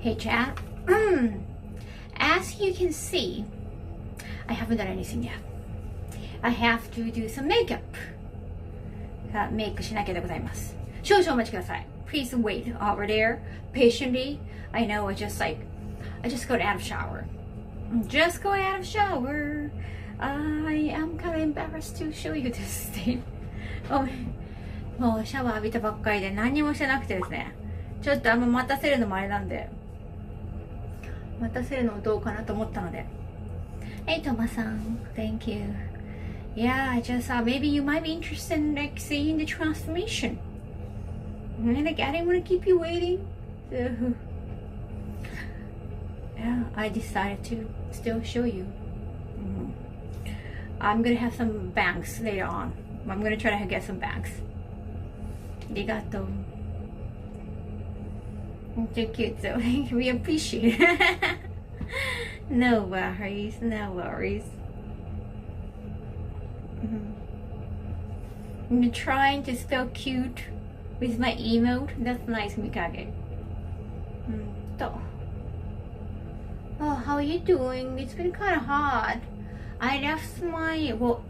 Hey chat. As you can see, I haven't done anything yet. I have to do some makeup. メイクしなきゃでございます。少々お待ちください。Please wait over there patiently. I know I just got out of shower. Just got out of shower. I am kind of embarrassed to show you this thing. もうシャワー浴びたばっかりで何もしてなくてですね。ちょっとあんま待たせるのもあれなんで。待たせるのどうかなと思ったので。Hey, Thomas-san. Thank you. Yeah, I just thought maybe you might be interested in like seeing the transformation. And like I didn't want to keep you waiting. So yeah, I decided to still show you. I'm gonna have some bangs later on. I'm gonna try to get some bangs. Arigato. You're cute, so we appreciate it. No worries, no worries. I'm trying to spell cute with my emote. That's nice, Mikage. Oh, how are you doing? It's been kind of hot. I left my, well,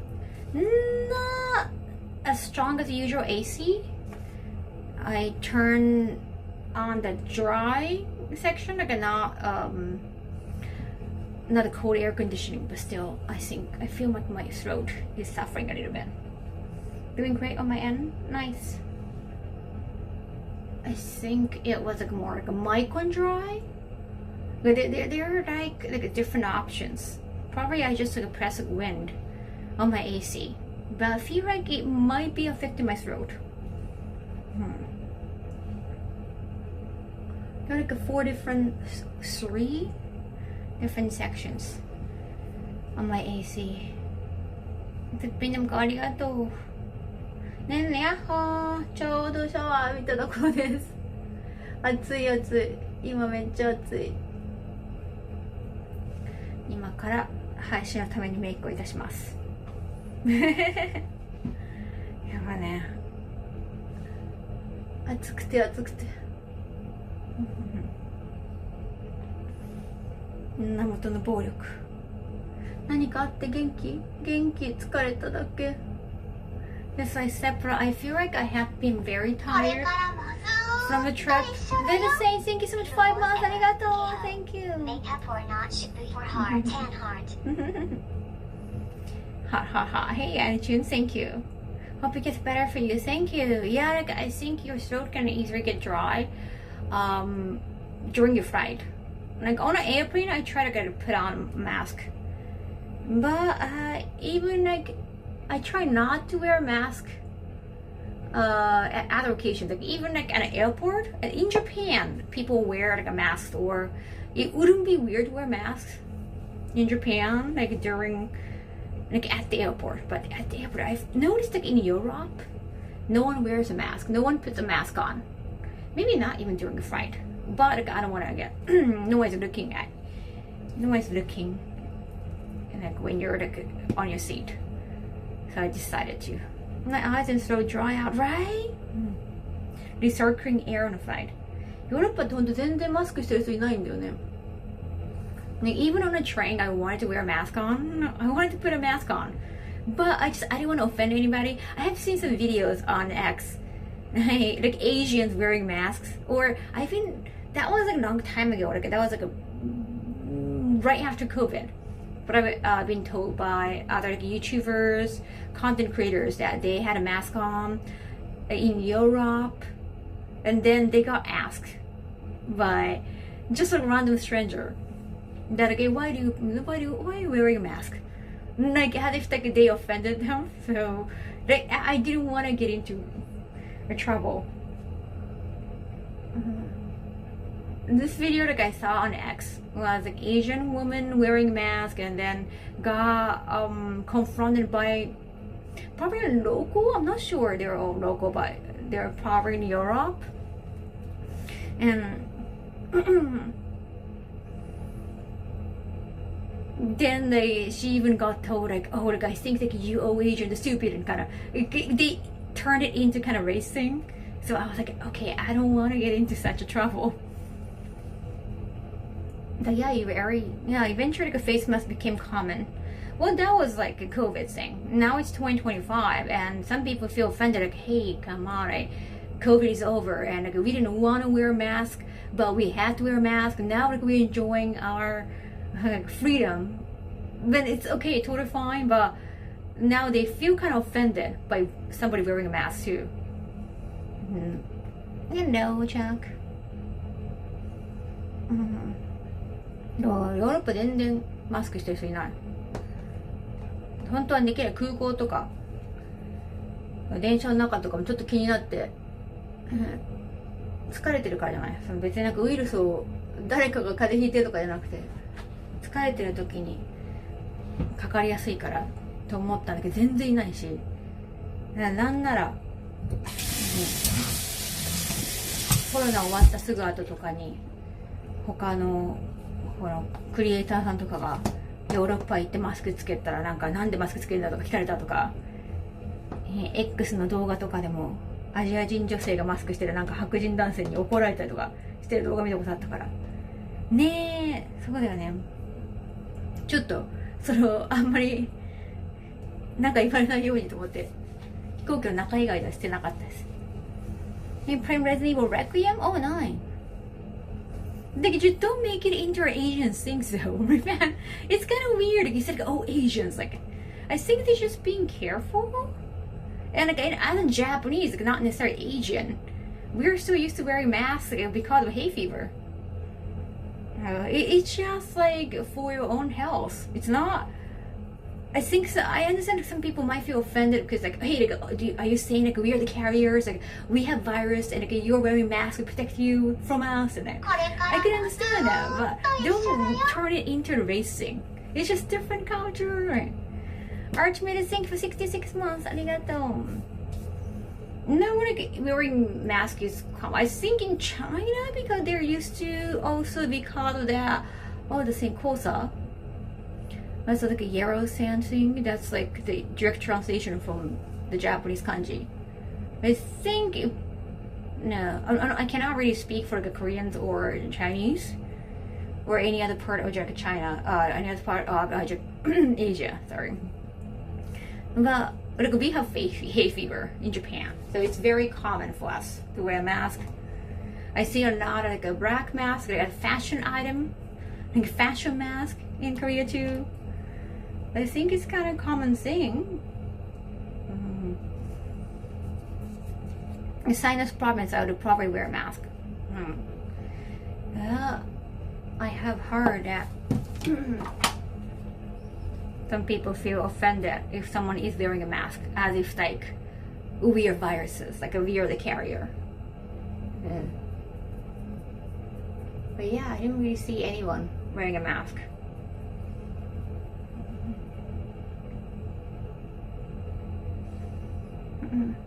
not as strong as the usual AC. I turned on the dry section, like not a cold air conditioning, but still, I feel like my throat is suffering a little bit. Doing great on my end. Nice. I think it was like more like a mic on dry. But there are like different options. Probably I just press a wind on my AC, but I feel like it might be affecting my throat. There are like 3 different sections on my AC. すっぴんでもありがとう。ねんねやっほー。ちょうどシャワー浴びたところです。暑い暑い。今めっちゃ暑い。今から配信のためにメイクをいたします。やばね。暑くて暑くて。源の暴力。何かあって元気疲れただけ。Yes, I separate. I feel like I have been very tired from the trip. Then to say thank you so much, 5 months. ありがとう。Thank you. Makeup or not should be for heart, tan heart. Ha. Hey, Anitune, thank you. Hope it gets better for you. Thank you. Yeah, like, I think your throat can easily get dry during your flight. Like on an airplane, I try to put on a mask. But even like, I try not to wear a mask at other occasions. Like even like at an airport. In Japan, people wear like a mask, or it wouldn't be weird to wear masks in Japan, like during, like at the airport. But at the airport, I've noticed like in Europe, no one wears a mask. No one puts a mask on. Maybe not even during a flight. But like, I don't want to get no one's looking, and like when you're like on your seat. So I decided to. My eyes and throat dry out, right? Recirculating air on the flight. ヨーロッパってほんと全然マスクしてる人いないんだよね。Like even on a train, I wanted to wear a mask on. I wanted to put a mask on, but I didn't want to offend anybody. I have seen some videos on X, like Asians wearing masks, or I think that was like a long time ago. Like that was like right after COVID. But I've been told by other like YouTubers, content creators, that they had a mask on in Europe, and then they got asked by just a random stranger that okay, why are you wearing a mask? Like as if like they offended them. So like I didn't want to get into trouble. This video like I saw on X was an Asian woman wearing a mask and then got confronted by probably a local. I'm not sure they're all local, but they're probably in Europe. And then she even got told like, oh, the guy thinks like you owe Asian the stupid, and kind of they turned it into kind of race thing. So I was like, okay, I don't want to get into such a trouble. But yeah, eventually like a face mask became common. Well, that was like a COVID thing. Now it's 2025, and some people feel offended, like, hey, come on, COVID is over, and like we didn't want to wear a mask, but we had to wear a mask. Now like we're enjoying our freedom. Then it's okay, totally fine. But now they feel kind of offended by somebody wearing a mask too. You know, Jack. ヨーロッパ全然マスクしてる人いない。本当はできれば空港とか電車の中とかもちょっと気になって、疲れてるからじゃない。別になんかウイルスを誰かが風邪ひいてるとかじゃなくて、疲れてる時にかかりやすいからと思ったんだけど全然いないし、なんなら、コロナ終わったすぐ後とかに他のクリエイターさんとかがヨーロッパ行ってマスクつけたらなんでマスクつけるんだとか聞かれたとか、X の動画とかでもアジア人女性がマスクしてる白人男性に怒られたりとかしてる動画見たことあったからね。そうだよね。ちょっとあんまり言われないようにと思って飛行機の中以外ではしてなかったです。Prime Resident Evil Requiem? Oh, 9. Like, just don't make it into our Asian things though, man. It's kind of weird. Like, you said, oh, Asians. Like, I think they're just being careful. And like, as in Japanese, like, not necessarily Asian, we're so used to wearing masks because of hay fever. It's just like for your own health. It's not. I think so. I understand that some people might feel offended because like, hey, like, are you saying like we are the carriers? Like we have virus and like you're wearing masks to protect you from us? And like, I can understand that, but don't turn it into a race thing. It's just different culture. Archimate, thank you for 66 months. Arigato. No, like wearing masks is common. I think in China because they're used to also because of that. Oh, the same kosa. That's like a yellow sand thing. That's like the direct translation from the Japanese kanji. I think, I cannot really speak for the Koreans or Chinese or any other part of China, any other part of Asia. Sorry, but like we have hay fever in Japan, so it's very common for us to wear a mask. I see a lot of like a black mask, like a fashion item, like a fashion mask in Korea too. I think it's kind of a common thing. In sinus problems, I would probably wear a mask. I have heard that some people feel offended if someone is wearing a mask, as if like we are viruses, like we are the carrier. But yeah, I didn't really see anyone wearing a mask.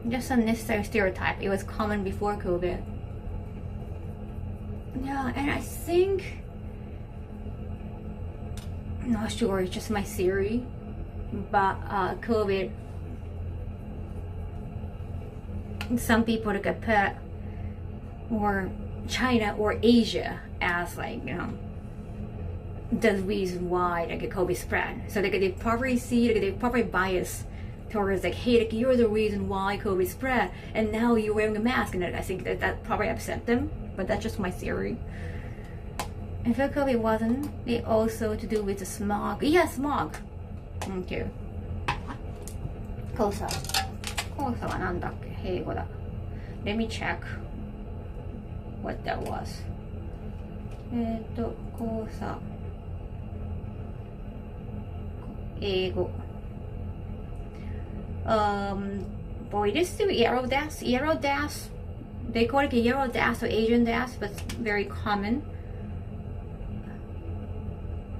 Just a necessary stereotype. It was common before COVID. Yeah, and I think, I'm not sure, it's just my theory, but COVID, some people look at put or China or Asia as like, the reason why like COVID spread. So like they probably see, like they probably bias towards like, hey, like you're the reason why COVID spread, and now you're wearing a mask, and I think that probably upset them. But that's just my theory. I feel COVID wasn't it also to do with the smog. Yeah, smog. Thank you. 黄砂はなんだっけ、英語だ。Let me check what that was. 黄砂英語。Boy, this is yellow dust. Yellow dust. They call it a yellow dust or Asian dust, but it's very common.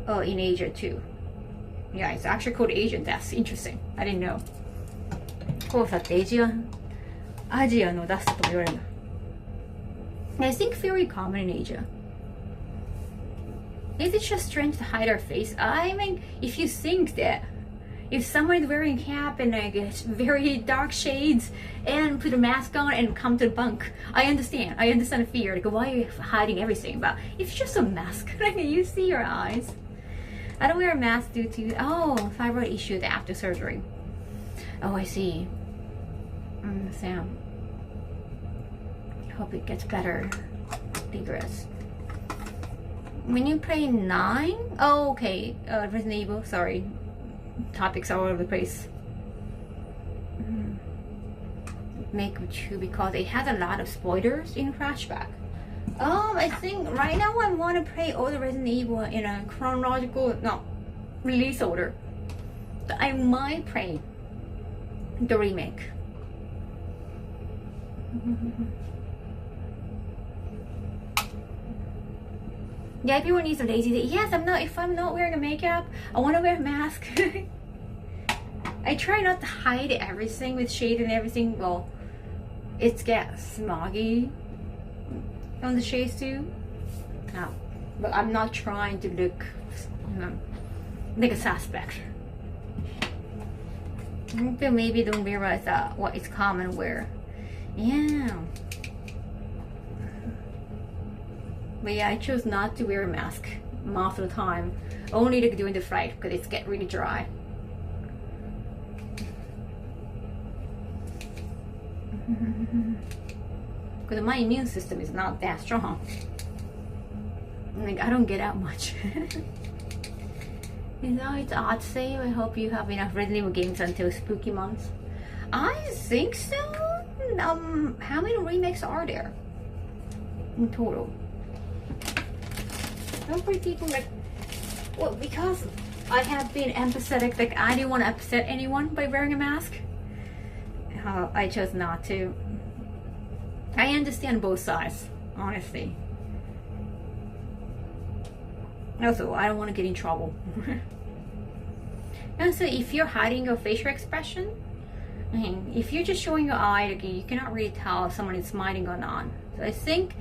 Oh, in Asia too. Yeah, it's actually called Asian dust. Interesting. I didn't know. 黄砂ってアジアのダストとも言われるんだ。I think very common in Asia. Is it just trying to hide our face? I mean, if you think that If someone is wearing a cap and like very dark shades and put a mask on and come to the bunk, I understand the fear, like why are you hiding everything? But if it's just a mask, like you see your eyes. I don't wear a mask due to thyroid issues after surgery. Oh, I see. Sam, hope it gets better. Digress. When you play 9? Oh, okay. Resident Evil, sorry. Topics all over the place. Make with you because it has a lot of spoilers in flashback. I think right now I want to play all the Resident Evil in a chronological, release order. But I might play the remake. Yeah, everyone needs a lazy day. Yes, if I'm not wearing a makeup, I want to wear a mask. I try not to hide everything with shade and everything. Well, it gets smoggy on the shades too. No, but I'm not trying to look like a suspect. People maybe don't realize that what is common wear. Yeah. But yeah, I chose not to wear a mask most of the time. Only like during the flight because it's get really dry. Because my immune system is not that strong. Like I don't get out much. You know, it's odd save. I hope you have enough Resident Evil games until spooky months. I think so. How many remakes are there in total? Don't pretty people like, well, because I have been empathetic, like I didn't want to upset anyone by wearing a mask. I chose not to. I understand both sides, honestly. Also, I don't want to get in trouble. And so if you're hiding your facial expression, if you're just showing your eye, like, you cannot really tell if someone is smiling or not. So I think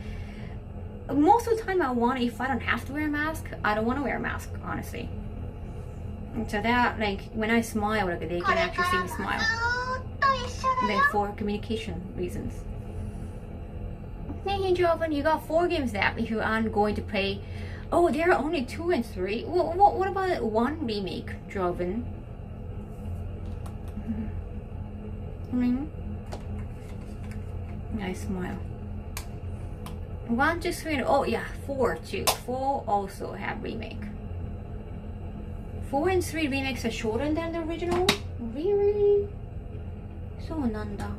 most of the time if I don't have to wear a mask, I don't want to wear a mask, honestly. And so that, like, when I smile, like, they can actually see me smile. For communication reasons. Hey, Jovan, you got 4 games that you aren't going to play. Oh, there are only 2 and 3. What about 1 remake, Jovan? Nice smile. 1, 2, 3. Oh yeah, 4 too. 4 also have remake. 4 and 3 remakes are shorter than the original. Really? So nanda.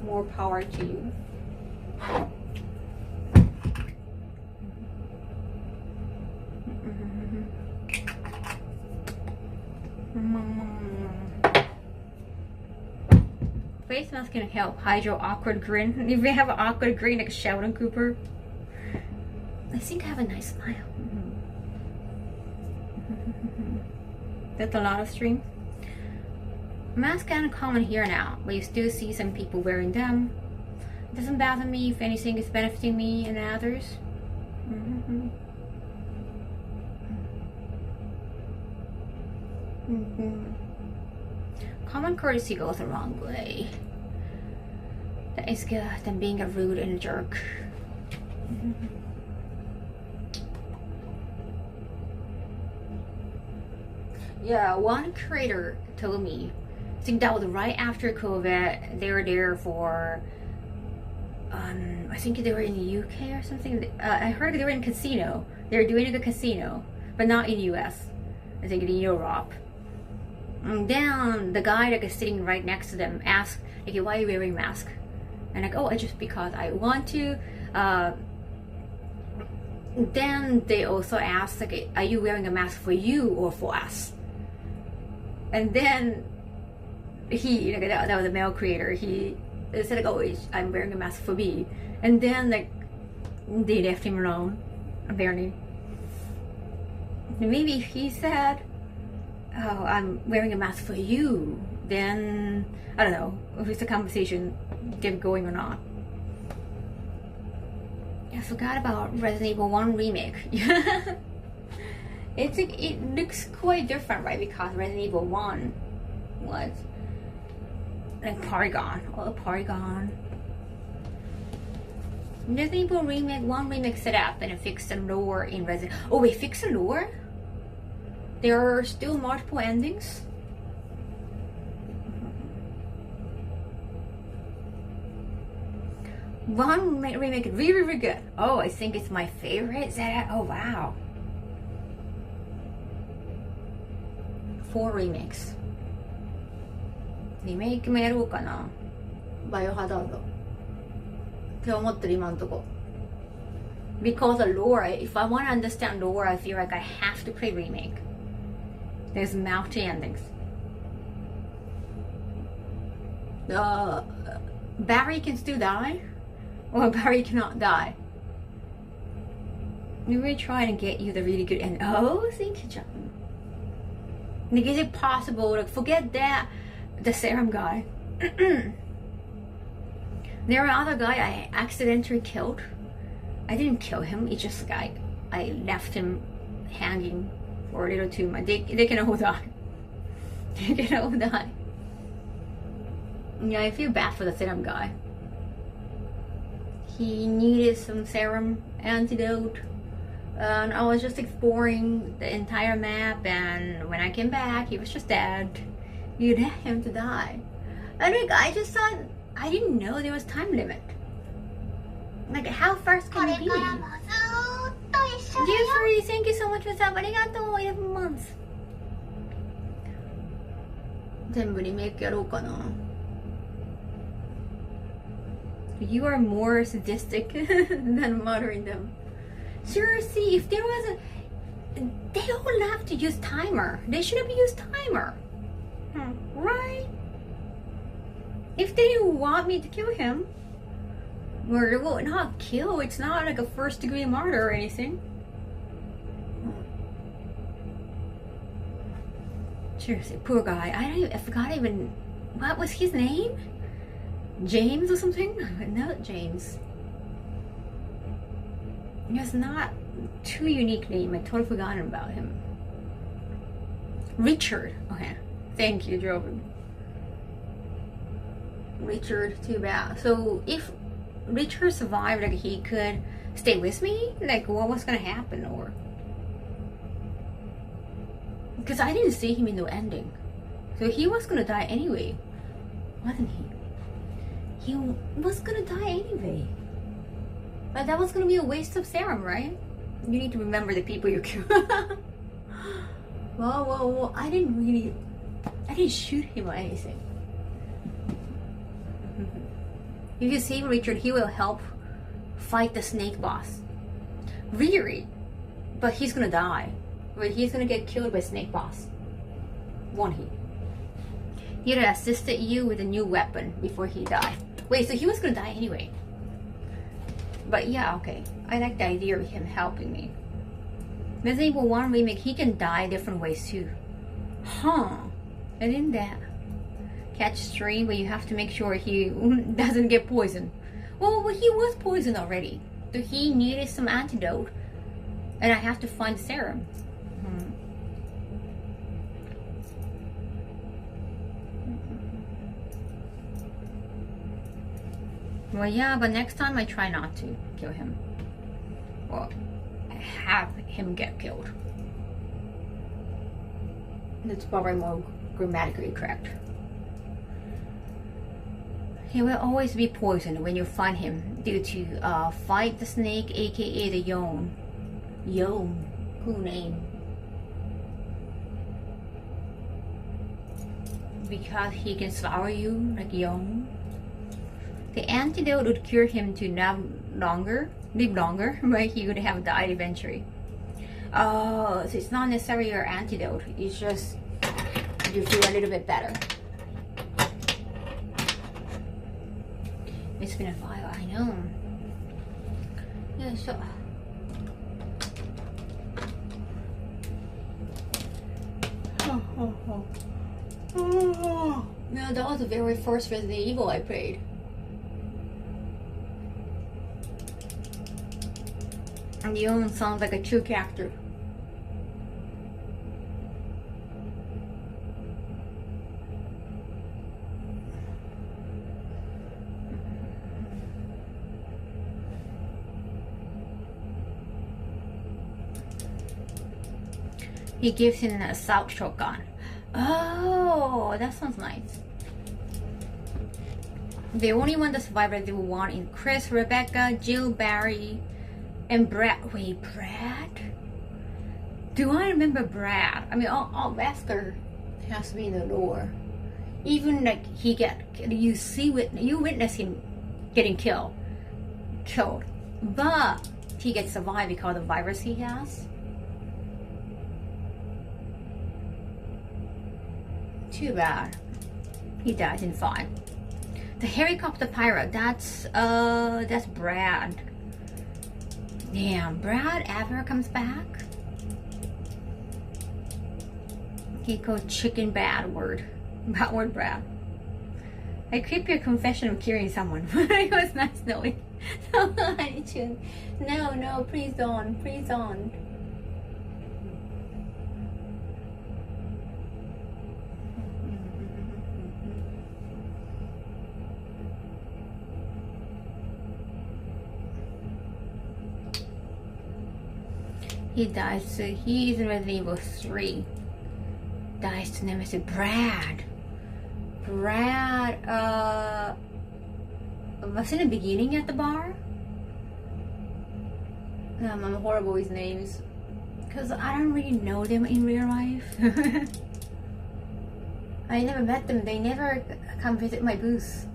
More power to you. Face mask can help hide your awkward grin. If you have an awkward grin like Sheldon Cooper. I think I have a nice smile. That's a lot of strength. Masks are common here now, but you still see some people wearing them. It doesn't bother me if anything is benefiting me and others. Common courtesy goes the wrong way. That is good than being a rude and a jerk. Yeah, one creator told me, I think that was right after COVID, they were there for, I think they were in the UK or something. I heard they were in casino. They were doing a casino, but not in the US. I think in Europe. And then the guy that is sitting right next to them asked, like, why are you wearing a mask? And like, oh, just because I want to. Then they also asked, like, are you wearing a mask for you or for us? And then he, like, that was a male creator, he said, like, oh, I'm wearing a mask for me. And then, like, they left him alone, apparently. Maybe if he said, oh, I'm wearing a mask for you, then I don't know if it's a conversation kept going or not. I forgot about Resident Evil 1 remake. It looks quite different, right? Because Resident Evil 1 was like Polygon. Oh, Polygon. Resident Evil Remake 1 remake set up and fixed the lore in Resident. Oh, we fixed the lore? There are still multiple endings? One remake is really, really good. Oh, I think it's my favorite. Oh, wow. 4 remakes. リメイクもやろうかな。バイオハザード。って思ってる今のとこ。Because of lore, if I want to understand lore, I feel like I have to play remake. There's multi endings. Barry can still die? Or Barry cannot die? Let me try and get you the really good end. Oh, thank you, John. Like, is it possible? Like, forget that. The serum guy. There are other guy I accidentally killed. I didn't kill him. It's just like I left him hanging for a little too much. They can all die. They can all die. Yeah, I feel bad for the serum guy. He needed some serum antidote. And I was just exploring the entire map, and when I came back, he was just dead. You let him to die. And like, I just thought, I didn't know there was time limit. Like, how fast can you be? Jeffrey, thank you so much for that. Arigatou, 11 months. 全部リメイクやろうかな。You are more sadistic than murdering them. Seriously, if there was they don't have to use timer. They shouldn't use timer. Right? If they didn't want me to kill him, murder, well, not kill. It's not like a first-degree murder or anything. Seriously, poor guy. I forgot even, what was his name? James or something? Not James. It's not too unique name. I totally forgotten about him. Richard. Okay. Thank you, Joven. Richard, too bad. So if Richard survived, like, he could stay with me? Like, what was gonna happen? Or because I didn't see him in the ending, so he was gonna die anyway, wasn't he? He was gonna die anyway. But that was gonna be a waste of serum, right? You need to remember the people you killed. Well, I didn't shoot him or anything. If you see Richard, he will help fight the snake boss. Really? But he's gonna die. But he's gonna get killed by snake boss. Won't he? He'd have assisted you with a new weapon before he died. Wait, so he was gonna die anyway. But yeah, okay. I like the idea of him helping me. Resident Evil 1 remake, he can die different ways too. Huh. And in that, catch stream, but you have to make sure he doesn't get poisoned. Well, he was poisoned already. So he needed some antidote. And I have to find serum. Well, yeah, but next time I try not to kill him. Or have him get killed. That's probably more grammatically correct. He will always be poisoned when you find him due to fight the snake, aka the Yone. Yone. Cool name. Because he can swallow you like Yone. The antidote would cure him to live longer, but he would have died eventually. Oh, so it's not necessarily your antidote. It's just you feel a little bit better. It's been a while, I know. Yeah, so. No, that was the very first Resident Evil I played. And Yon sounds like a true character. He gives him an assault shotgun. Oh, that sounds nice. The only one that survived they want is Chris, Rebecca, Jill, Barry, and Brad. Wait, Brad? Do I remember Brad? I mean, all Wesker has to be in the lore. Even like you witness him getting killed, but he gets survived because of the virus he has. Too bad. He died in 5. The helicopter pirate, that's Brad. Damn, Brad ever comes back? He called chicken bad-word Brad. I keep your confession of killing someone. It was nice knowing. No, please don't. He dies, so he's in Resident Evil 3. Dies to Nemesis. Brad, was in the beginning at the bar? I'm horrible with names. Because I don't really know them in real life. I never met them. They never come visit my booth.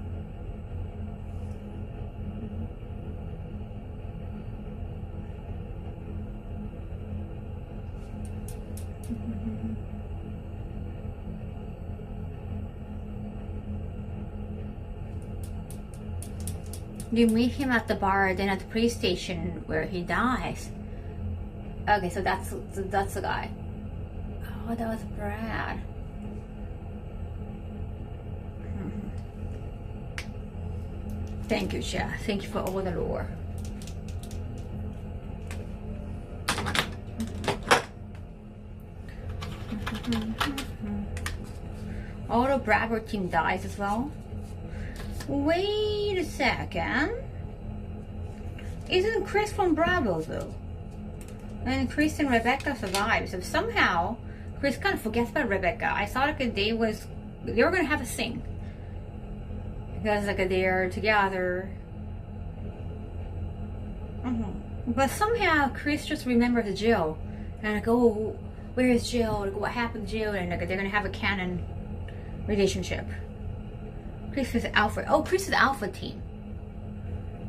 You meet him at the bar, then at the police station where he dies. Okay, so that's the guy. Oh, that was Brad. Thank you, Chad. Thank you for all the lore. All the Bravo team dies as well. Wait a second. Isn't Chris from Bravo though? And Chris and Rebecca survive. So somehow Chris kind of forgets about Rebecca. I thought like they were gonna have a sing. Because like they're together. But somehow Chris just remembers Jill. And like, oh, where is Jill? Like, what happened to Jill? And like, they're gonna have a canon relationship. Chris is Alpha. Oh, Chris is Alpha team.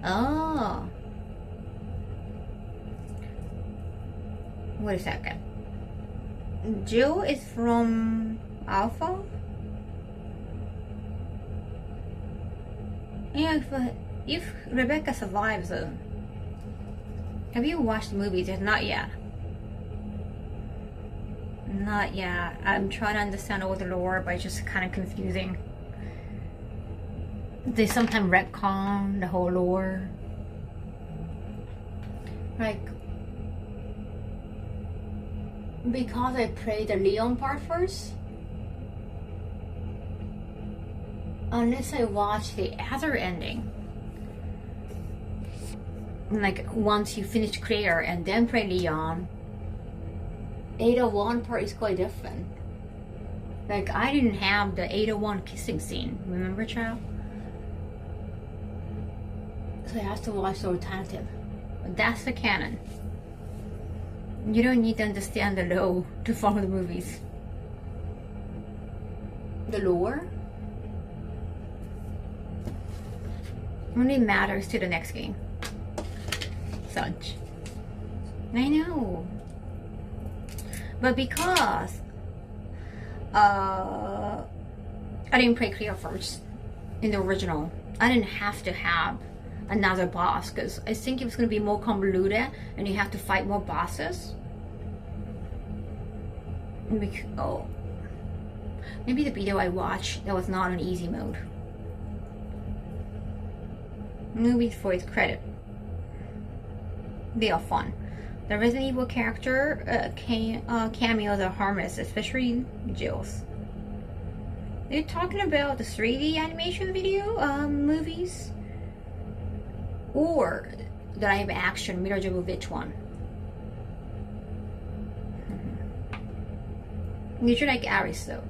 Oh. Wait a second. Jill is from Alpha? Yeah, if Rebecca survives, have you watched the movies? Not yet. Not yet. I'm trying to understand all the lore, but it's just kind of confusing. They sometimes retcon the whole lore. Like, because I played the Leon part first, unless I watch the other ending, like once you finish Claire and then play Leon, 801 part is quite different. Like, I didn't have the 801 kissing scene, remember, child? So I have to watch the alternative. That's the canon. You don't need to understand the lore to follow the movies. The lore only matters to the next game. Such. I know. But because I didn't play Clear first in the original, I didn't have to have another boss because I think it was going to be more convoluted and you have to fight more bosses. Oh, maybe the video I watched that was not on easy mode. Movies for its credit, they are fun. The Resident Evil character cameos are harmless, especially Jill's. They're talking about the 3D animation video movies, or the live action Mila Jovovich one. You should like Aries though.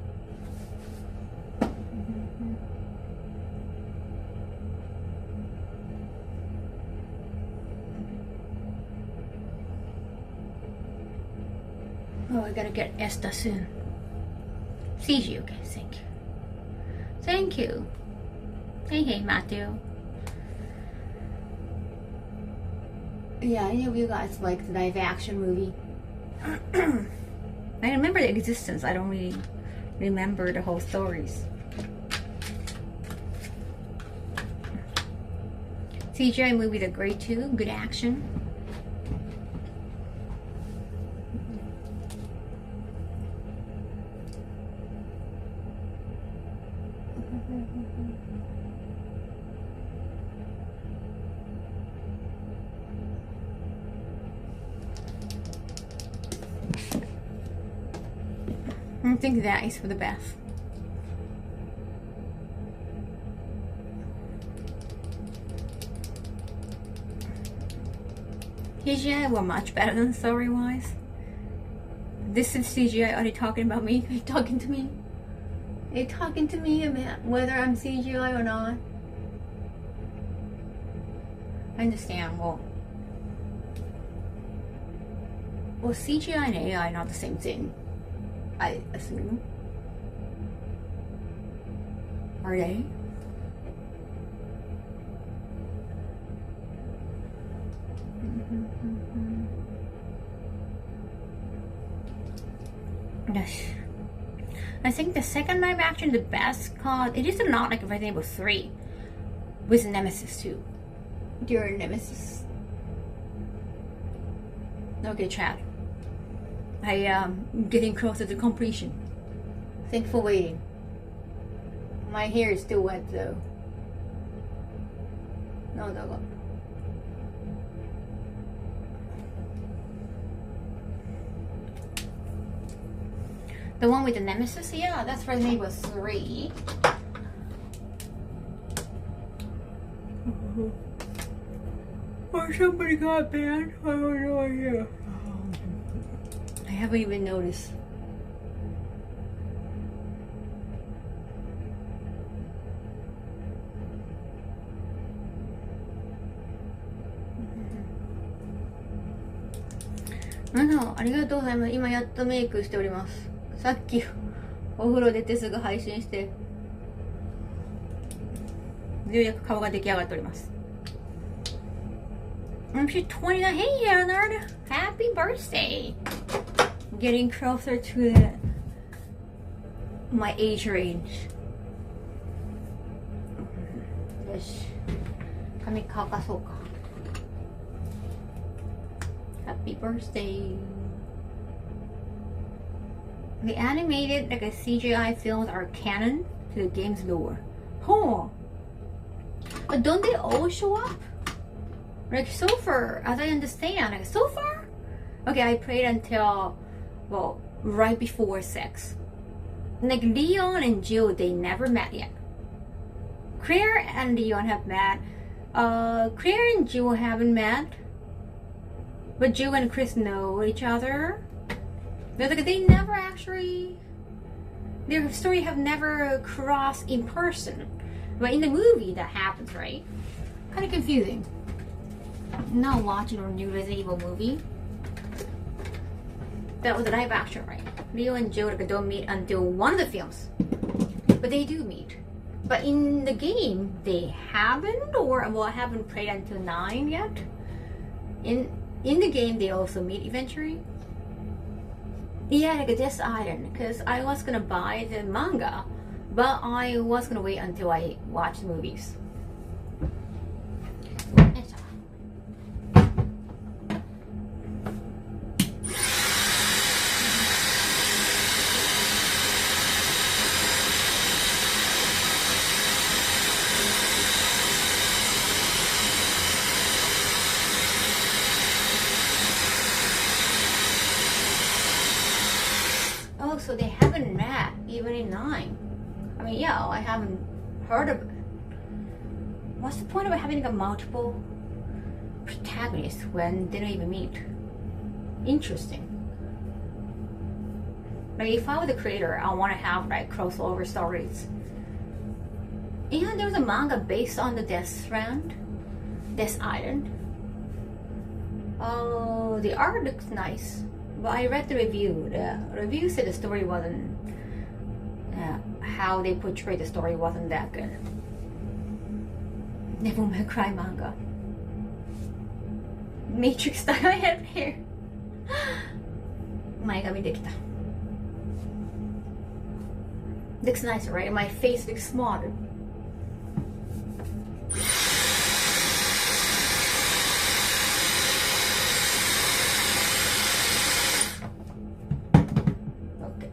Oh, I gotta get Esta soon. CG, okay, thank you. Thank you. Hey, Matthew. Yeah, any of you guys like the live action movie? I remember the existence. I don't really remember the whole stories. CGI movie, the great too. Good action. I think that is for the best. CGI were much better than story-wise. This is CGI. Are they talking about me? Are they talking to me? Are they talking to me about whether I'm CGI or not? I understand. Well, CGI and AI are not the same thing, I assume. Are they? Yes. I think the second live action the best cause it is not like Resident Evil 3 with Nemesis too. Dear Nemesis. Okay, chat. I am getting closer to completion. Thanks for waiting. My hair is still wet though. No. The one with the Nemesis? Yeah, that's Resident Evil 3. Or somebody got banned. I have no idea. I haven't even noticed.ありがとうございます。今やっとメイクしております。さっきお風呂出てすぐ配信してようやく顔が出来上がっております。She's 29. Hey Leonard, happy birthday! Getting closer to my age range. よし、髪乾かそうか。Happy birthday! The animated, like a CGI films are canon to the game's lore. Huh. But don't they all show up? Like so far, as I understand, like so far? Okay, I played until, well, right before 6. Like Leon and Jill, they never met yet. Claire and Leon have met. Claire and Jill haven't met. But Jill and Chris know each other. They're like, they never actually, their story have never crossed in person. But in the movie that happens, right? Kind of confusing. Not watching a new Resident Evil movie. That was a live action, right? Leo and Jill don't meet until one of the films. But they do meet. But in the game, they haven't, or well, I haven't played until 9 yet. In the game, they also meet eventually. Yeah, like this island, because I was gonna buy the manga, but I was gonna wait until I watch the movies. Oh, so they haven't met even in 9. I mean, yeah, I haven't heard of it. What's the point of having a multiple protagonists when they don't even meet? Interesting. Like if I were the creator, I want to have like crossover stories. And there was a manga based on the Death Island. Oh, the art looks nice, but I read the review. The review said the story wasn't, how they portrayed the story wasn't that good. Devil May Cry manga. Matrix style head hair. 前髪できた. Looks nice, right? My face looks smaller. Okay.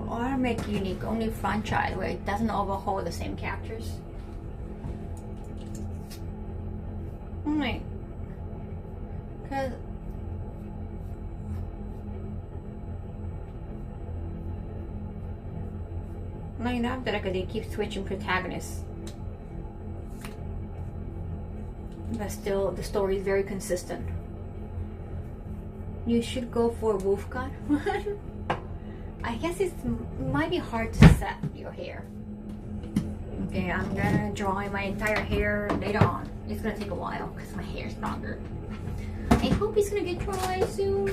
Or make unique only franchise where it doesn't overhaul the same characters. Right. Cause like that, like they keep switching protagonists, but still the story is very consistent. You should go for wolf cut. I guess it might be hard to set your hair. Okay, I'm gonna dry my entire hair later on. It's gonna take a while because my hair is longer. I hope it's gonna get dry soon.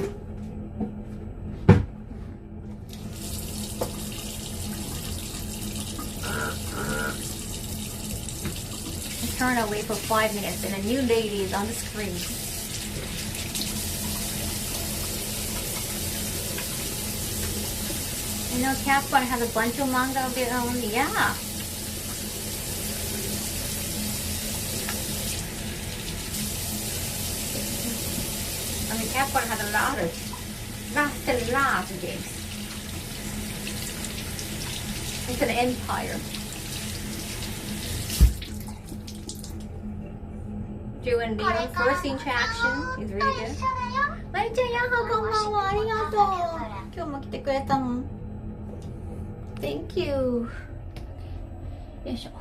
I turn away for 5 minutes and a new lady is on the screen. You know, Capcom has a bunch of manga of their own. Yeah. I mean, Capcom has a lot of games. It's an empire. Drew and Leon, first interaction is really good. まりちゃん、ヤッホー、こんばんは。ありがとう。今日も来てくれたの。Thank you. よいしょ。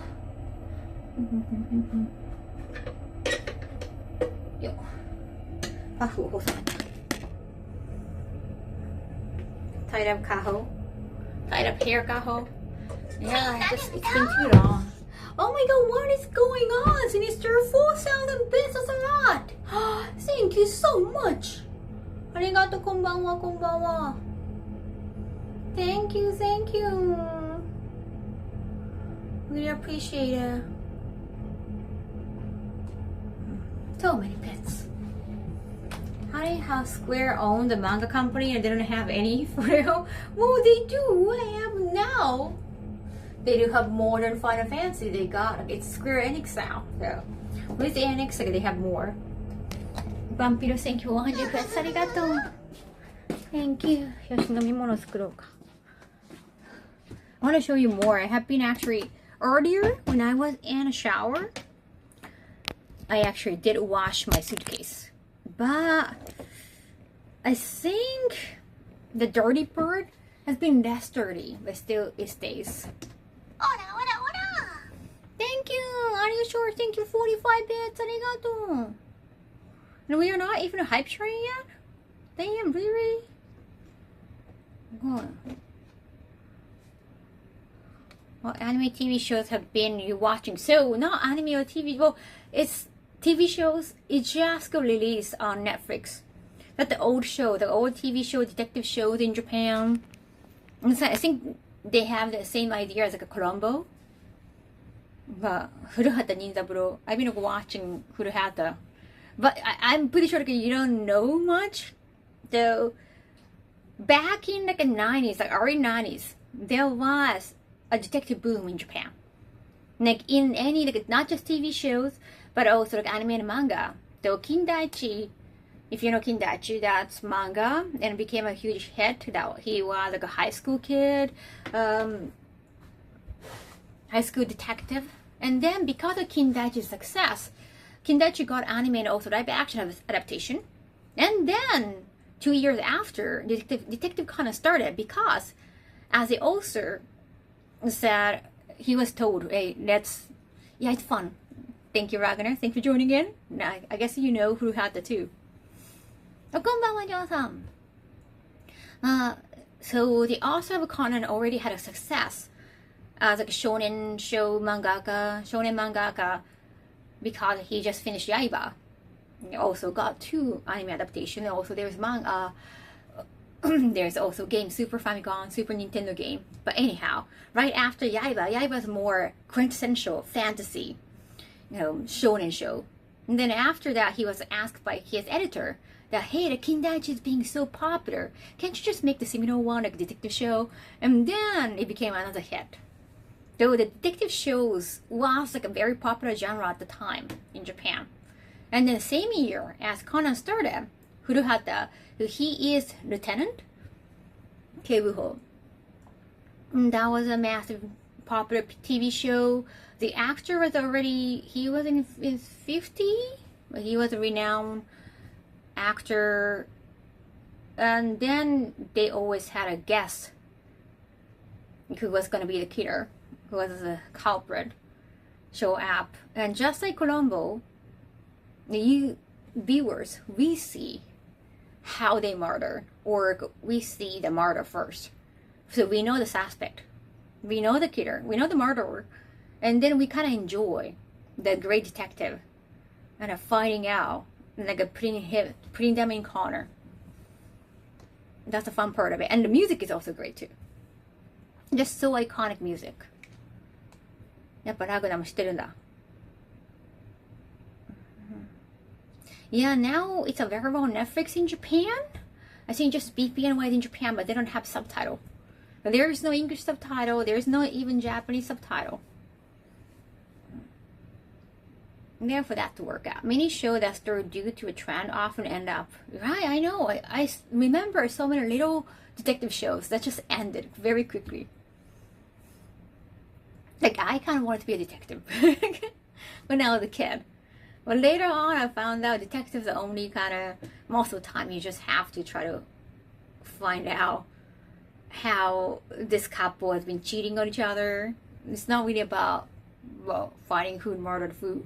よっ。パフを挟めて。Tied up Kaho. Tied up hair Kaho. Yeah, it's been too long. Oh my god, what is going on? Sinister 4,000 bits, that's a lot. Thank you so much. ありがとう、こんばんは、こんばんは。Thank you, thank you. Really appreciate it. So many bits. How do you have Square own the manga company and they don't have any for real? Well, they do. I have now. They do have more than Final Fantasy. They got it's Square Enix now. So with the Enix, like, they have more. Vampiro, thank you 100 bits. ありがとう. Thank you. よし、飲み物作ろうか. I want to show you more. I have been actually earlier when I was in a shower. I actually did wash my suitcase, but I think the dirty part has been less dirty, but still it stays. Thank you. Are you sure? Thank you. 45 bits. ありがとう. And we are not even a hype train yet. Damn, really? Good. What anime TV shows have been you watching? So not anime or TV. Well, it's TV shows. It just got released on Netflix. That's the old show, the old TV show, detective shows in Japan. And so I think they have the same idea as like a Columbo. But Furuhata Ninzaburo, I've been watching Furuhata. But I'm pretty sure like, you don't know much. So back in like the 90s, like early 90s, there was a detective boom in Japan. Like in any, like not just TV shows, but also like anime and manga. So Kindaichi, if you know Kindaichi, that's manga, and became a huge hit. That he was like a high school kid, high school detective. And then because of Kindaichi's success, Kindaichi got anime and also live action adaptation. And then 2 years after, Detective Conan started because, as the author said, he was told, hey, it's fun. Thank you, Ragnar. Thanks for joining in. Now, I guess you know who had the two. Oh, konbanwa, John-san. So the author of Conan already had a success as like a shonen mangaka, because he just finished Yaiba. He also got 2 anime adaptations. Also, there's manga. There's also game Super Famicom, Super Nintendo game. But anyhow, right after Yaiba is more quintessential fantasy, shonen show. And then after that, he was asked by his editor that, hey, the Kindaichi is being so popular. Can't you just make the similar one, like a detective show? And then it became another hit. Though the detective shows was like a very popular genre at the time in Japan. And then the same year as Conan started, Furuhata, he is Lieutenant Keibuho. That was a massive popular TV show. The actor was already, he was in his 50s, but he was a renowned actor. And then they always had a guest who was going to be the killer, who was the culprit, show up. And just like Colombo, you viewers, we see how they murder, or we see the murder first. So we know the suspect, we know the killer, we know the murderer, and then we kind of enjoy the great detective and finding out, like putting them in corner. That's the fun part of it. And the music is also great too. Just so iconic music. やっぱラグナも知ってるんだ。Yeah, now it's available on Netflix in Japan. I think just VPN-wise in Japan, but they don't have subtitle. There is no English subtitle. There is no even Japanese subtitle. And then for that to work out. Many shows that start due to a trend often end up... Right, I know. I remember so many little detective shows that just ended very quickly. Like, I kind of wanted to be a detective when I was a kid. But later on, I found out detectives are only kind of, most of the time, you just have to try to find out how this couple has been cheating on each other. It's not really about, well, finding who murdered who.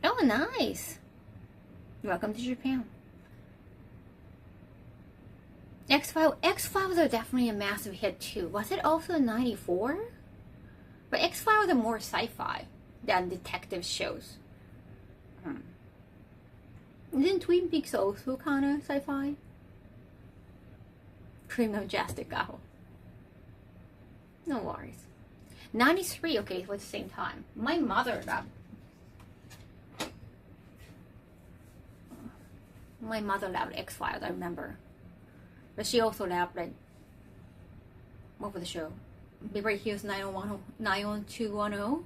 Oh, nice. Welcome to Japan. X-Files are definitely a massive hit too. Was it also in 94? But X-Files are more sci-fi than detective shows. Isn't Twin Peaks also kind of sci-fi? Criminal Justice, Kaho. No worries. 93, okay, it was the same time. My mother loved X-Files, I remember. But she also loved, like, what was the show? Beverly Hills 90210.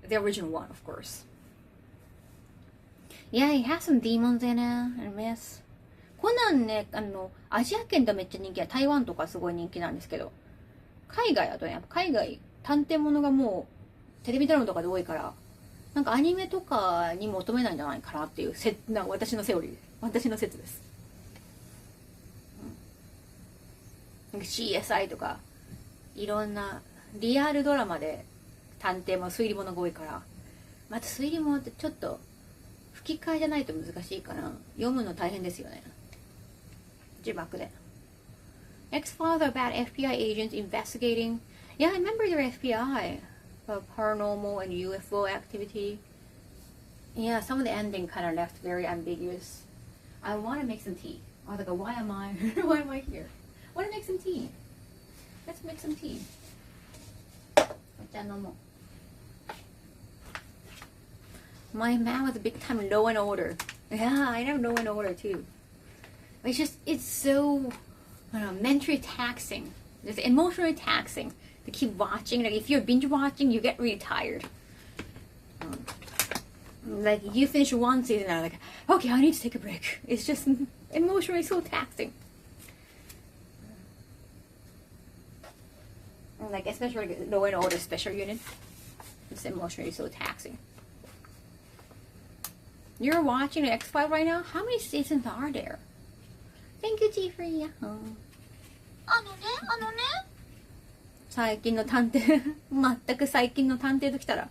The original one, of course. Yeah, it has some demons in it and myths. コナンね、アジア圏でめっちゃ人気や、台湾とかすごい人気なんですけど、海外だとね、やっぱ海外探偵ものがもうテレビドラマとかで多いから、なんかアニメとかに求めないんじゃないかなっていう私のセオリー、私の説です。CSI とかいろんなリアルドラマで探偵も推理物が多いから、また推理物ってちょっと吹き替えじゃないと難しいかな、読むの大変ですよね、字幕で。X-Files are about FBI agents investigating. Yeah, I remember their FBI paranormal and UFO activity. Yeah, some of the ending kind of left very ambiguous. I want to make some tea. I was like, why am I here? I want to make some tea. Let's make some tea. My man was a big time Law and Order. Yeah, I know Law and Order too. It's so, I don't know, mentally taxing. It's emotionally taxing to keep watching. Like if you're binge watching, you get really tired. Like you finish one season and I'm like, okay, I need to take a break. It's just emotionally so taxing. Like especially Law and Order Special Unit, it's emotionally so taxing. You're watching X-Files right now? How many seasons are there? Thank you, Jeffrey. 最近の探偵全く最近の探偵ときたら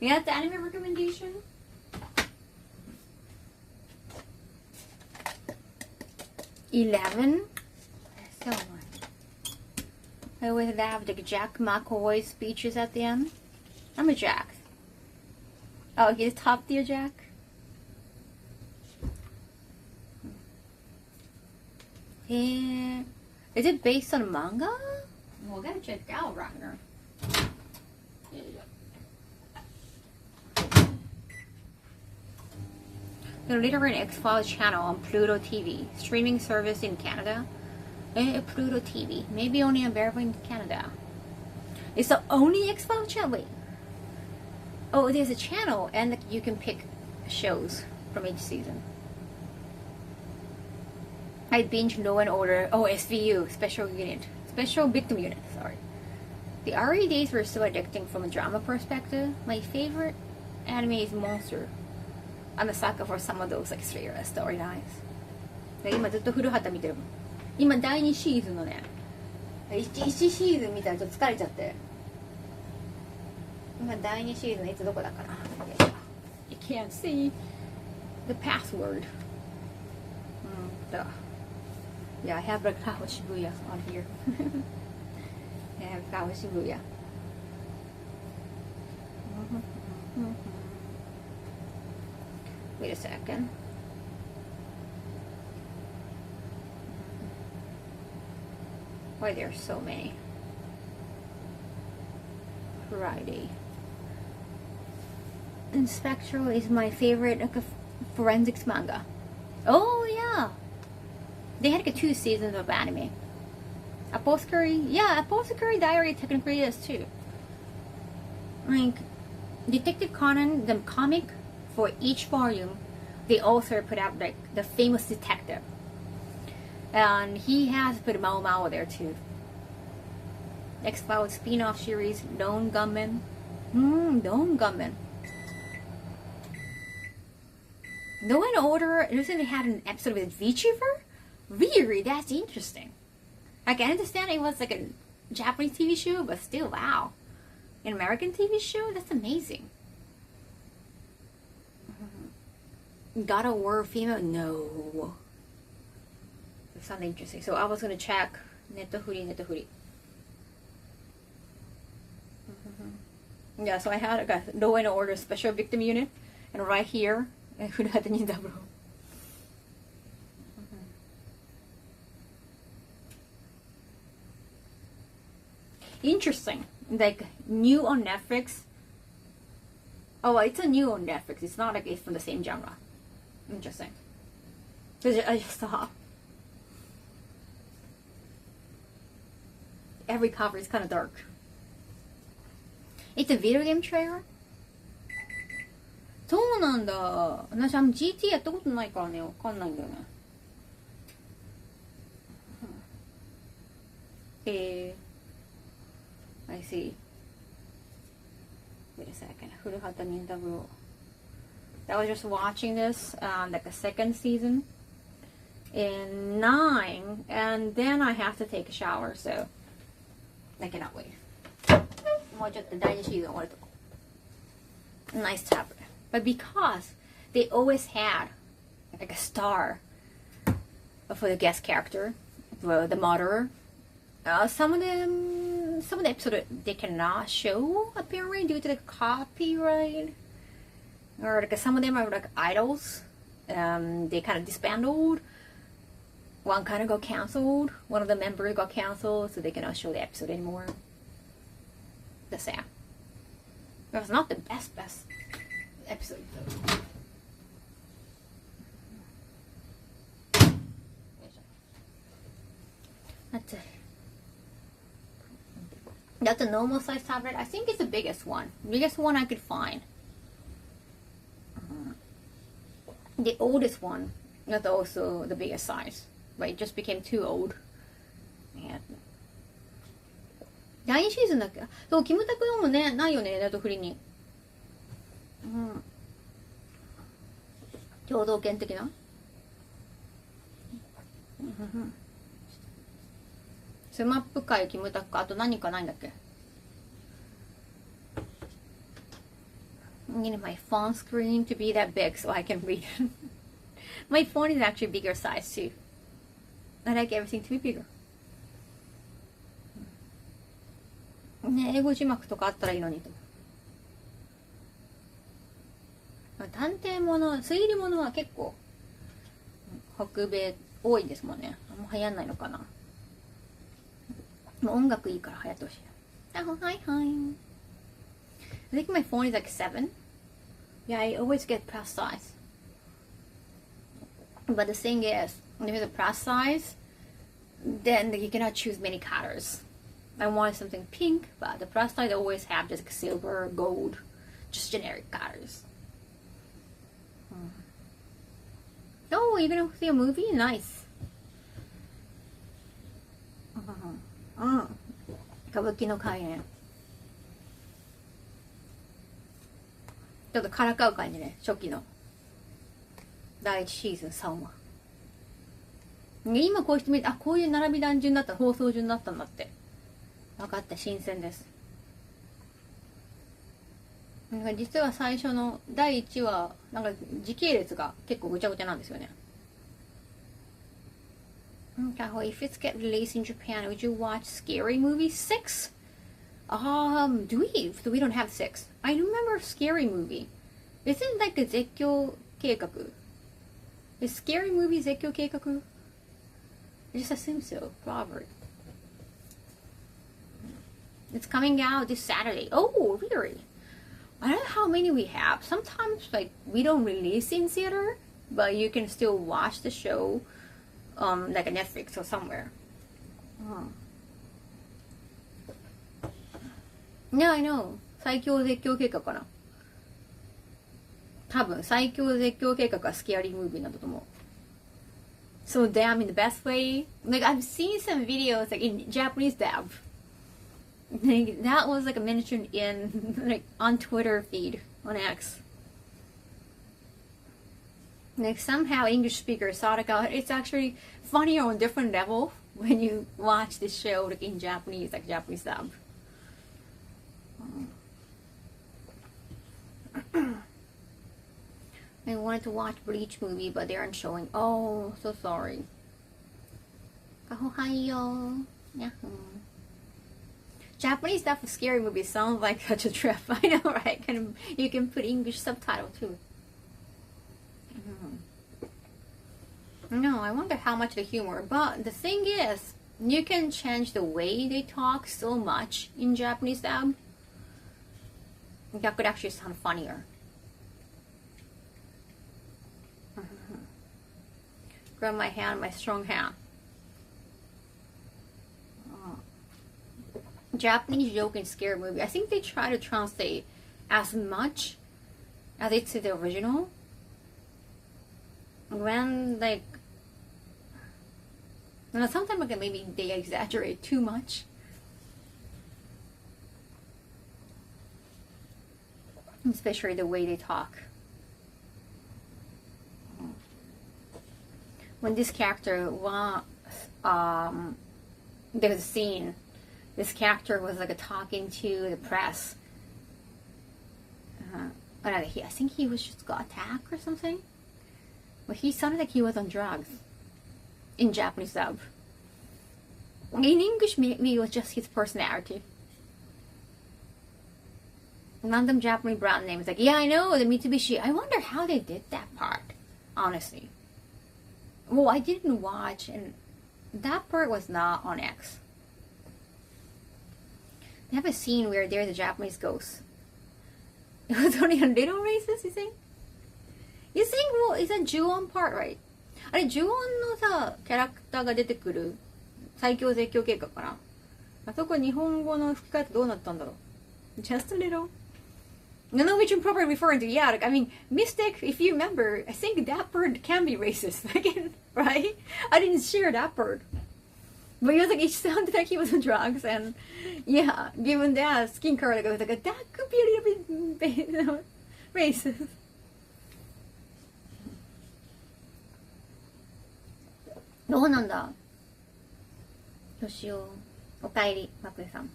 You have the anime recommendation? $11? So much. I always have the Jack McAvoy speeches at the end. I'm a Jack. Oh, he's top tier Jack? Yeah. Is it based on a manga? Well, I gotta check it out right now. The Literary X-Files channel on Pluto TV. Streaming service in Canada. Pluto TV. Maybe only available in Canada. It's the only X-Files channel. Wait. Oh, there's a channel and you can pick shows from each season. I binge Law and Order. Oh, SVU. Special Unit. Special Victim Unit. Sorry. The early days were so addicting from a drama perspective. My favorite anime is Monster. I'm a sucker for some of those like thriller storylines. 今ずっと古畑見てるもん。今第2シーズンのね、1シーズン見たらちょっと疲れちゃって。今第2シーズンいつどこだかな。You can't see the password. Yeah, I have the Kaho Shibuya on here. I have Kaho Shibuya. Wait a second. Why there are so many? Friday. Inspectral is my favorite forensics manga. Oh yeah. They had like 2 seasons of anime. Apothecary, yeah, Apothecary Diary technically is too. Like Detective Conan, the comic for each volume, the author put out like the famous detective, and he has put Mao Mao there too. X-Files spin-off series, Lone Gunman. Lone Gunman. Law and Order recently had an episode with VTuber. Really, that's interesting. Like, I understand it was like a Japanese TV show, but still, wow. An American TV show? That's amazing. God of War female? No. That sounds interesting. So I was going to check Netofuri. Yeah, so I had a Law and Order Special Victim Unit, and right here, Furuhata Nindaburo. Interesting. Like, new on Netflix. Oh, it's a new on Netflix. It's not like it's from the same genre. Interesting. Because I just saw every cover is kind of dark. It's a video game trailer? そうなんだ。私GT やったことないからね、わかんないんだよね。I see. Wait a second. Furuhata Nindaburo. I was just watching this, like a second season in 9, and then I have to take a shower, so I cannot wait. もうちょっと第2シーズン終わるとこ。Nice tablet. But because they always had like a star for the guest character, the murderer, some of the episodes they cannot show apparently due to the copyright, or like some of them are like idols. They kind of disbanded. One kind of got cancelled. One of the members got cancelled, so they cannot show the episode anymore. That's sad. It was not the best episode though. That's a normal size tablet. I think it's the biggest one I could find. The oldest one is also the biggest size, but it just became too old. Yeah. 第2シーズンだっけ？そう、キムタクのもね、ないよね、ネットフリに。共同権的な？スマップ界キムタクか、あと何かないんだっけ。I need my phone screen to be that big so I can read. My phone is actually bigger size too. I like everything to be bigger. ね、英語字幕とかあったらいいのにと。探偵もの、推理ものは結構北米多いですもんね。あんま流行んないのかな。もう音楽いいから流行ってほしい。あ、はいはい。I think my phone is like 7. Yeah, I always get plus size. But the thing is, if it's a plus size, then you cannot choose many colors. I want something pink, but the plus size always have just silver, gold, just generic colors. Oh, you're gonna see a movie? Nice. 歌舞伎の開演。ちょっとからかう感じね、初期の第1シーズン3話。今こうして見て、あ、こういう並び段順だったら放送順だったんだって分かって新鮮です。なんか実は最初の第1話なんか時系列が結構ぐちゃぐちゃなんですよね。Kaho, if it gets released in Japan, would you watch Scary Movie 6? Do we don't have 6. I remember Scary Movie. Isn't like a 絶叫計画? Is Scary Movie 絶叫計画? I just assume so. Robert. It's coming out this Saturday. Oh, really? I don't know how many we have. Sometimes like we don't release in theater, but you can still watch the show like a Netflix or somewhere. Yeah, I know. 最強絶叫計画かな。多分最強絶叫計画はスキャリームービーなんだと思う。So damn in the best way. Like I've seen some videos like in Japanese dub. Like, that was like a mention in like on Twitter feed on X. Like somehow English speakers thought like it's actually funnier on different level when you watch this show like in Japanese, like Japanese dub. I wanted to watch Bleach movie, but they aren't showing. Oh, so sorry. Kahohayo. Yahoo. Japanese stuff for scary movies sounds like such a trip. I know, right? You can put English subtitle too. No, I wonder how much the humor. But the thing is, you can change the way they talk so much in Japanese dub. That could actually sound funnier. Grab my hand, my strong hand. Japanese joke in scary movie. I think they try to translate as much as it's the original. When like, sometimes like maybe they exaggerate too much. Especially the way they talk. When this character was, there was a scene. This character was like talking to the press. I think he was just got attacked or something. But he sounded like he was on drugs. In Japanese dub. In English, maybe it was just his personality. Random Japanese brand name is like, yeah, I know, the Mitsubishi. I wonder how they did that part, honestly. Well, I didn't watch, and that part was not on X. They have a scene where there's a Japanese ghost. It was only a little racist, you think? You think, well, is that Ju-on part, right? あれ、Ju-on のさ、キャラクターが出てくる最強絶叫計画かな。あそこ日本語の吹き替えってどうなったんだろう。Just a little. No, no, which I'm probably referring to. Yeah, like, I mean, Mystic, if you remember, I think that bird can be racist. Again, right? I didn't share that bird. But it was like, it sounded like he was on drugs. And yeah, given that skin color, like, I was like, that could be a little bit racist. どうなんだどうしよう。おかえり、マクエさん。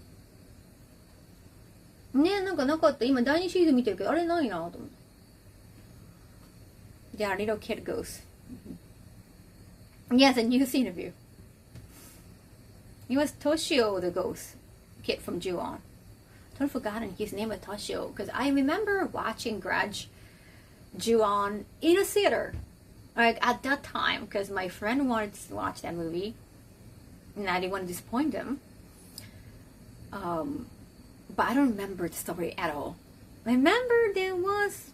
ねえ、なんかなかった。今第2シーズン見てるけど、あれないなと思って。Yeah, little kid ghost. Yes, a new scene of you. It was Toshio the ghost kid from Ju-on. Totally forgotten his name was Toshio because I remember watching Grudge Ju-on in a theater. Like at that time, because my friend wanted to watch that movie, and I didn't want to disappoint him. But I don't remember the story at all. I remember there was,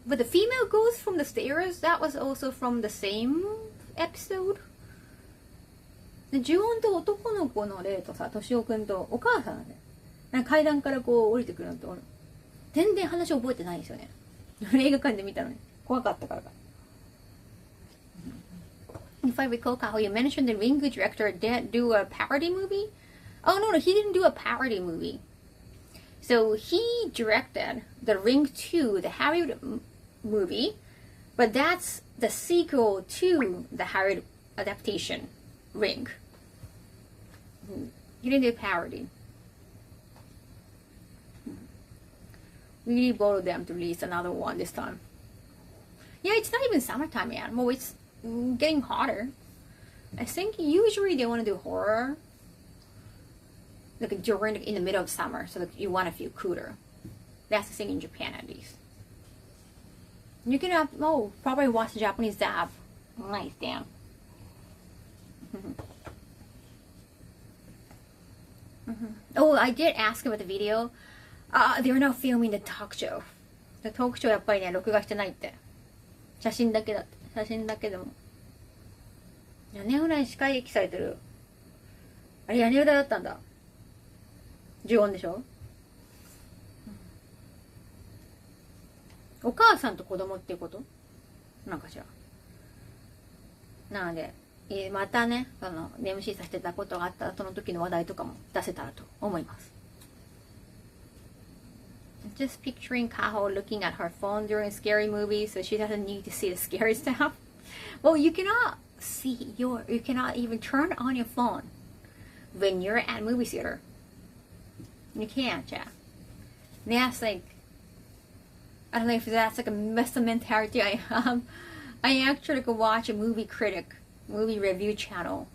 but the female ghost from the stairs, that was also from the same episode. で、ジュオンと男の子の霊とさ、トシオくんとお母さんね、なんか階段からこう降りてくるのと、全然話覚えてないんですよね。映画館で見たのに。怖かったからか。If I recall, Kaho, you mentioned the Ringu director did do a parody movie? Oh, no, he didn't do a parody movie. So he directed the Ring 2, the Harriet movie, but that's the sequel to the Harriet adaptation, Ring. He didn't do a parody. We really borrowed them to release another one this time. Yeah, it's not even summertime yet. Well, it's getting hotter. I think usually they want to do horror like during in the middle of summer, so that you want to feel cooler. That's the thing in Japan, at least. You can probably watch the Japanese dub. Nice, damn. Oh, I did ask about the video. They're not filming the talk show. The talk show やっぱりね、録画してないって。写真だけだって。写真だけでも。屋根裏に司会劇されてる。あれ屋根裏だったんだ。呪音でしょ。お母さんと子供っていうことなんかしら。なので、またね、MC させてたことがあったら、その時の話題とかも出せたらと思います。Just picturing Kaho looking at her phone during scary movies, so she doesn't need to see the scary stuff. Well, you cannot you cannot even turn on your phone when you're at movie theater. You can't, yeah. That's like, I don't know if that's like a messed up mentality I have. I actually could watch a movie review channel,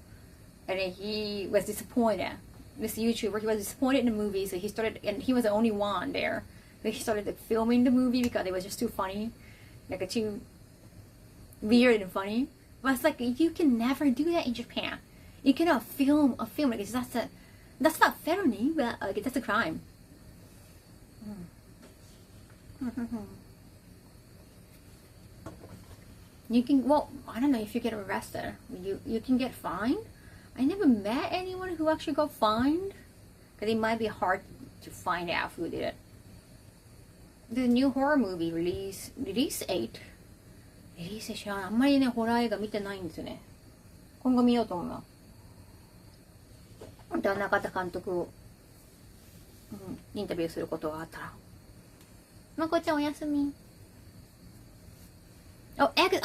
and he was disappointed. This YouTuber, he was disappointed in the movie, so he started, and he was the only one there. So he started like, filming the movie because it was just too funny, like too weird and funny. But it's like you can never do that in Japan. You cannot film a film like that's not felony, but like that's a crime. You can, well, I don't know if you get arrested. You can get fined. I never met anyone who actually got fined, because it might be hard to find out who did it. The new horror movie release 8. リリース知らない。あんまりね、ホラー映画見てないんですよね。今後見ようと思うな。また中田監督を、インタビューすることがあったら。まこちゃんおやすみ。Oh, exit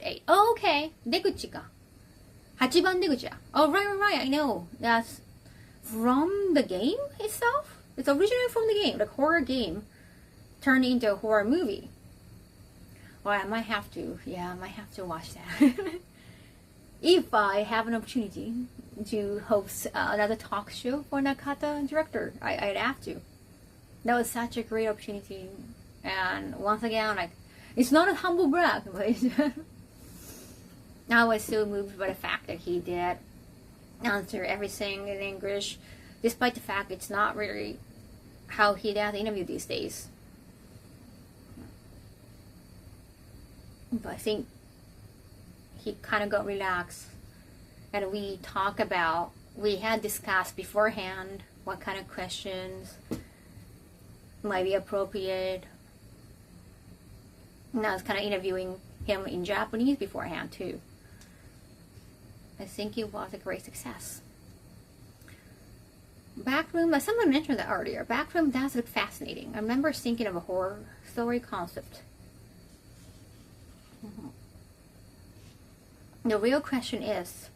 8. Oh, okay. 出口か。8番出口だ。Oh, right. I know. That's from the game itself? It's originally from the game. Like horror game turned into a horror movie. Well, I might have to. Yeah, I might have to watch that. If I have an opportunity to host another talk show for Nakata director, I'd have to. That was such a great opportunity. And once again, like, it's not a humble brag, but I was so moved by the fact that he did answer everything in English, despite the fact it's not really how he does interview these days. But I think he kind of got relaxed, and we had discussed beforehand what kind of questions might be appropriate. And I was kind of interviewing him in Japanese beforehand too. I think it was a great success. Backroom, someone mentioned that earlier. Backroom does look fascinating. I remember thinking of a horror story concept. The real question is,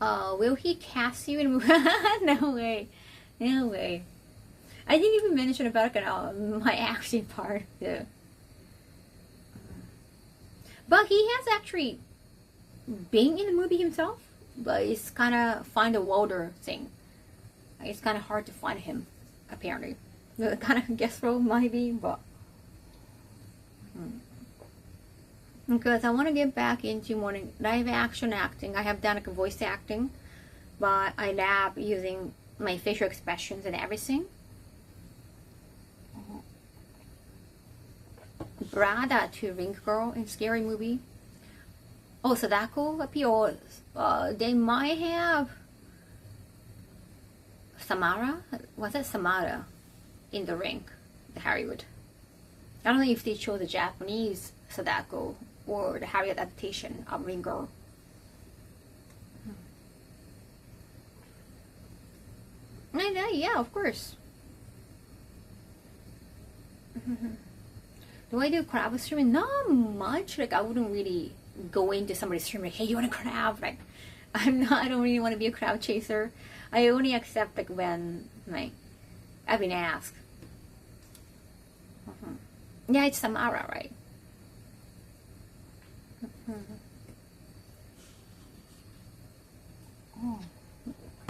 Will he cast you in a movie? No way. No way. I didn't even mention about my action part. Yeah. But he has actually been in the movie himself. But it's kind of find a wilder thing. It's kind of hard to find him, apparently. The kind of guest role might be, but... Because I want to get back into more live action acting. I have done like voice acting, but I lab using my facial expressions and everything. Brada to Ring Girl in Scary Movie. Oh, Sadako appeals. They might have Samara. Was it Samara in the Ring, the Hollywood? I don't know if they chose the Japanese Sadako or the Hollywood adaptation of Ring Girl. Yeah, of course. Do I do crab streaming? Not much. Like I wouldn't really go into somebody's stream like, hey, you want a crab? Like I don't really want to be a crowd chaser. I only accept like when like I've been asked. Yeah, it's Samara, right?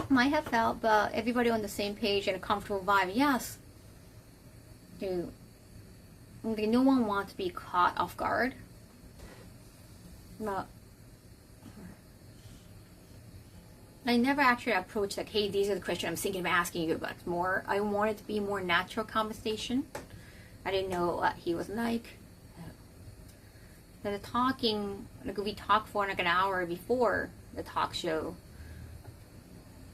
Might have felt, but everybody on the same page and a comfortable vibe. Yes. No one wants to be caught off guard. But I never actually approached like, hey, these are the questions I'm thinking of asking you, but more, I wanted to be more natural conversation. I didn't know what he was like. The talking, like we talked for like an hour before the talk show.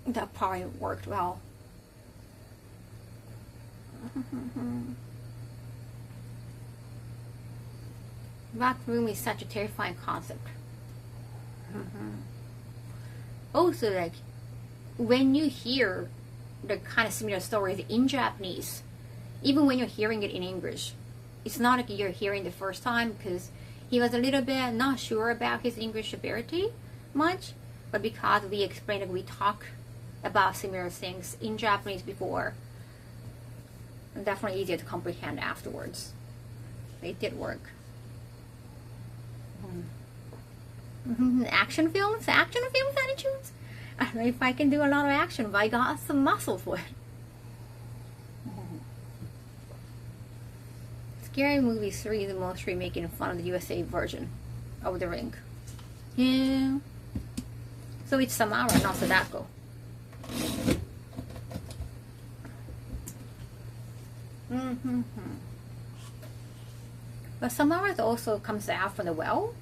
That probably worked well. Back room is such a terrifying concept. Also, like when you hear the kind of similar stories in Japanese, even when you're hearing it in English, it's not like you're hearing the first time because he was a little bit not sure about his English ability much, but because we explained that we talk about similar things in Japanese before, definitely easier to comprehend afterwards. It did work. Action films attitudes. I don't know if I can do a lot of action, but I got some muscle for it. Scary Movie 3 is the most remaking fun of the USA version of The Ring. Yeah. So it's Samara, not Sadako. But Samara also comes out from the well.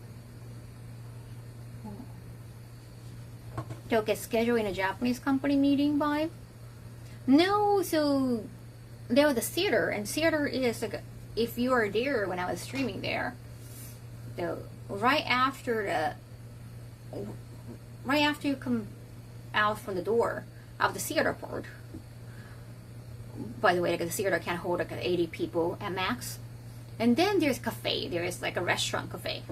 They'll get scheduled in a Japanese company meeting vibe. No, so there was a theater, and theater is like, if you are there when I was streaming there, right after you come out from the door of the theater part. By the way, like the theater can hold like 80 people at max. And then there's cafe. There is like a restaurant cafe.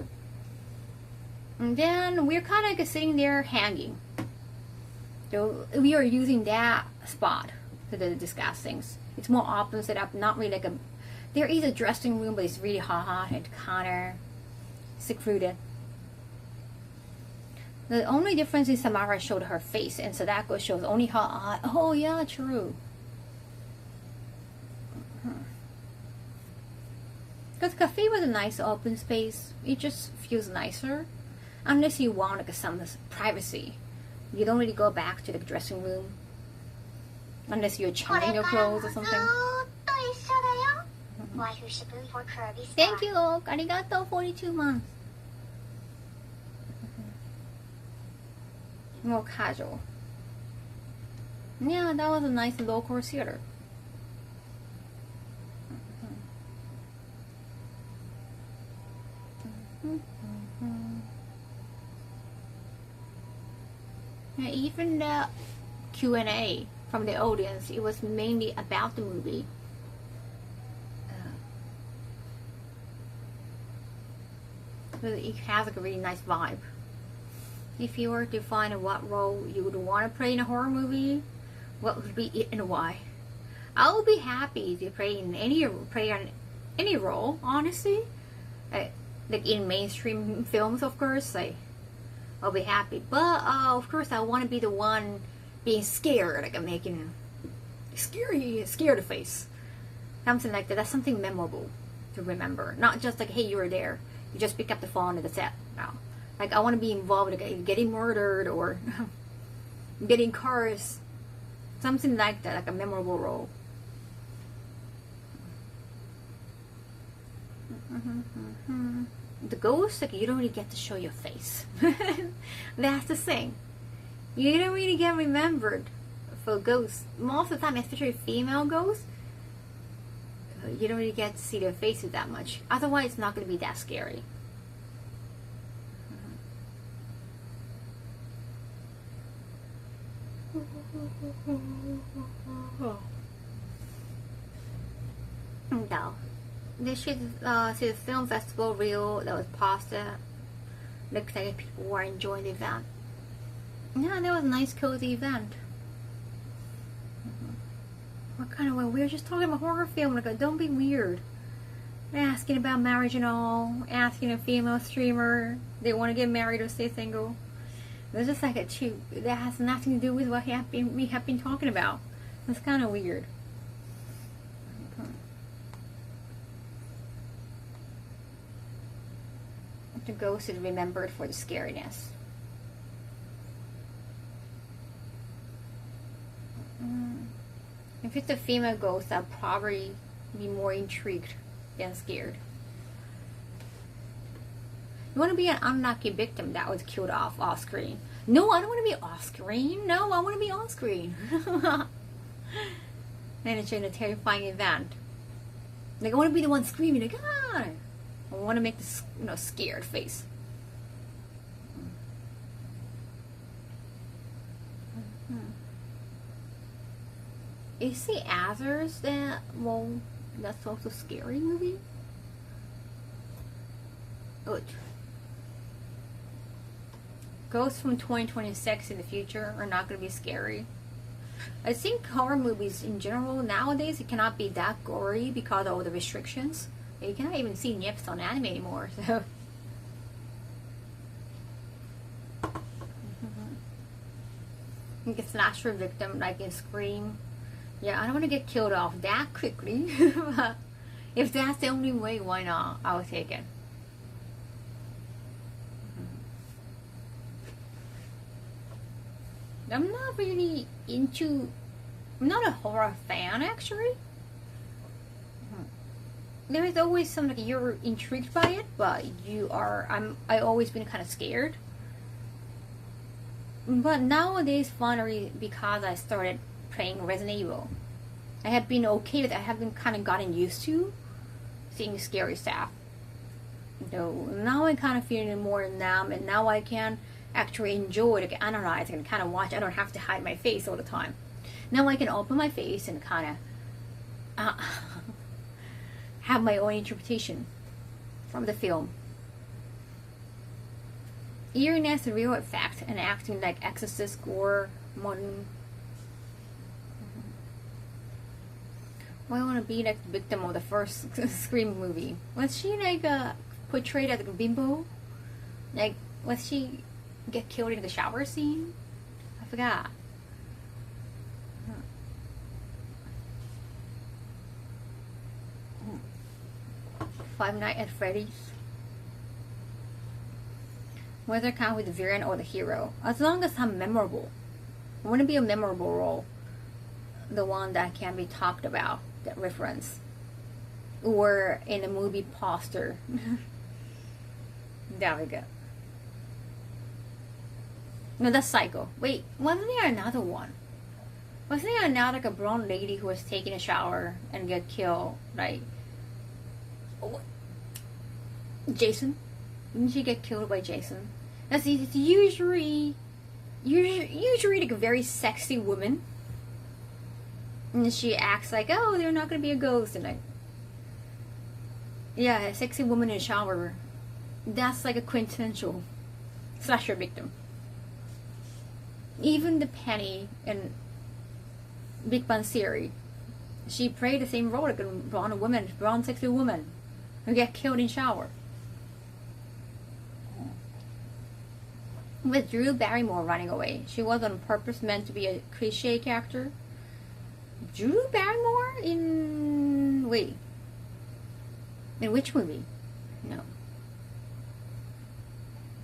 And then we're kind of like sitting there hanging. So we are using that spot to discuss things. It's more open set up, not really like a... There is a dressing room, but it's really hot and kind of secluded. The only difference is Samara showed her face and Sadako shows only her eye. Oh yeah, true. Because cafe was a nice open space. It just feels nicer. Unless you want like some privacy. You don't really go back to the dressing room. Unless you're changing your clothes or something. Thank you, arigato, 42 months. More casual. Yeah, that was a nice local theater. Yeah, even the Q&A from the audience, it was mainly about the movie. It has like a really nice vibe. If you were to find what role you would want to play in a horror movie, what would be it and why? I would be happy to play on any role, honestly. Like in mainstream films, of course, I'll be happy. But of course, I want to be the one being scared, like I'm making scared face, something like that. That's something memorable to remember. Not just like, hey, you were there, you just pick up the phone and that's it. No, like I want to be involved, like getting murdered or getting cars, something like that, like a memorable role. The ghost, like you don't really get to show your face. That's the thing. You don't really get remembered for ghosts. Most of the time, especially female ghosts, you don't really get to see their faces that much. Otherwise, it's not going to be that scary. No. This should see the film festival reel that was posted. Looks like people were enjoying the event. Yeah, that was a nice cozy event. What kind of way? We were just talking about horror film. Like, don't be weird. Asking about marriage and all. Asking a female streamer they want to get married or stay single. It was just like a cheap. That has nothing to do with what we have been talking about. It's kind of weird. The ghost is remembered for the scariness. If it's a female ghost, I'll probably be more intrigued than scared. You want to be an unlucky victim that was killed off screen. No, I don't want to be off screen. No, I want to be on screen. And it's in a terrifying event. Like, I want to be the one screaming, like, ah! I want to make this, scared face. Is the others that, well, that's also a scary movie? Good. Ghosts from 2026 in the future are not going to be scary. I think horror movies in general nowadays, it cannot be that gory because of all the restrictions. You cannot even see nips on anime anymore, so. You can slasher victim like in Scream. Yeah, I don't want to get killed off that quickly. If that's the only way, why not? I'll take it. I'm not really into. I'm not a horror fan, actually. There is always something like you're intrigued by it, but I always been kind of scared. But nowadays, finally, because I started playing Resident Evil, I have been okay with it. I have been kind of gotten used to seeing scary stuff. So now I kind of feeling more numb, and now I can actually enjoy, like analyze and kind of watch. I don't have to hide my face all the time. Now I can open my face and kind of have my own interpretation from the film. Eeriness, real effect, and acting like exorcist or modern. Well, I want to be like the victim of the first Scream movie. Was she like portrayed as a bimbo? Like, was she get killed in the shower scene? I forgot. Five Nights at Freddy's. Whether count with the villain or the hero. As long as I'm memorable. I want to be a memorable role. The one that can be talked about, that reference. Or in a movie poster. There we go. No, that's Psycho. Wait, wasn't there another one? Wasn't there another like a blonde lady who was taking a shower and get killed? Like, Jason? Didn't she get killed by Jason? That's it's usually like a very sexy woman, and she acts like, oh, they're not gonna be a ghost, and like, yeah, a sexy woman in a shower. That's like a quintessential slasher victim. even the Penny in Big Bang Theory, she played the same role, like a blonde sexy woman who get killed in shower. With Drew Barrymore running away, she was on purpose meant to be a cliche character. Drew Barrymore in which movie? No.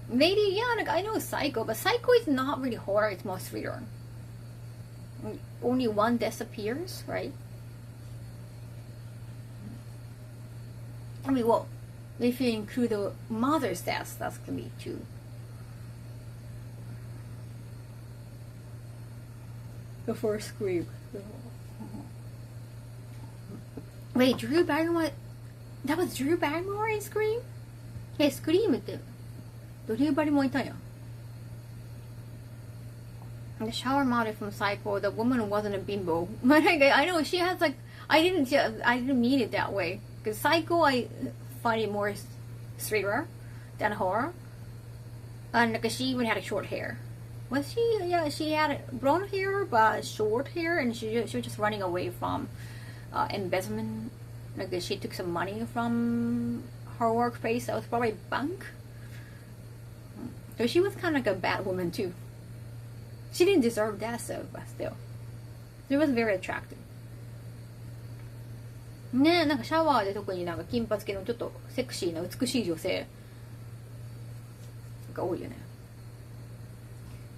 Lady, yeah, like I know Psycho, but Psycho is not really horror, it's more thriller. Only one disappears, right? I mean, well, if you include the mother's death, that's gonna be two. The first Scream. Wait, Drew Barrymore? That was Drew Barrymore in Scream? Yeah, Scream ってドリューバリもいたやん。The shower model from Psycho, the woman wasn't a bimbo. But I know she has like I didn't mean it that way. Because Psycho I find it more thriller than horror. And like she even had a short hair. Was she? Yeah, she had blonde hair but short hair, and she was just running away from embezzlement. Like she took some money from her workplace. That was probably a bank. So she was kind of like a bad woman too. She didn't deserve that, so but still, she was very attractive. ねえ、なんかシャワーで特になんか金髪系のちょっとセクシーな美しい女性が多いよね。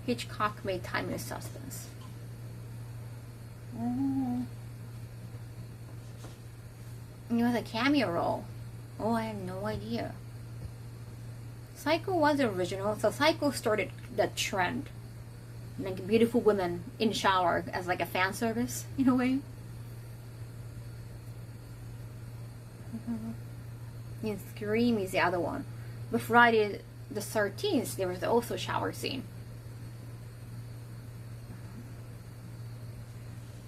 Hitchcock made timeless suspense. It was a cameo role. Oh, I had no idea. Psycho was the original, so Psycho started the trend. Like beautiful women in shower as like a fan service in a way. And Scream is the other one. But Friday the 13th, there was also a shower scene.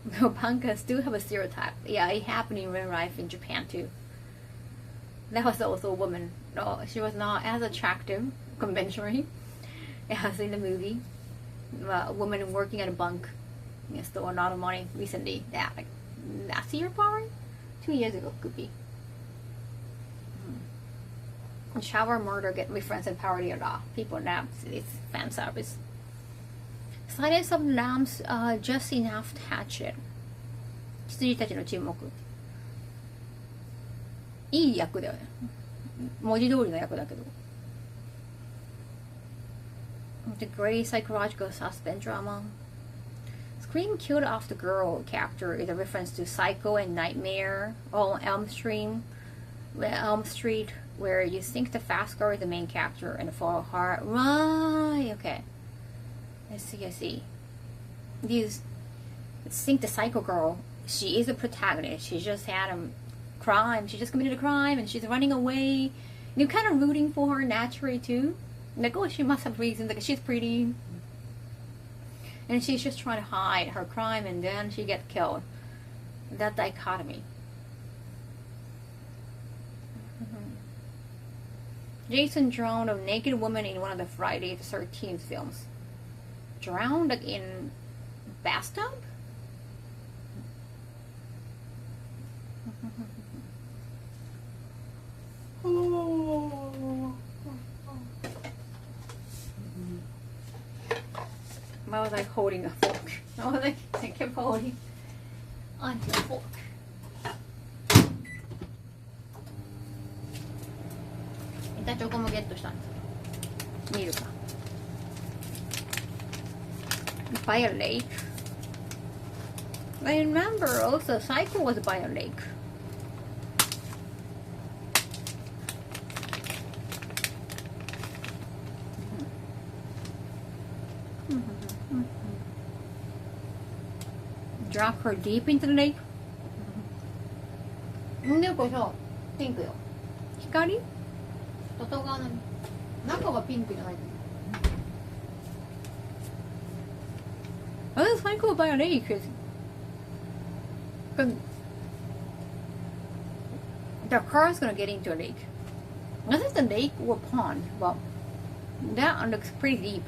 Bankas do have a stereotype. Yeah, it happened in real life in Japan too. That was also a woman. No, she was not as attractive conventionally as in the movie. A woman working at a bank. Stole a lot of money recently. Yeah, like last year probably? 2 years ago could be. Shower murder get referenced and parody a lot. People now, it's fan service. Silence of the Lambs, just enough to hatch it. 羊たちの沈黙。いい役だよね。文字通りの役だけど。The great psychological suspense drama. Scream killed off the girl character is a reference to Psycho and Nightmare on Elm Street, where you think the fast girl is the main character and follow her. Right, okay. I see. These think the Psycho girl, she is the protagonist. She just had a crime. She just committed a crime and she's running away. And you're kind of rooting for her naturally too. Like, oh, she must have reasons. Like, she's pretty. And she's just trying to hide her crime and then she gets killed. That dichotomy. Jason drowned a naked woman in one of the Friday the 13th films. Drowned like in bathtub? Why was I holding a fork? I kept holding onto a fork. Ita choco mo get toしたんです。見るか。By a lake. I remember also Psycho was by a lake. Drop her deep into the lake. でこそピンクよ。光？外側なの。中はピンクじゃない。Oh, that's fine, cool by a lake. But the car's gonna get into a lake. This is the lake or pond. Well, that looks pretty deep.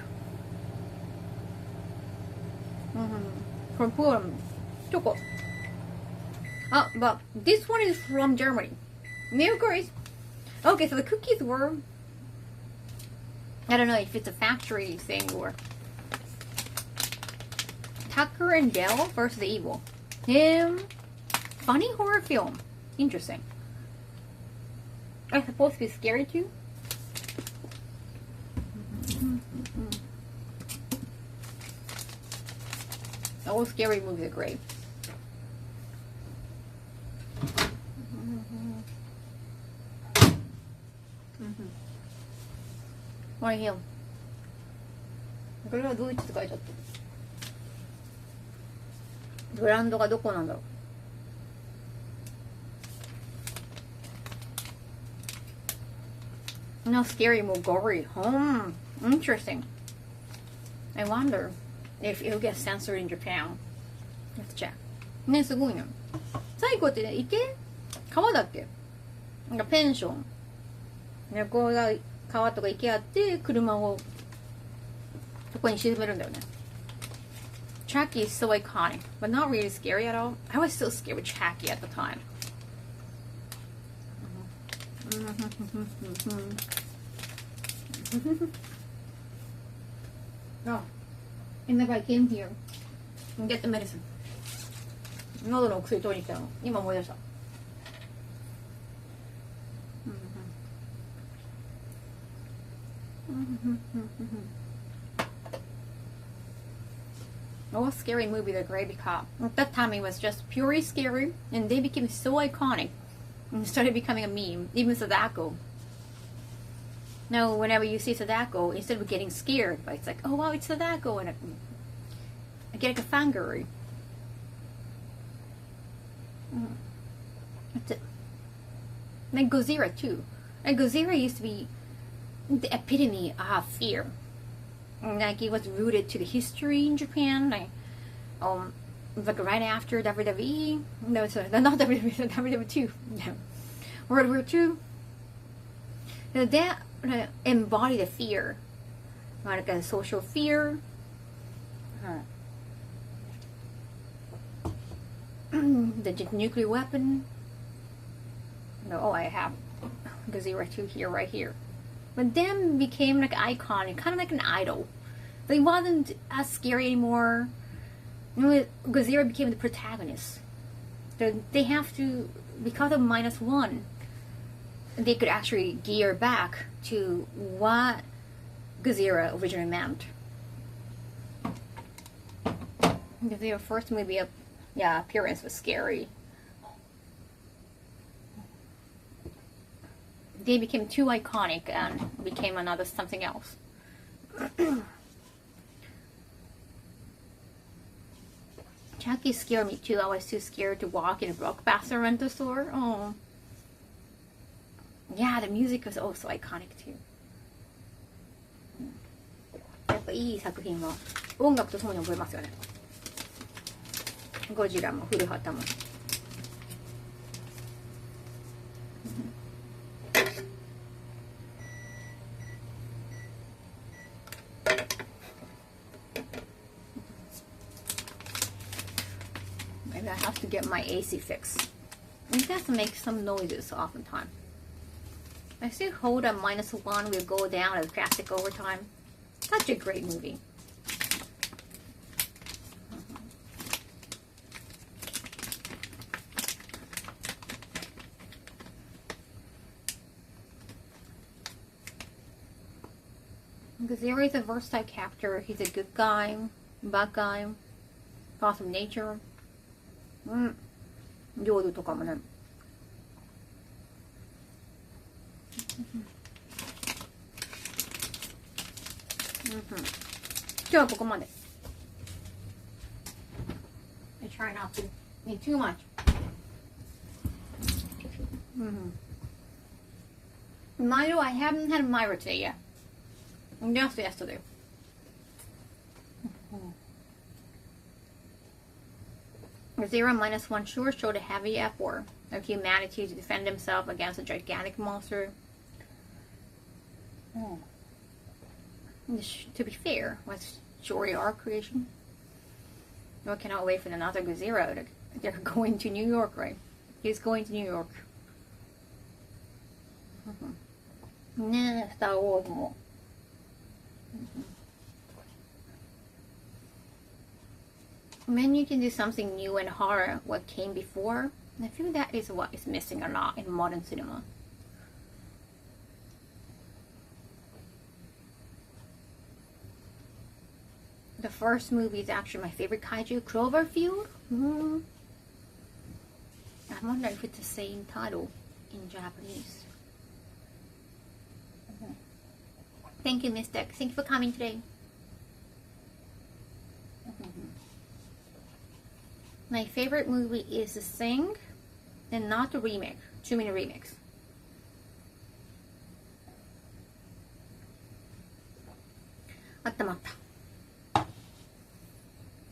From Poland. Choco. But this one is from Germany. Milk Grace. Okay, so the cookies were, I don't know if it's a factory thing or Tucker and Dale versus Evil. Funny horror film. Interesting. It's supposed to be scary too. All scary movies are great. Right here. これはドイツって書いてあった。ブランドがどこなんだろう。No scary, more gory. Interesting. I wonder if it'll get censored in Japan. Let's check. ね、すごいね。最後ってね、池川だっけなんかペンション。ね、ここが川とか池あって、車をそこに沈めるんだよね。Chucky is so iconic, but not really scary at all. I was so scared with Chucky at the time. Oh, and the guy came here and get the medicine. 喉のお薬取りに来たの。今思い出した。All scary movies are great because at that time it was just purely scary and they became so iconic and started becoming a meme. Even Sadako. Now whenever you see Sadako, instead of getting scared, but it's like, oh wow, it's Sadako, and I get like a fangirl. That's it. And Gojira too. And Gojira used to be the epitome of fear. Like it was rooted to the history in Japan. Like right after WWE. No, sorry, not WWE, WWE2. Yeah. World War II. That embodied the fear, like a social fear. The nuclear weapon. No, oh, I have Gojira 2 here, right here. But then became like iconic, kind of like an idol. But it wasn't as scary anymore. Gojira became the protagonist. So they have to, because of -1, they could actually gear back to what Gojira originally meant. Gojira's first movie appearance was scary. They became too iconic and became another something else. Chucky scared me too. I was too scared to walk in a blockbuster rental store. Oh. Yeah, the music was also iconic too. やっぱいい作品は音楽とともに覚えますよね。ゴジラも古畑も。Maybe I have to get my AC fixed. It does make some noises oftentimes. I still hold that -1 will go down as drastic over time. Such a great movie. Gojira is a versatile character. He's a good guy, bad guy, force of nature. 夜とかもね。今日はここまで。I try not to eat too much. Milo, I haven't had Myra today yet. Just yesterday. Gojira -1 sure showed a heavy effort of humanity to defend himself against a gigantic monster. To be fair, was surely our creation. I cannot wait for another Gazira. They're going to New York, right? He's going to New York. ねえ、スター・ウォーズも。When you can do something new and horror, what came before, I feel that is what is missing a lot in modern cinema. The first movie is actually my favorite kaiju, Cloverfield. I wonder if it's the same title in Japanese. Thank you, Mystic. Thank you for coming today. My favorite movie is The Thing, and not the remake. Too many remakes. Attamata.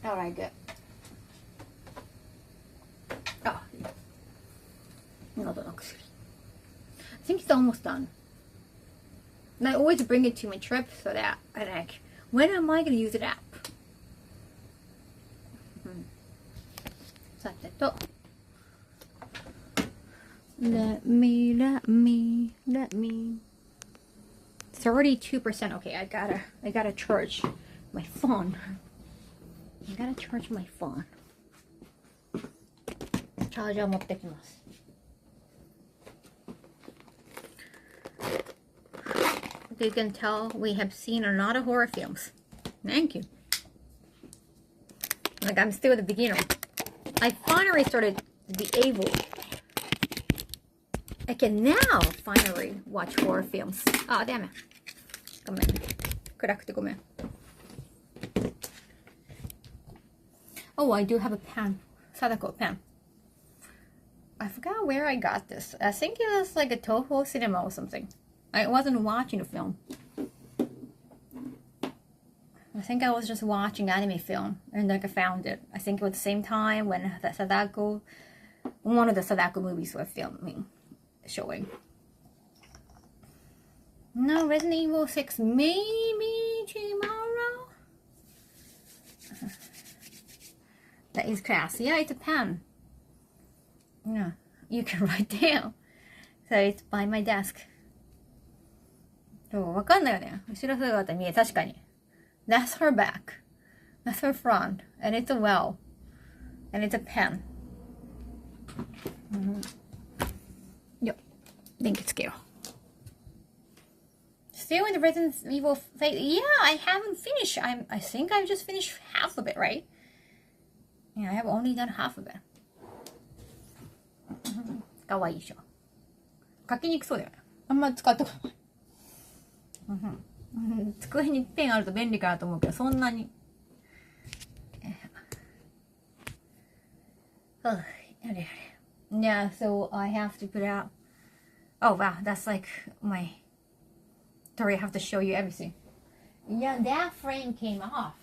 Alright, good. Oh, no, I think it's almost done. And I always bring it to my trip so that I like, when am I going to use it up? Let me. 32%. Okay, I gotta charge my phone. I gotta charge my phone. Charger 持ってきます。You can tell we have seen a lot of horror films. Thank you. Like, I'm still the beginner. I finally started to be able. I can now finally watch horror films. Ah, damn it. ごめん。暗くてごめん。Oh, I do have a pen. Sadako pen. I forgot where I got this. I think it was like a Toho cinema or something. I wasn't watching the film. I think I was just watching anime film and like I found it. I think it was the same time when the Sadako, one of the Sadako movies were showing. No, Resident Evil 6, maybe tomorrow? That is class. Yeah, it's a pen. Yeah, you can write down. So it's by my desk. そう、わかんないよね。後ろ姿見え、確かに。That's her back. That's her front. And it's a well. And it's a pen. Yep. Think it's scale. Still in the Resident Evil phase. Yeah, I haven't finished. I think I've just finished half of it, right? Yeah, I have only done half of it. かわいいでしょ。書きにくそうだよね。あんま使ったことない。机にペンあると便利かなと思うけど、そんなに。Yeah, so I have to put out. Oh wow, that's like my. Sorry, I have to show you everything. Yeah, that frame came off,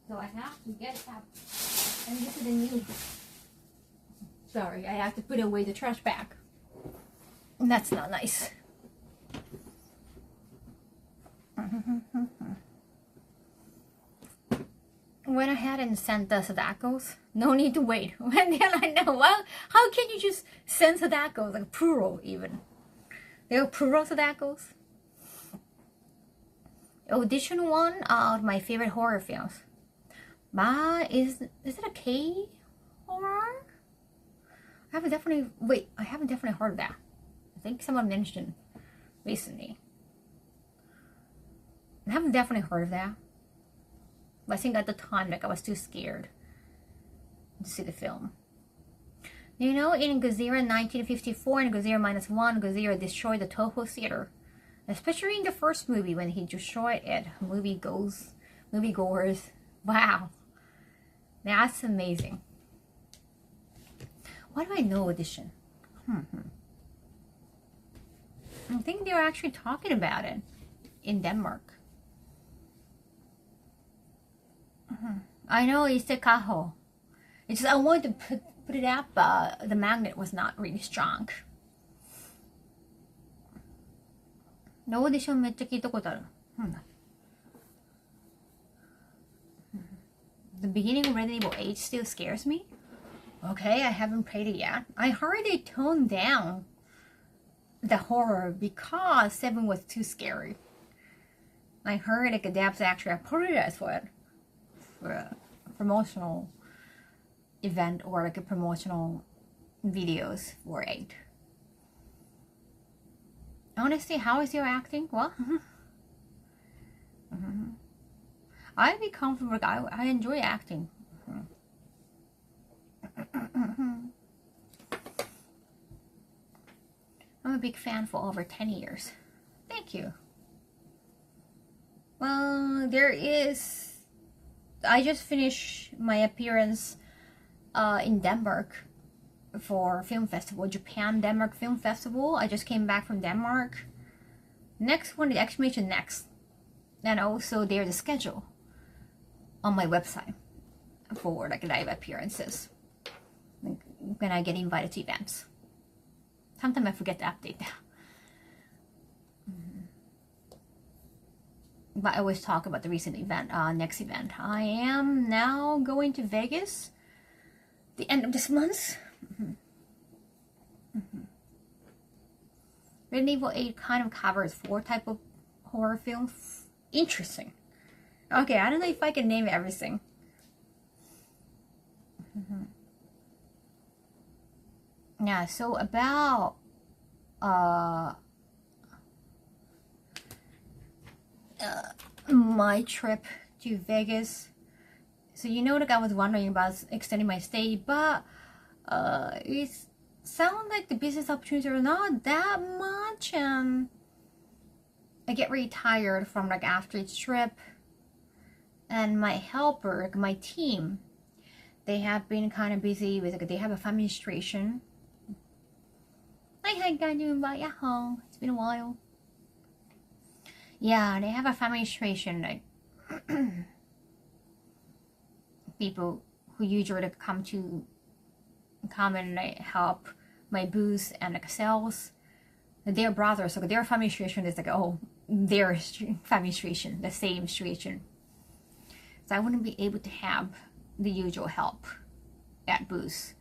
so I have to get it up. And this is the new. Sorry, I have to put away the trash bag. That's not nice. Went ahead and sent the Sadakos. No need to wait. When did I know? Well, how can you just send Sadakos? Like plural even. They are plural Sadakos. Audition one of my favorite horror films. Is it a K horror? I haven't definitely heard of that. I think someone mentioned recently. I haven't definitely heard of that. But I think at the time, like, I was too scared to see the film. You know, in Gazira 1954 and Gazira -1, Gazira destroyed the Toho theater. Especially in the first movie when he destroyed it. Moviegoers. Wow. That's amazing. Why do I know Audition? I think they were actually talking about it in Denmark. I know it's the Kaho. It's just I wanted to put it up, but the magnet was not really strong. No audition めっちゃ聞いたことある。The beginning of Resident Evil 8 still scares me. Okay, I haven't played it yet. I heard they toned down the horror because 7 was too scary. I heard like devs actually apologized for it, for a promotional event or like a promotional videos for 8. Honestly, how is your acting? Well, I'd be comfortable. I enjoy acting. I'm a big fan for over 10 years. Thank you. Well, I just finished my appearance in Denmark for film festival, Japan-Denmark Film Festival. I just came back from Denmark. Next one is exclamation next. And also there's a schedule on my website for like live appearances. Like, when I get invited to events. Sometimes I forget to update that. But I always talk about the recent event, next event. I am now going to Vegas the end of this month. Resident Evil 8 kind of covers 4 types of horror films. Interesting. Okay, I don't know if I can name everything. Yeah, so about my trip to Vegas. So like I was wondering about extending my stay, but it sounds like the business opportunities are not that much, and I get really tired from like after each trip. And my helper, like my team, they have been kind of busy with like they have a family administration. Hi guys, yeah, home. It's been a while. Yeah, they have a family administration, like people who usually come and like, help my booth and like sales. Their brothers, so their family administration is like their family administration, the same situation. So I wouldn't be able to have the usual help at booth.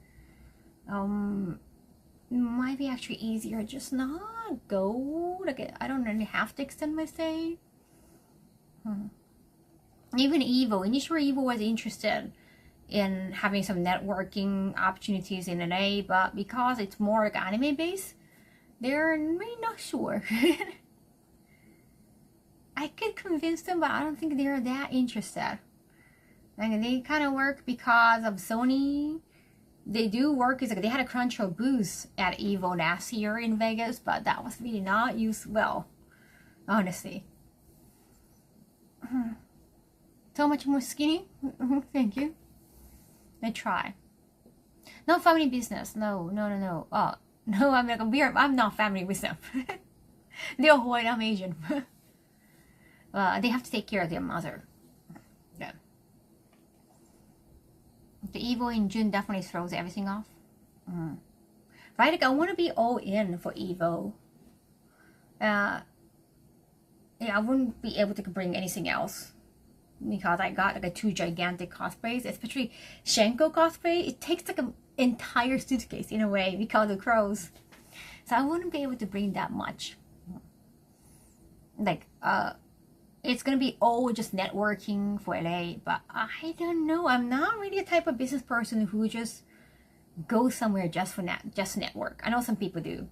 Might be actually easier just not go. Like I don't really have to extend my stay. Even Evo, initially Evo was interested in having some networking opportunities in LA, but because it's more like anime based, they're really not sure. I could convince them, but I don't think they're that interested. And they kind of work because of Sony. They do work, is like they had a Crunchyroll booth at Evo last year in Vegas, but that was really not used well, honestly. So much more skinny. Thank you. I try. No family business. No. Oh no, I'm not family with them. They're white. I'm Asian. They have to take care of their mother. Yeah. The Evo in June definitely throws everything off. Right? Like I want to be all in for Evo. Yeah, I wouldn't be able to bring anything else because I got like 2 gigantic cosplays, especially Shenko cosplay. It takes like an entire suitcase in a way because of crows. So I wouldn't be able to bring that much. Like, it's gonna be all just networking for LA, but I don't know. I'm not really the type of business person who just goes somewhere just for just network. I know some people do,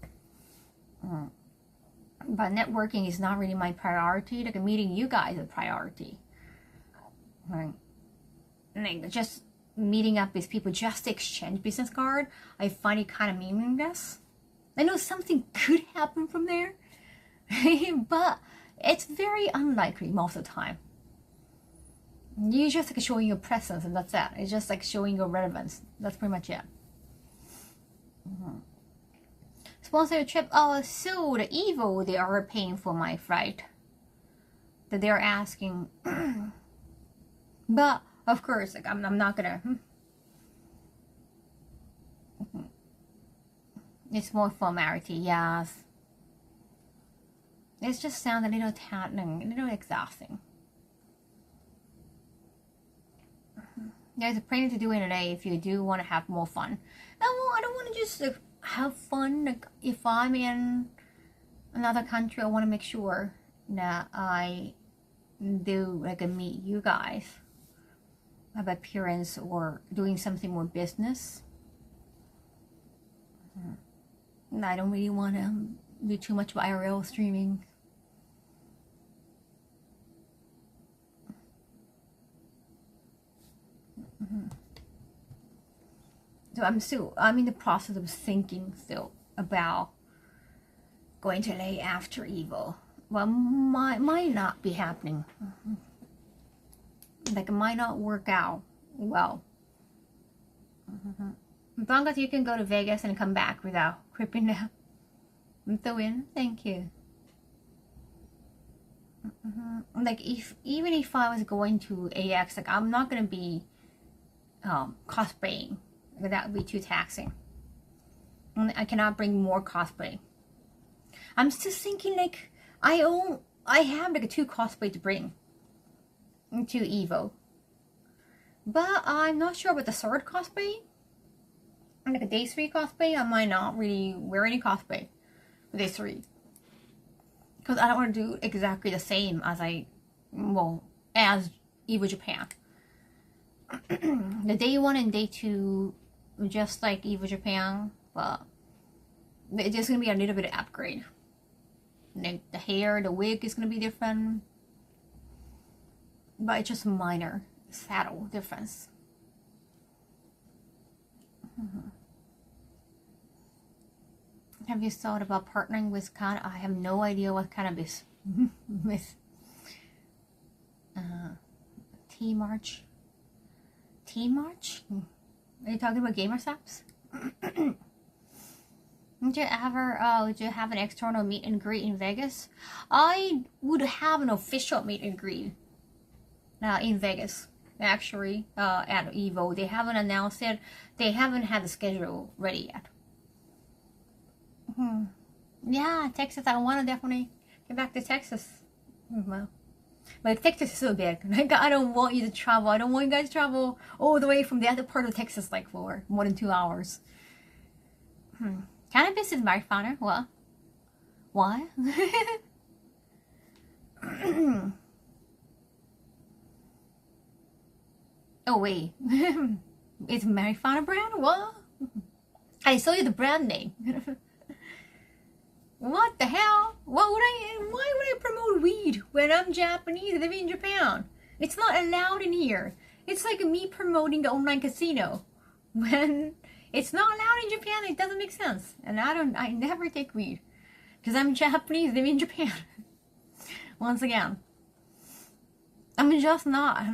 but networking is not really my priority. Like meeting you guys is a priority, right? Like just meeting up with people just to exchange business card, I find it kind of meaningless. I know something could happen from there, but it's very unlikely most of the time. You just like showing your presence and that's it. It's just like showing your relevance. That's pretty much it. Sponsor your trip. Oh, so the Evo, they are paying for my flight. That they're asking. But of course, like I'm not gonna. It's more formality, yes. It just sounds a little tatting, a little exhausting. There's plenty to do in a day if you do want to have more fun. I don't want to just have fun. Like, if I'm in another country, I want to make sure that I do like meet you guys, have appearance, or doing something more business. I don't really want to do too much IRL streaming. So I'm in the process of thinking still about going to LA after Evo. Well, might not be happening. Like, it might not work out well. As long as you can go to Vegas and come back without creeping down. The win, thank you. Like, even if I was going to AX, like, I'm not gonna be cosplaying. That would be too taxing. I cannot bring more cosplay. I'm still thinking, like, I have like 2 cosplay to bring to Evo, but I'm not sure about the 3rd cosplay. Like a day 3 cosplay, I might not really wear any cosplay for day 3 because I don't want to do exactly the same as as Evo Japan. The day 1 and day 2, just like Evo Japan, but it's just gonna be a little bit of upgrade. Like, the hair, the wig is gonna be different, but it's just minor, subtle difference. Have you thought about partnering with I have no idea what cannabis with Tea March. Tea March? Are you talking about gamer saps? Would you have an external meet and greet in Vegas? I would have an official meet and greet in Vegas. Actually, at Evo, they haven't announced it. They haven't had the schedule ready yet. Yeah, Texas. I want to definitely get back to Texas. Well, but Texas is so big. Like, I don't want you to travel. I don't want you guys to travel all the way from the other part of Texas, like, for more than 2 hours. Cannabis is marijuana. What? Why? Oh wait, it's marijuana brand? What? I saw you the brand name. What the hell? Why would I promote weed when I'm Japanese living in Japan? It's not allowed in here. It's like me promoting the online casino when it's not allowed in Japan. It doesn't make sense. And I never take weed because I'm Japanese living in Japan. Once again, I'm just not.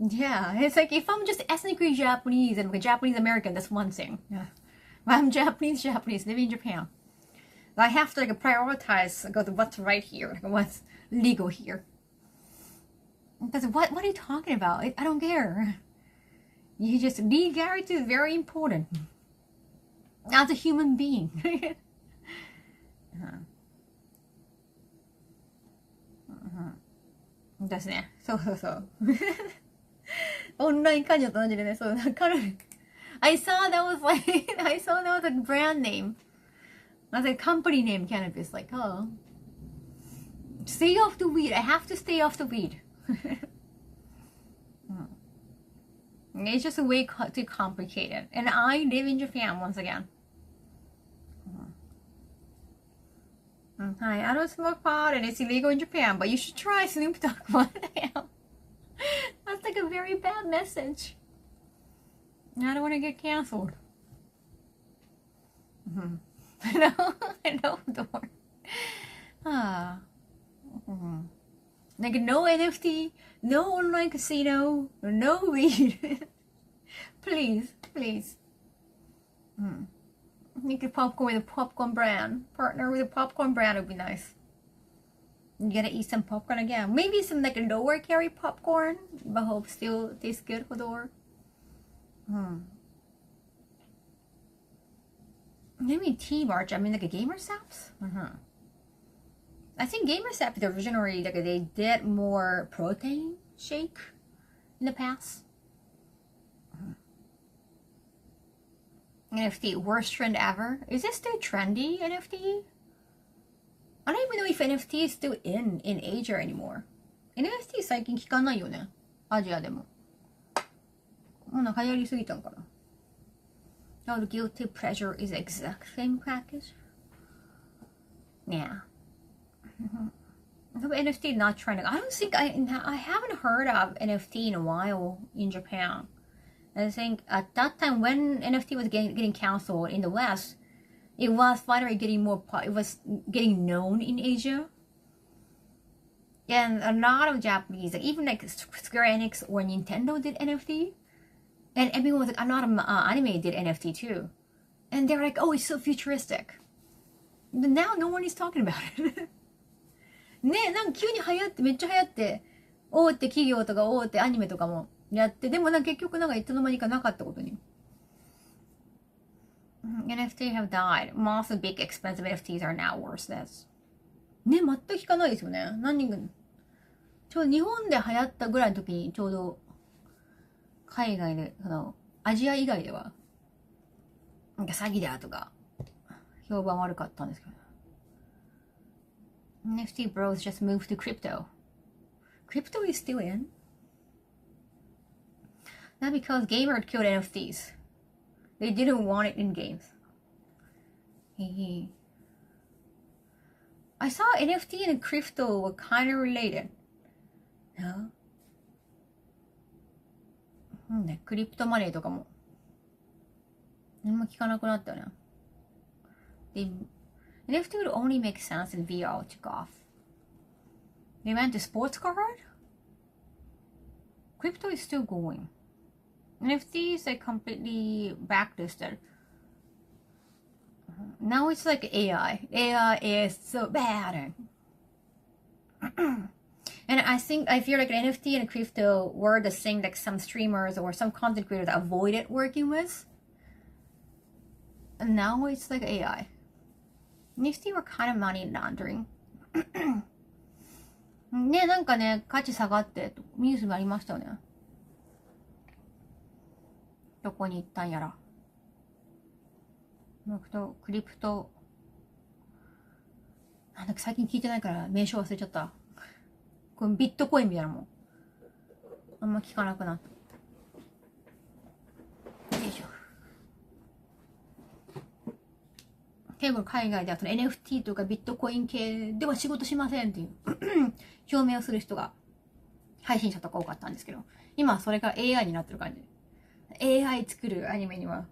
Yeah, it's like, if I'm just ethnically Japanese and like Japanese American, that's one thing. Yeah, but I'm Japanese living in Japan. I have to like prioritize what's right here, like what's legal here. Because what are you talking about? I don't care. You just, legality is very important as a human being. ですね。そうそうそう。オンライン患者と同じでね、そう、I saw that was a brand name. That's a company name, cannabis. Like, oh. Stay off the weed. I have to stay off the weed. It's just way too complicated. And I live in Japan once again. Hi, I don't smoke pot and it's illegal in Japan, but you should try Snoop Dogg. What the hell? That's like a very bad message. I don't want to get canceled. I know, don't worry. Like, no NFT, no online casino, no weed. Please. Make a popcorn with a popcorn brand. Partner with a popcorn brand would be nice. You gotta eat some popcorn again. Maybe some like a lower calorie popcorn, but hope still tastes good for the door. Maybe Tea March. I mean, like a gamer saps. I think GamerSap originally like they did more protein shake in the past. NFT worst trend ever. Is this still trendy NFT? I don't even know if NFT is still in Asia anymore. NFT 最近聞かないよね。アジアでも。もうなんか流行りすぎたんかな。Oh, the guilty pleasure is the exact same package. Yeah. NFT not trending. I don't think I haven't heard of NFT in a while in Japan. I think at that time when NFT was getting canceled in the West, it was finally getting it was getting known in Asia. And a lot of Japanese, like even like Square Enix or Nintendo did NFT. And everyone was like, a lot of anime did NFT too. And they're like, oh, it's so futuristic. But now no one is talking about it. ね、なんか急に流行って、めっちゃ流行って、大手企業とか大手アニメとかもやって、でもなんか結局なんかいつの間にかなかったことに。NFT have died. Most big expensive NFTs are now worthless. ね、全く聞かないですよね。何人か、ちょうど日本で流行ったぐらいの時にちょうど海外で、アジア以外では、なんか詐欺だとか、評判悪かったんですけど。NFT bros just moved to crypto. Crypto is still in? Not because gamers killed NFTs. They didn't want it in games. I saw NFT and crypto were kind of related. No? ね、クリプトマネーとかも。何も聞かなくなったよね。NFT would only make sense in VR took off. They went to sports card? Crypto is still going. NFTs are completely blacklisted. Now it's like AI. AI is so bad. And I feel like NFT and crypto were the thing like some streamers or some content creators avoided working with. And now it's like AI. NFT were kind of money laundering. ね、なんかね、価値下がってニュースがありましたよね。どこに行ったんやら。クリプト。なんだっけ、最近聞いてないから名称忘れちゃった。これビットコインみたいなもん。あんま聞かなくなった。よいしょ。結構海外ではその NFT とかビットコイン系では仕事しませんっていう表明をする人が配信者とか多かったんですけど、今はそれが AI になってる感じ。AI 作るアニメは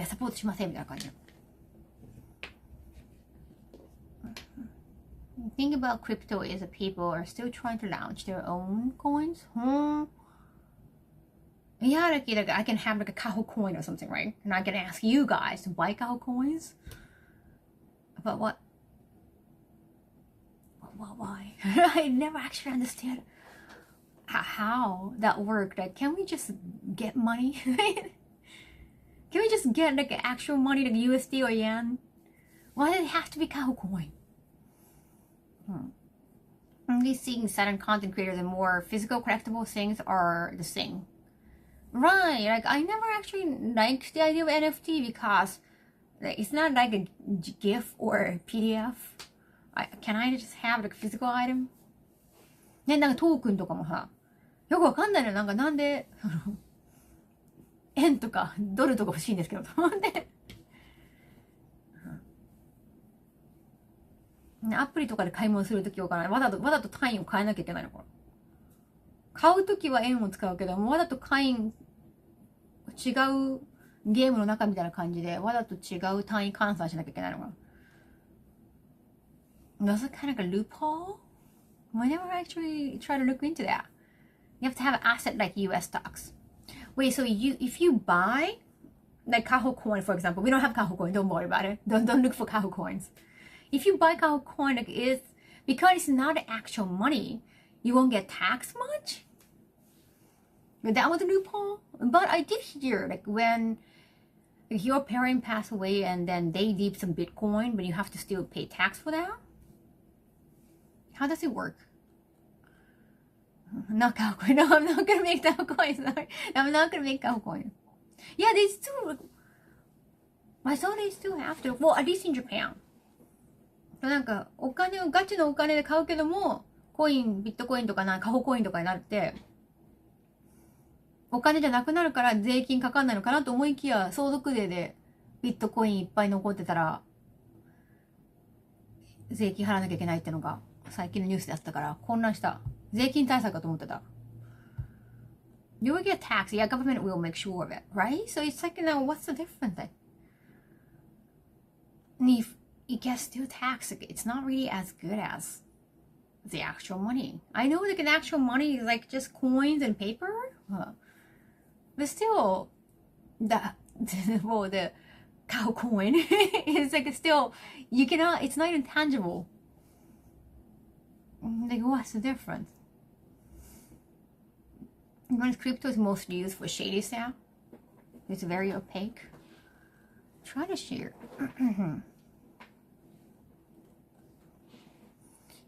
サポートしませんみたいな感じ。The thing about crypto is that people are still trying to launch their own coins. Yeah, like I can have like a Kaho coin or something, right? And I can ask you guys to buy Kaho coins. But what? Why? I never actually understood how that worked. Like, can we just get money? Can we just get like actual money, like USD or yen? Why does it have to be Kaho coin? These things, certain content creators and more physical collectible things are the thing. Right, like I never actually liked the idea of NFT because like, it's not like a GIF or a PDF. Can I just have like a physical item? ね、なんかトークンとかもさ、よくわかんないのなんかなんで、円とかドルとか欲しいんですけど、と思って。アプリとかで買い物するときわからない。わざと単位を変えなきゃいけないのかな。買うときは円を使うけど、わざと違うゲームの中みたいな感じで、わざと違う単位換算しなきゃいけないのかな。That's kind of a loophole? I never actually try to look into that. You have to have an asset like US stocks. Wait, so if you buy, like Kaho coin, for example, we don't have Kaho coin, don't worry about it. Don't look for Kaho coins. If you buy Kaho coin, like because it's not actual money, you won't get taxed much. That was a loophole. But I did hear, like when your parent passed away and then they leave some Bitcoin, but you have to still pay tax for that. How does it work? Not Kaho coin. No, I'm not gonna make Kaho coin. Sorry. I'm not gonna make Kaho coin. Yeah, they still. I thought they still have to. Well, at least in Japan. なんかお金をガチのお金で買うけども、コイン、ビットコインとかカホコインとかになって、お金じゃなくなるから税金かかんないのかなと思いきや、相続税でビットコインいっぱい残ってたら、税金払わなきゃいけないってのが最近のニュースだったから混乱した。税金対策かと思ってた。You will get taxed. Yeah, government will make sure of it, right? So it's like, what's the difference? And if it gets still taxed, it's not really as good as the actual money. I know like an actual money is like just coins and paper, but still, the cow coin is like still, you cannot, it's not even tangible. Like what's the difference? When crypto is mostly used for shady sale, it's very opaque. Try to share.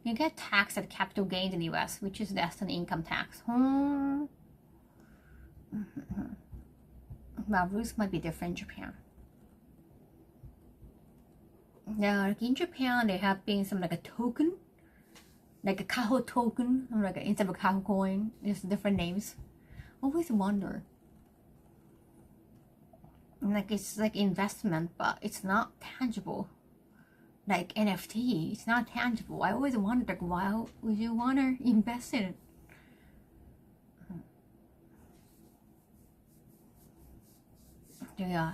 You get taxed at capital gains in the US, which is less than income tax. Well, rules might be different in Japan. Yeah, like in Japan, there have been some like a token, like a Kaho token, like instead of a Kaho coin, it's different names. Always wonder. Like it's like investment, but it's not tangible. Like NFT, it's not tangible. I always wondered, like, why would you want to invest in it? Yeah.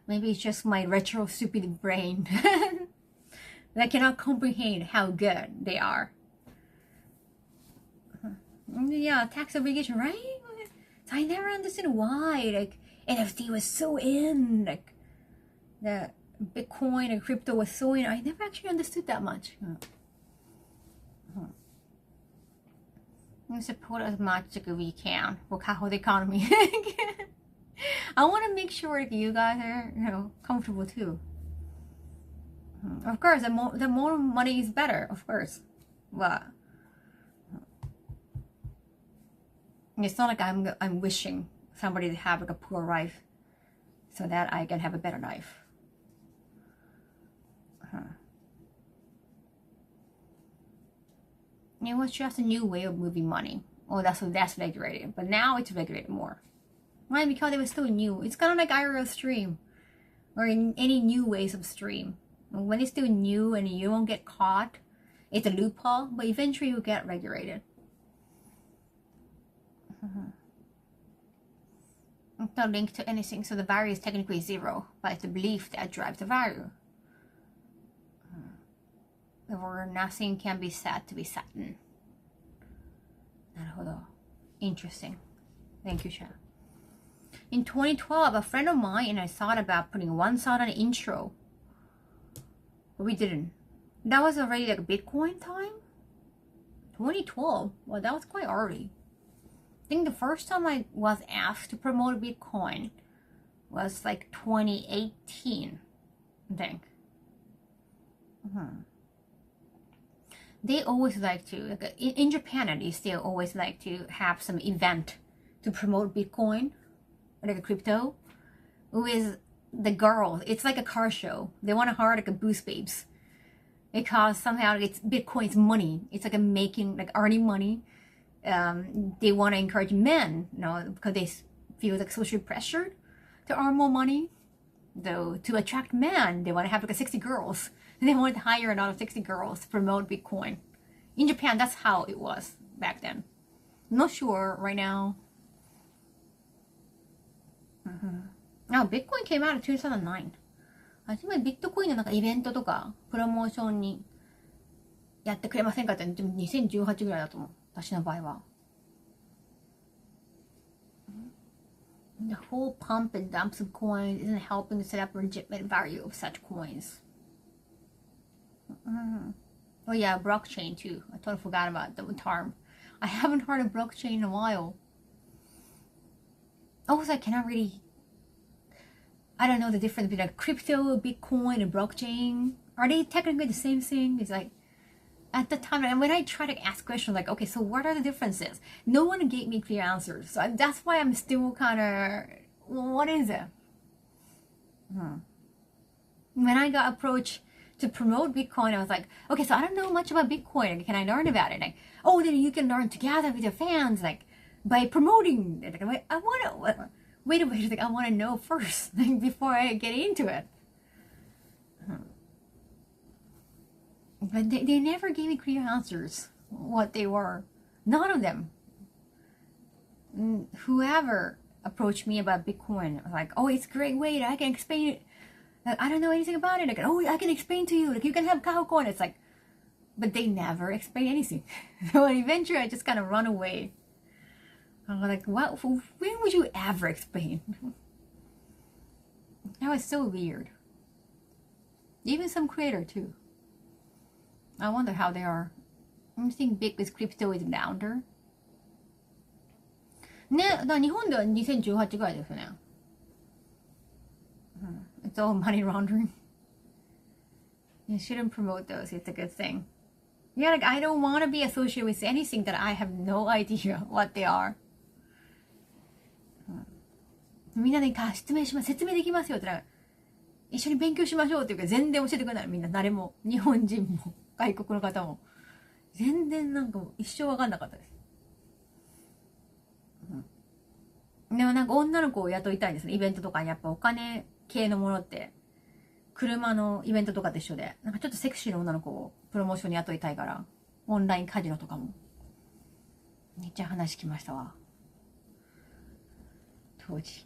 Maybe it's just my retro stupid brain that cannot comprehend how good they are. Yeah, tax obligation, right? So I never understood why, like, NFT was so in, like, the Bitcoin and crypto was so in. I never actually understood that much. We support as much as we can for Kaho the economy. I want to make sure that you guys are, comfortable too. Of course, the more money is better, of course. But it's not like I'm wishing somebody to have like a poor life so that I can have a better life. It was just a new way of moving money. Oh, that's regulated. But now it's regulated more. Right? Because it was still new. It's kind of like IRL stream. Or in any new ways of stream. When it's still new and you won't get caught, it's a loophole. But eventually you'll get regulated. It's not linked to anything. So the value is technically zero. But it's the belief that drives the value. Or nothing can be said to be certain. なるほど. Interesting. Thank you, Sha. In 2012, a friend of mine and I thought about putting one side on the intro. But we didn't. That was already like Bitcoin time? 2012? Well, that was quite early. I think the first time I was asked to promote Bitcoin was like 2018, I think. They always like to, like in Japan at least, they always like to have some event to promote Bitcoin, like a crypto, with the girls. It's like a car show. They want to hire like a boost babes because somehow it's Bitcoin's money. It's like a making, like earning money. They want to encourage men, because they feel like socially pressured to earn more money. Though to attract men, they want to have like a 60 girls. They wanted to hire another 60 girls to promote Bitcoin. In Japan, that's how it was back then. I'm not sure right now. Now, Bitcoin came out in 2009. I think Bitcoin のなんかイベントとかプロモーションにやってくれませんかって2018ぐらいだと思う。私の場合は。The whole pump and dumps of coins isn't helping to set up a legitimate value of such coins. Oh yeah, blockchain too. I totally forgot about the term. I haven't heard of blockchain in a while. Also, I cannot really... I don't know the difference between like crypto, Bitcoin, and blockchain. Are they technically the same thing? It's like... at the time, and when I try to ask questions like, okay, so what are the differences? No one gave me clear answers. So that's why I'm still kind of, what is it? When I got approached to promote Bitcoin, I was like, okay, so I don't know much about Bitcoin. Can I learn about it? Like, oh, then you can learn together with your fans, like by promoting it. Like, I want to wait a minute. Like, I want to know first, like, before I get into it. But they never gave me clear answers what they were. None of them. Whoever approached me about Bitcoin was like, oh, it's a great way. I can explain it. Like, I don't know anything about it. Like, oh, I can explain to you. Like, you can have Kaho coin. It's like, but they never explain anything. So eventually I just kind of run away. I was like, what? When would you ever explain? That was so weird. Even some creator too. I wonder how they are. I think big with crypto is louder. ね、だから日本では2018ぐらいですよね。It's all money laundering. You shouldn't promote those. It's a good thing. Yeah, like I don't want to be associated with anything that I have no idea what they are. みんなで説明できますよって言ったら、一緒に勉強しましょうっていうか全然教えてくれない。みんな誰も、日本人も外国の方も全然なんかもう一生わかんなかったです。でもなんか女の子を雇いたいんですね。イベントとかにやっぱお金系のものって車のイベントとかと一緒で、なんかちょっとセクシーな女の子をプロモーションに雇いたいから、オンラインカジノとかもめっちゃ話聞きましたわ。当時。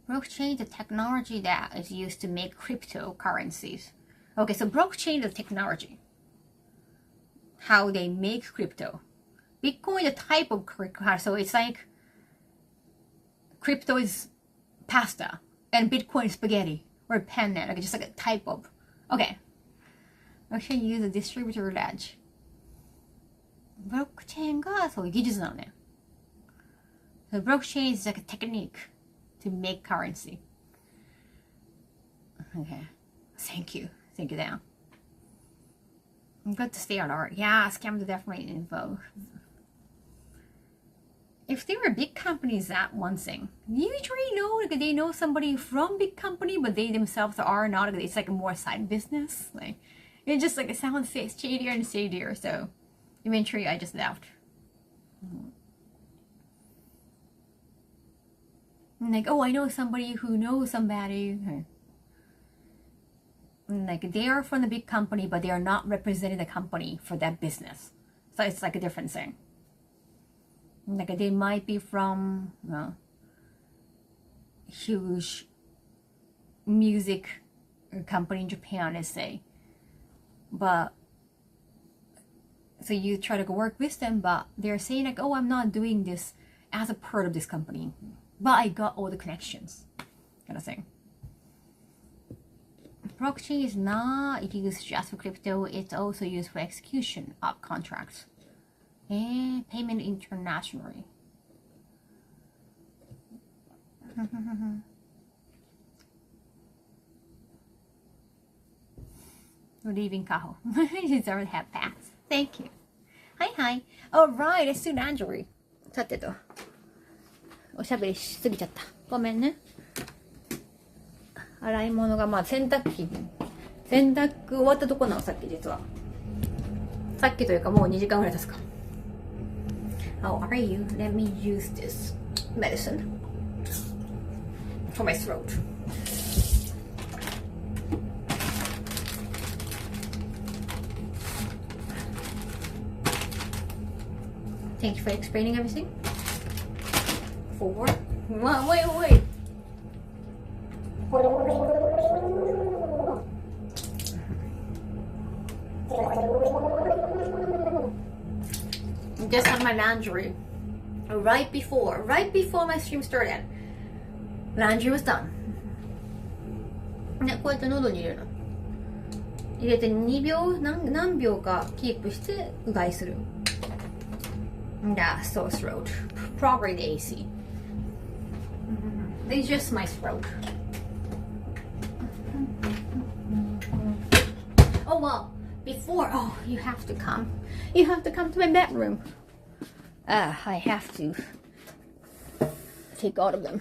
Blockchain is the technology that is used to make cryptocurrencies. Okay, so blockchain is the technology. How they make crypto. Bitcoin is a type of crypto, so it's like crypto is pasta and Bitcoin is spaghetti or penne, like just like a type of. Okay. Blockchain use a distributed ledger. Blockchain がそういう技術なのね。So blockchain is like a technique to make currency. Okay. Thank you, Dan. Good to stay alert. Yeah, scams are definitely info. If they were big companies, that one thing. Usually, like they know somebody from big company, but they themselves are not. It's like a more side business. Like it just like it sounds shadier and shadier. So eventually, I just left. Like, oh, I know somebody who knows somebody. Like they are from the big company, but they are not representing the company for that business. So it's like a different thing. Like they might be from huge music company in Japan, let's say. But so you try to go work with them, but they're saying like, oh, I'm not doing this as a part of this company, but I got all the connections, kind of thing. Blockchain is not used just for crypto, it's also used for execution of contracts and payment internationally. We're leaving Kaho. You deserve to have pass. Thank you. Hi. Alright, let's do laundry. さてと。おしゃべりしすぎちゃった。ごめんね。洗い物がまあ洗濯終わったとこなのさっき実は。さっきというかもう2時間ぐらい経つか。How are you? Let me use this medicine for my throat. Thank you for explaining everything. Wait. Just had my laundry right before my stream started. Laundry was done. ね、こうやって喉に入れるの。入れて2秒、何秒かキープしてうがいする。That's so throat. Probably the AC. It's just my throat. Oh, well, before, oh, you have to come. You have to come to my bedroom. I have to take all of them.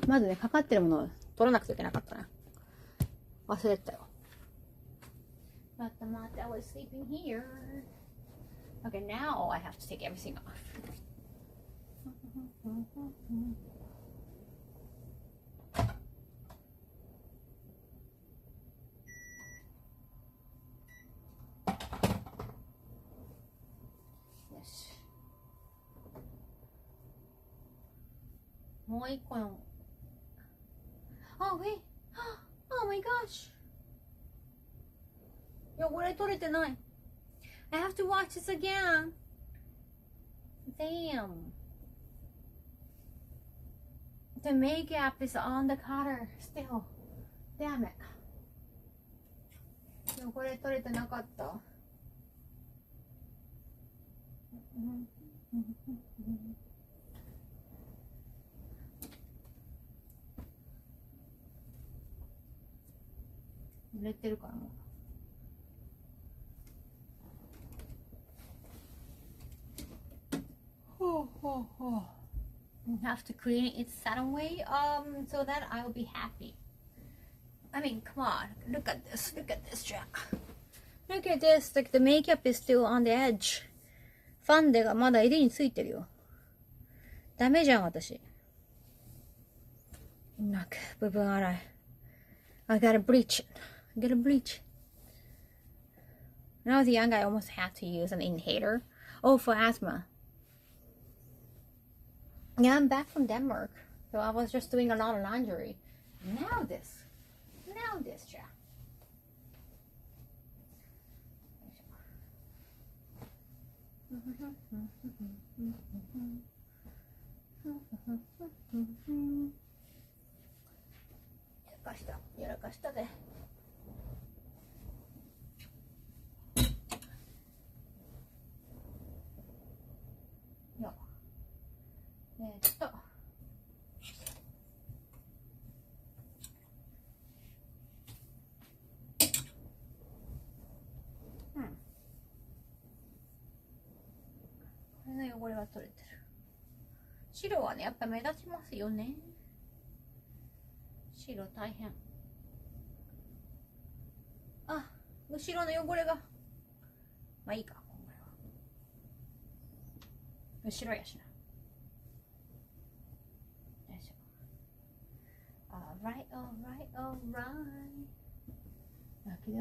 まずね、かかってるものを取らなくちゃいけなかったな。忘れてたよ。But the Mata was sleeping here. Okay, now I have to take everything off. Yes. もう一個の。Oh, wait. Oh my gosh. 汚れ取れてない。I have to watch this again. Damn. The makeup is on the cutter still. Damn it. 汚れ取れてなかった。濡れてるからもう。You have to clean it certain way, so that I will be happy. I mean, come on, look at this, Jack. Look at this, like the makeup is still on the edge. ファンデがまだ襟についてるよ。ダメじゃん、私。なんか、部分洗い。I gotta bleach it. When I was young, I almost had to use an inhaler. Oh, for asthma. Yeah, I'm back from Denmark. So I was just doing a lot of laundry. Now this, Jack. Ya la casta de. No. Esto.これの汚れが取れてる。白はね、やっぱ目立ちますよね。白大変。あ、後ろの汚れが。まあいいか、今回は。後ろやしな。よいしょ。Alright. だけど。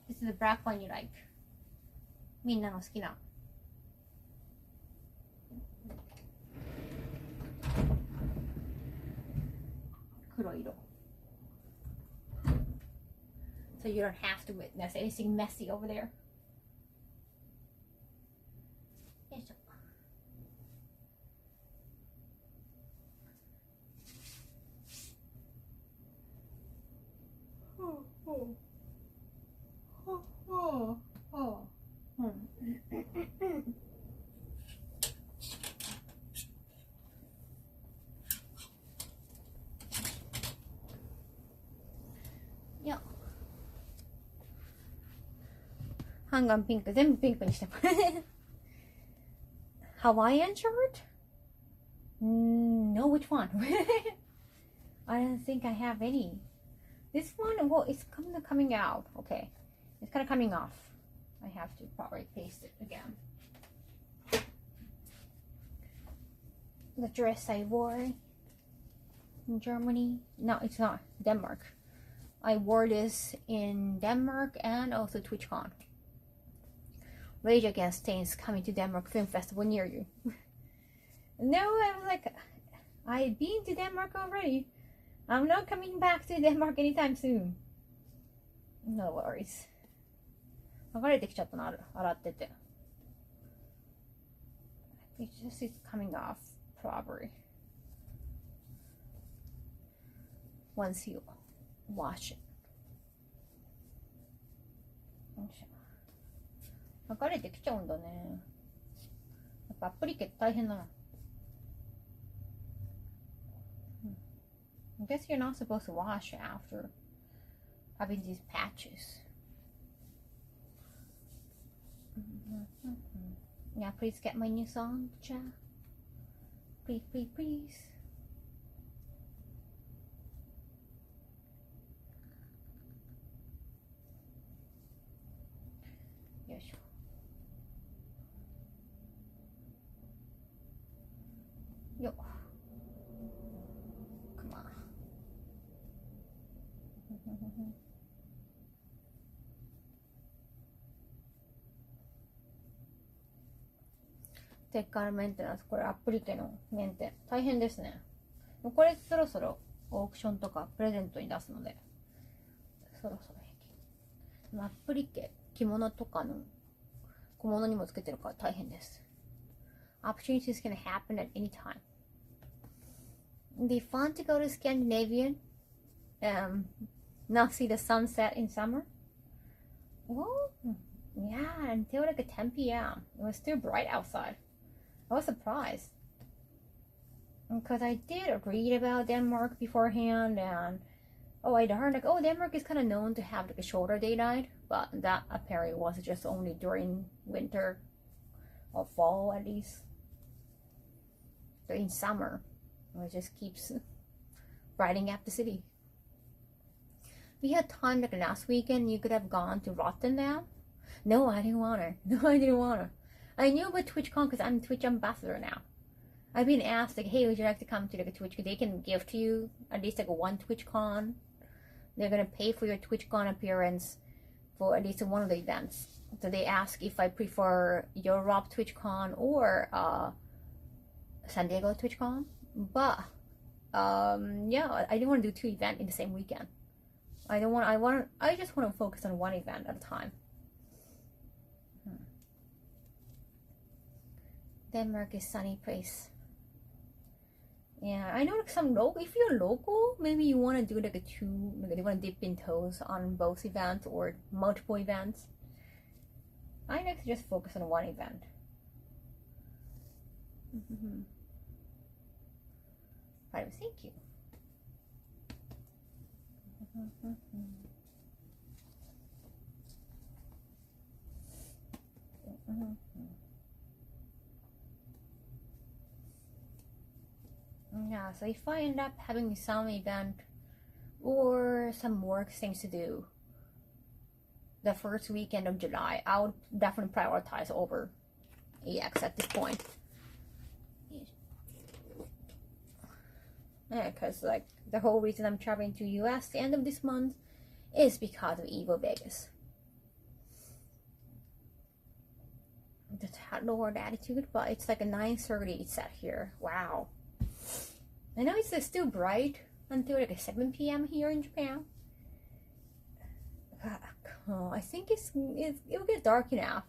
This is the black one you like. みんなの好きな。黒色。So you don't have to witness anything messy over there. よいしょ。ハンガンピンク、全部ピンクにしてもHawaiian shirt? No, which one? I don't think I have any. This one, well, it's kind of coming out. Okay, it's kind of coming off. I have to probably paste it again. The dress I wore in Germany. No, it's not. Denmark. I wore this in Denmark and also TwitchCon. Rage Against Stains coming to Denmark Film Festival near you. No, I was like, I've been to Denmark already. I'm not coming back to Denmark anytime soon. No worries. 剥がれてきちゃったな、洗ってて。It just is coming off properly. Once you wash it. 剥がれてきちゃうんだね。やっぱアプリケ大変だな。I guess you're not supposed to wash after having these patches. Yeah, please get my new song, cha. Please, please, please. Yoshi. Yo. Come on.テッカーメンテナンス、これアプリケのメンテ大変ですね。これそろそろオークションとかプレゼントに出すので、そろそろ平気。アプリケ、着物とかの小物にもつけてるから大変です。Opportunities can happen at any time. Be fun to go to Scandinavian, not see the sunset in summer. Well, yeah, until like 10 p.m. It was still bright outside. I was surprised because I did read about Denmark beforehand, and I heard like, Denmark is kind of known to have like a shorter daylight, but that apparently was just only during winter or fall at least. So in summer, it just keeps brightening up the city. We had time like last weekend. You could have gone to Rotterdam. No, I didn't want to. No, I didn't want to. I knew about TwitchCon because I'm Twitch ambassador now. I've been asked like, hey, would you like to come to like a Twitch? They can give to you at least like one TwitchCon. They're gonna pay for your TwitchCon appearance for at least one of the events. So they ask if I prefer Europe TwitchCon or San Diego TwitchCon. But yeah, I didn't want to do two events in the same weekend. I just want to focus on one event at a time. Denmark is sunny place. Yeah, I know like some local. If you're local, maybe you want to do like you want to dip in toes on both events or multiple events. I like to just focus on one event. Right, thank you. Yeah, so if I end up having some event or some work things to do the first weekend of July, I would definitely prioritize over EX at this point. Yeah, because like the whole reason I'm traveling to US the end of this month is because of Evo Vegas. Just had lowered attitude, but it's like a 9:30 set here. Wow. I know it's still bright until like 7 p.m. here in Japan. I think it'll get dark enough.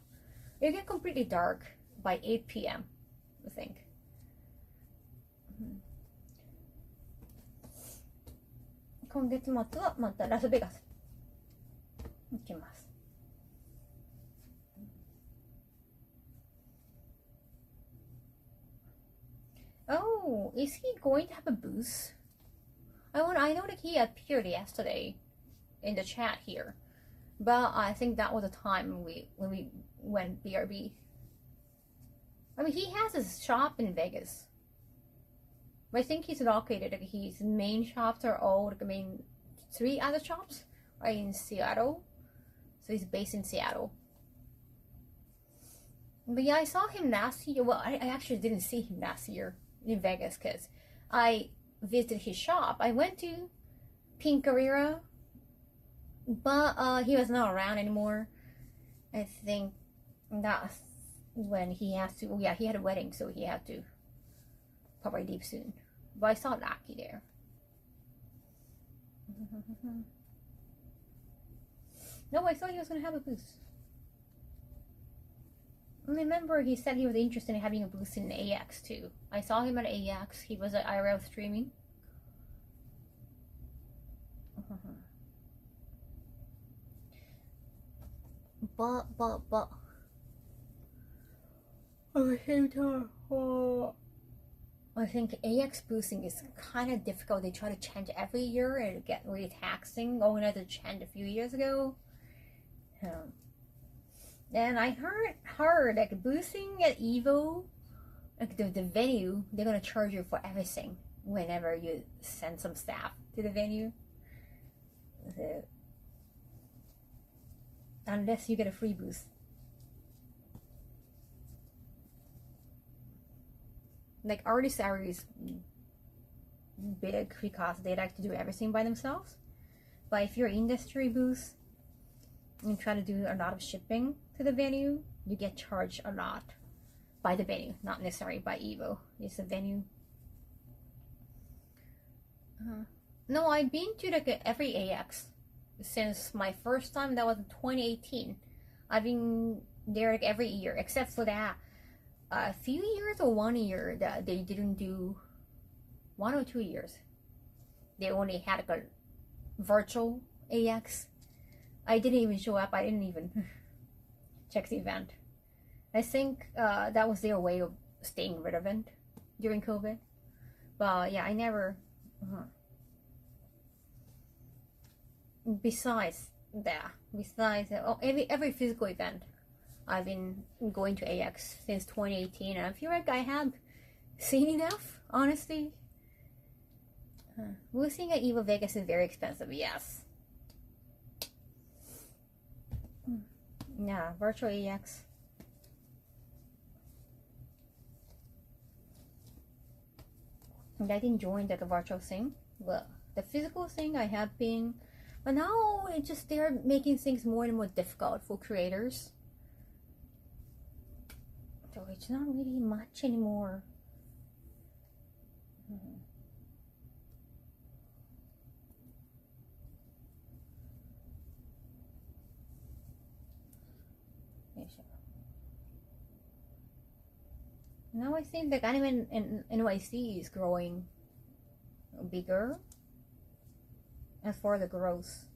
It'll get completely dark by 8 p.m. I think. This month, 今月末はまたラスベガス行きます。Oh, is he going to have a booth? I know that he appeared yesterday in the chat here, but I think that was the time when we went BRB. I mean, he has a shop in Vegas. But I think he's located, like his main shops are all, like, I mean, 3 other shops are in Seattle. So he's based in Seattle. But yeah, I saw him last year. Well, I actually didn't see him last year in Vegas because I visited his shop. I went to Pink Carrera, but he was not around anymore. I think That's when he has to. Oh yeah, he had a wedding, so he had to probably leave soon. But I saw Lucky there. No, I thought he was gonna have a booth. Remember, he said he was interested in having a booth in AX too. I saw him at AX. He was at IRL streaming. But at the same time, I think AX boosting is kind of difficult. They try to change every year and get really taxing. Oh, another change a few years ago. And I heard like boosting at Evo, like the venue, they're gonna charge you for everything whenever you send some staff to the venue. So, unless you get a free boost. Like artist salary is big because they like to do everything by themselves. But if you're industry booth and try to do a lot of shipping to the venue, you get charged a lot by the venue, not necessarily by Evo. It's a venue. No, I've been to like every AX since my first time. That was in 2018. I've been there like every year, except for that a few years or 1 year that they didn't do. 1 or 2 years they only had like a virtual AX. I didn't even show up. I didn't even check the event. I think that was their way of staying relevant during COVID. But yeah, I never. Besides every physical event, I've been going to AX since 2018, and I feel like I have seen enough, honestly. Boosting at Evo Vegas is very expensive, yes. Yeah, virtual AX. And I didn't join the virtual thing. Well, the physical thing I have been, but now it's just they're making things more and more difficult for creators. So it's not really much anymore. Now I think the anime in NYC is growing bigger as for the growth.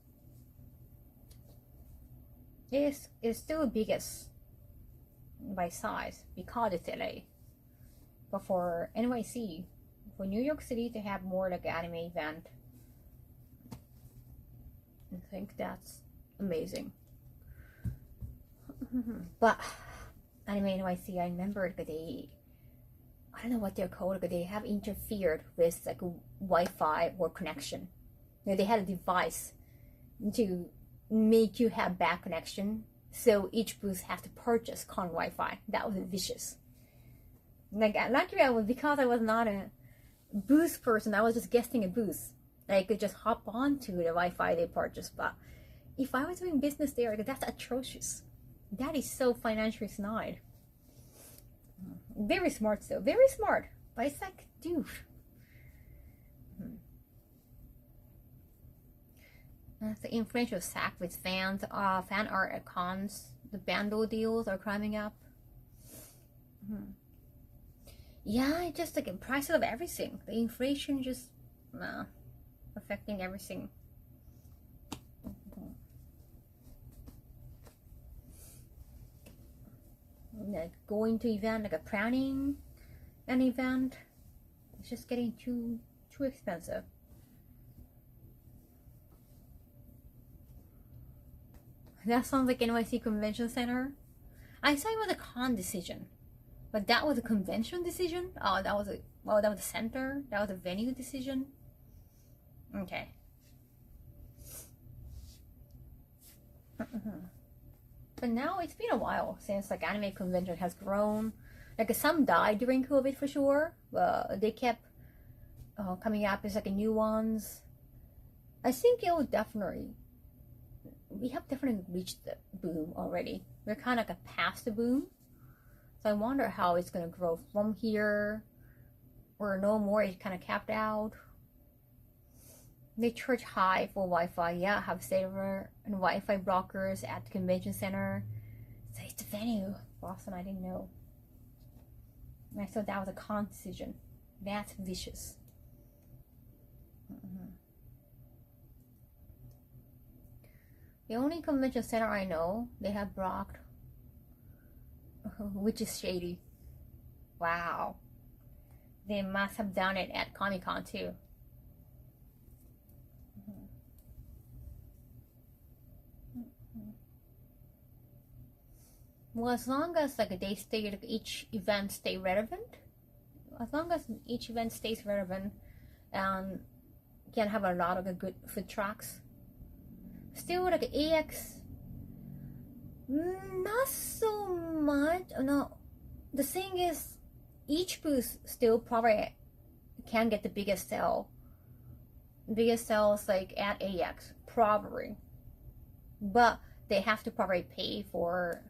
It's still the biggest by size because it's LA. But for NYC, for New York City to have more like an anime event, I think that's amazing. But Anime NYC, I remember that I don't know what they're called, but they have interfered with like Wi-Fi or connection. They had a device to make you have bad connection, so each booth has to purchase con Wi-Fi. That was vicious. Like luckily, because I was not a booth person, I was just guesting a booth. I could just hop onto the Wi-Fi they purchased. But if I was doing business there, that's atrocious. That is so financially snide. Very smart though, very smart. But it's like, dude. That's the influential sack with fans, fan art at cons. The bundle deals are climbing up. Yeah, it's just like the price of everything. The inflation just affecting everything. Like going to event, like a planning an event, it's just getting too expensive. That sounds like NYC Convention Center. I saw it was a con decision, but that was a convention decision. Oh, that was a center. That was a venue decision. Okay. But now it's been a while since like anime convention has grown. Like some died during COVID for sure. They kept coming up as like new ones. I think it will definitely. We have definitely reached the boom already. We're kind of like a past the boom. So I wonder how it's going to grow from here, or no more, it's kind of capped out. They charge high for Wi-Fi. Yeah, have server and Wi-Fi blockers at the convention center. So it's the venue. Boston, I didn't know. And I thought that was a con decision. That's vicious. The only convention center I know they have blocked, which is shady. Wow. They must have done it at Comic-Con too. Well, as long as like they stay, like, each event stay relevant, as long as each event stays relevant and can have a lot of good food trucks. Still, like AX, not so much. No, the thing is, each booth still probably can get the biggest sale. Biggest sales like at AX, probably, but they have to probably pay for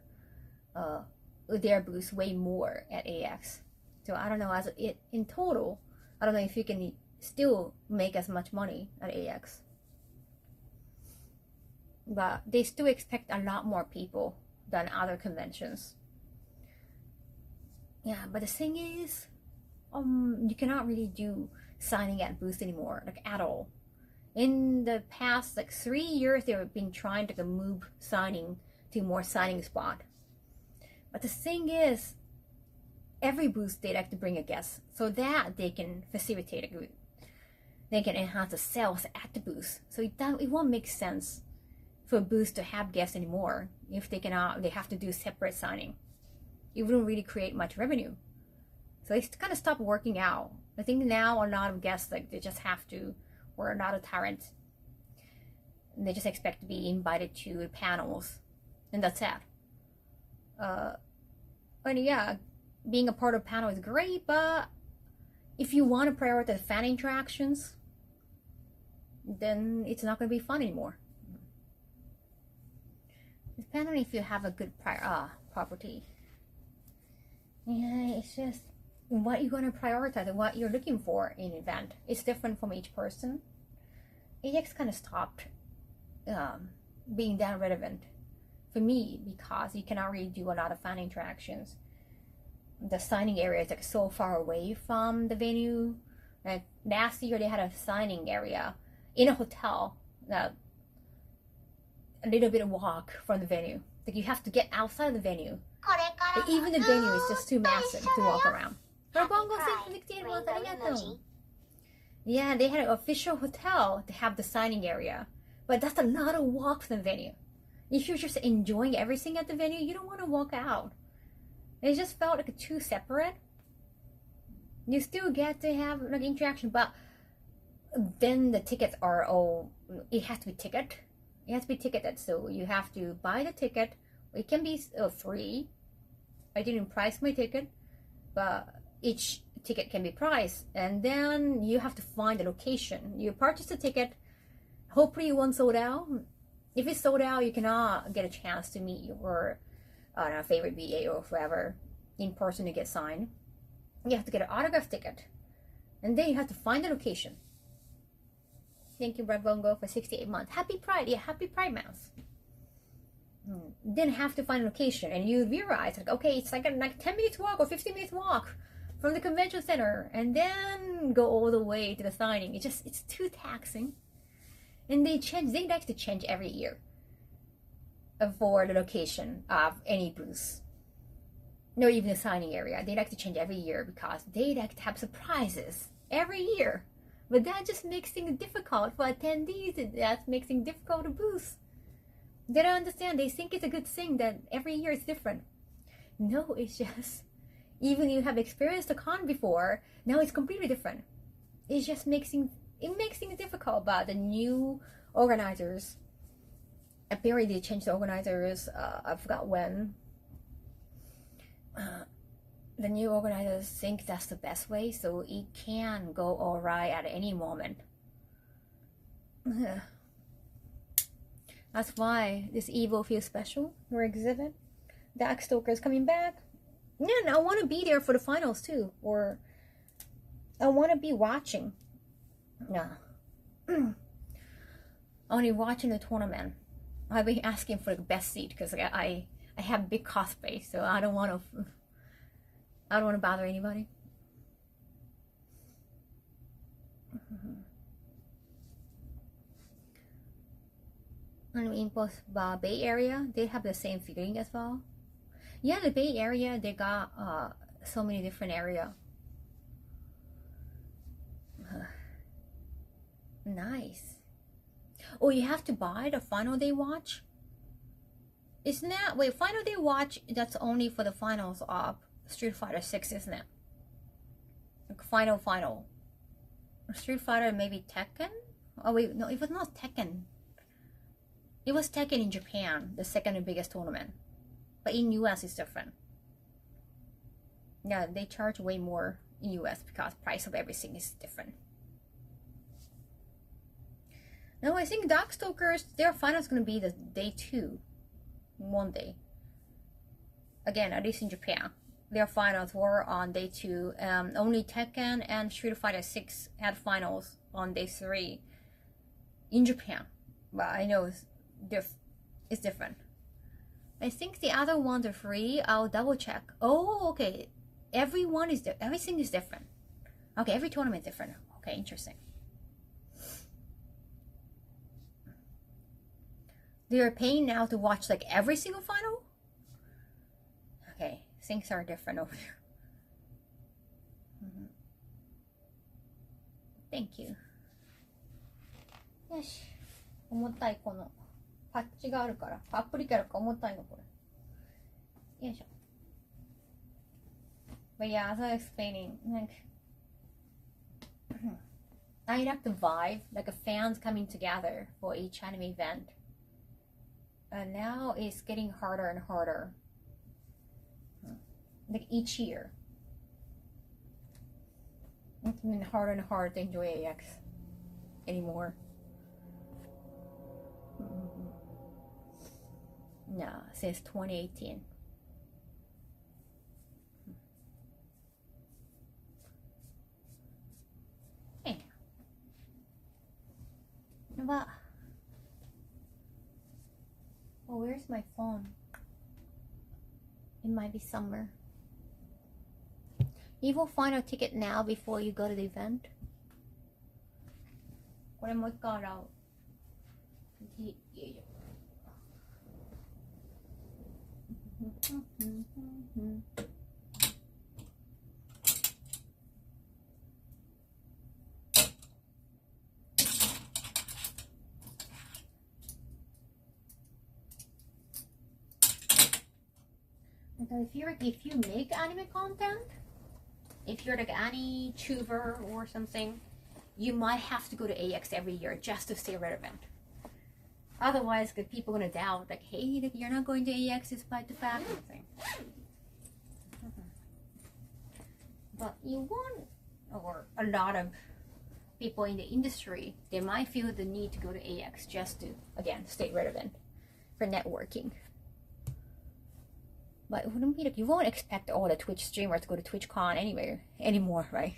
their booth way more at AX. So I don't know, as it in total, I don't know if you can still make as much money at AX. But they still expect a lot more people than other conventions. Yeah, but the thing is, you cannot really do signing at booths anymore, like at all. In the past, like 3 years, they've been trying to move signing to more signing spot. But the thing is, every booth they like to bring a guest so that they can facilitate a group. They can enhance the sales at the booth. So it won't make sense for booths to have guests anymore if they cannot. They have to do separate signing. It wouldn't really create much revenue. So it's kind of stopped working out. I think now a lot of guests, like, they just have to, or a lot of talent, they just expect to be invited to panels, and that's it. But yeah, being a part of a panel is great, but if you want to prioritize fan interactions, then it's not going to be fun anymore. Depending if you have a good property. Yeah, it's just what you're going to prioritize and what you're looking for in an event. It's different from each person. AX kind of stopped being that relevant for me because you cannot really do a lot of fan interactions. The signing area is like so far away from the venue. Like last year they had a signing area in a hotel that a little bit of walk from the venue. Like you have to get outside of the venue. But even the venue is just too massive to walk around. Yeah, they had an official hotel to have the signing area. But that's a lot of walk from the venue. If you're just enjoying everything at the venue, you don't want to walk out. It just felt like too separate. You still get to have like interaction, but then the tickets are all, it has to be ticket. It has to be ticketed, so you have to buy the ticket. It can be free. I didn't price my ticket, but each ticket can be priced, and then you have to find the location. You purchase the ticket. Hopefully it won't sold out. If it's sold out, you cannot get a chance to meet your favorite VA or whoever in person to get signed. You have to get an autograph ticket, and then you have to find the location. Thank you, Brad Bongo, for 68 months. Happy Pride. Yeah, happy Pride Month. Then have to find a location, and you realize, like, okay, it's like a 10 minutes walk or 15 minutes walk from the convention center, and then go all the way to the signing. It's too taxing. And they like to change every year for the location of any booth. Not even the signing area. They like to change every year because they like to have surprises every year. But that just makes things difficult for attendees. That makes things difficult to booth. They don't understand. They think it's a good thing that every year is different. No, it's just, even you have experienced a con before, now it's completely different. It just makes things difficult. But the new organizers, apparently they changed the organizers, I forgot when. The new organizers think that's the best way, so it can go alright at any moment. That's why this Evo feels special, your exhibit. Darkstalker is coming back. Yeah, and I want to be there for the finals too, or I want to be watching. No, only watching the tournament. I've been asking for the best seat because I have big cosplay, so I don't want to bother anybody. I mean, both Bay Area, they have the same feeling as well. Yeah, the Bay Area, they got so many different area. Nice. Oh, you have to buy the final day watch? Isn't that, wait, final day watch, that's only for the finals of Street Fighter 6, isn't it? Like final. Street Fighter, maybe Tekken? Oh wait, no, it was not Tekken. It was Tekken in Japan, the second biggest tournament. But in US it's different. Yeah, they charge way more in US because price of everything is different. No, I think Darkstalkers, their final is going to be the day 2. One day. Again, at least in Japan. Their finals were on day 2. Only Tekken and Street Fighter 6 had finals on day 3 in Japan. But I know it's different. I think the other ones are free. I'll double check. Oh, okay. Everything is different. Okay, every tournament is different. Okay, interesting. They're paying now to watch like every single final? Okay, things are different over there. Thank you. よし。重たいこのパッチがあるから、パプリカよりか重たいのこれ。よいしょ。But yeah, as I was explaining, like, I like the vibe, like fans coming together for each anime event. And now it's getting harder and harder. Like each year. It's been harder and harder to enjoy AX anymore. No, since 2018. Hey. But oh, where's my phone? It might be somewhere. You will find a ticket now before you go to the event. これもう一回洗う。If you make anime content, if you're like any tuber or something, you might have to go to AX every year just to stay relevant. Otherwise, people are gonna doubt, like, hey, like, you're not going to AX despite the fact of thing. But you want, or a lot of people in the industry, they might feel the need to go to AX just to, again, stay relevant for networking. But it wouldn't be like, you won't expect all the Twitch streamers to go to TwitchCon anymore, right?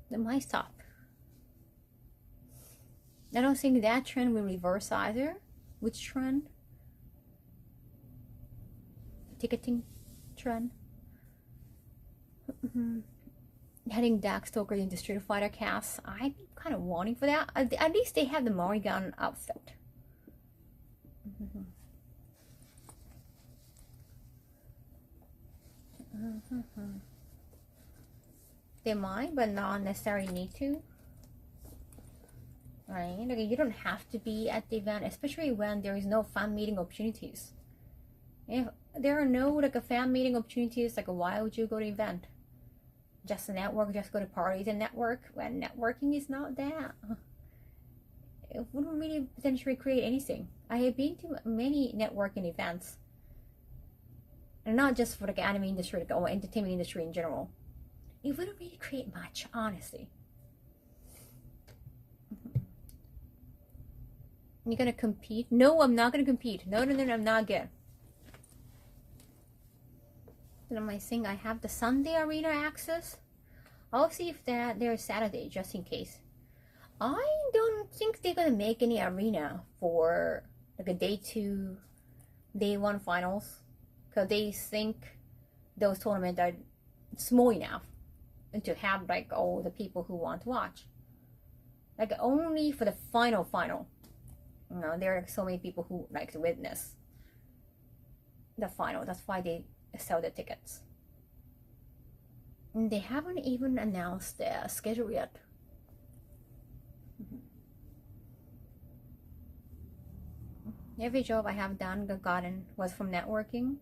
They might stop. I don't think that trend will reverse either. Which trend? Ticketing trend. Heading Darkstalker into Street Fighter cast. I'm kind of wanting for that. At least they have the Morrigan outfit. They might, but not necessarily need to. Right? Like, you don't have to be at the event, especially when there is no fan meeting opportunities. If there are no like a fan meeting opportunities, like why would you go to event? Just network, just go to parties and network when networking is not that. It wouldn't really potentially create anything. I have been to many networking events. And not just for the anime industry or entertainment industry in general. It wouldn't really create much, honestly. You're gonna compete? No, I'm not gonna compete. No, I'm not good. in my thing, I have the Sunday arena access. I'll see if there's Saturday, just in case. I don't think they're gonna make any arena for like a day 2, day 1 finals, because they think those tournaments are small enough to have like all the people who want to watch. Like only for the final. You know, there are so many people who like to witness the final. That's why they sell the tickets. And they haven't even announced their schedule yet. Every job I have gotten was from networking,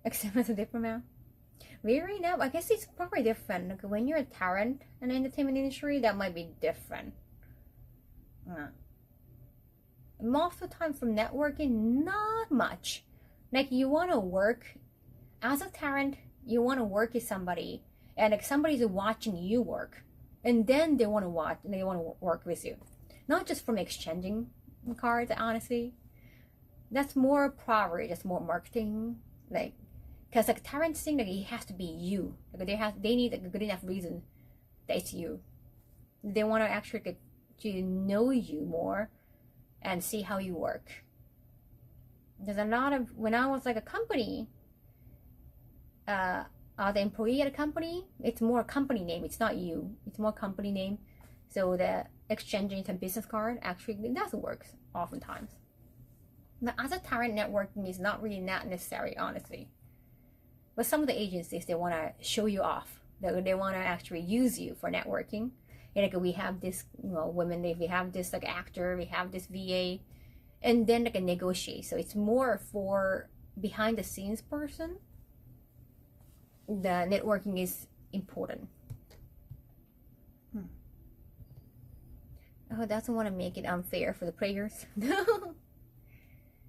except as a diplomat. Right now, I guess it's probably different. Like when you're a talent in the entertainment industry, that might be different. Most of the time from networking, not much. Like you want to work as a talent, you want to work with somebody, and like somebody's watching you work, and then they want to work with you, not just from exchanging cards. Honestly, that's more probably just more marketing, like because like talent thing, like it has to be you. Like they need like, a good enough reason that it's you. They want to actually get to know you more and see how you work. There's a lot of, when I was like a company, the employee at a company, it's more company name. It's not you. It's more company name. So the exchanging some business card actually it doesn't work oftentimes. But as a talent, networking is not really not necessary, honestly. But some of the agencies, they want to show you off. They want to actually use you for networking. And like we have this, women. We have this like actor. We have this VA, and then like a negotiate. So it's more for behind the scenes person. The networking is important. Oh, doesn't want to make it unfair for the players. No,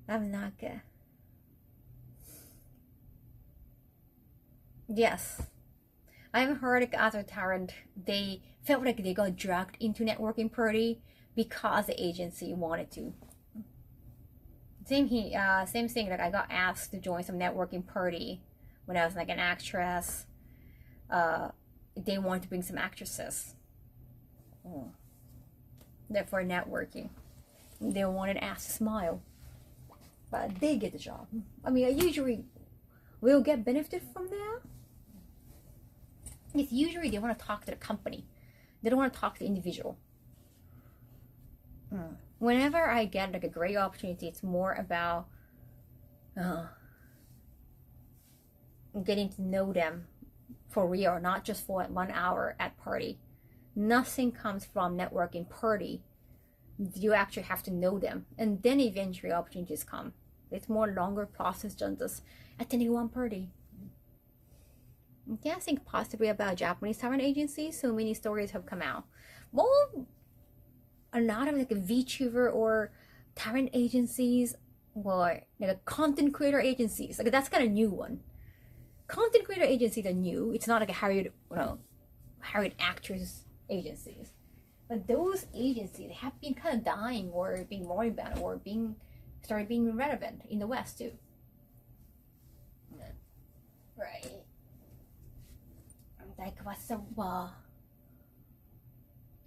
I'm not good. Yes, I've heard like other talent, they felt like they got dragged into networking party because the agency wanted to. Same thing. Like I got asked to join some networking party when I was like an actress. They wanted to bring some actresses. That for networking, they wanted us to smile, but they get the job. I mean, I usually will get benefit from that. It's usually they want to talk to the company. They don't want to talk to the individual. Whenever I get like a great opportunity, it's more about getting to know them for real, not just for 1 hour at party. Nothing comes from networking party. You actually have to know them, and then eventually opportunities come. It's more longer process than just attending one party. Yeah, I think possibly about Japanese talent agencies. So many stories have come out. Well, a lot of like VTuber or talent agencies, or like content creator agencies. Like that's kind of new one. Content creator agencies are new. It's not like a hired actors agencies. But those agencies have been kind of dying or being moribund or started being relevant in the West too. Right. Like what's the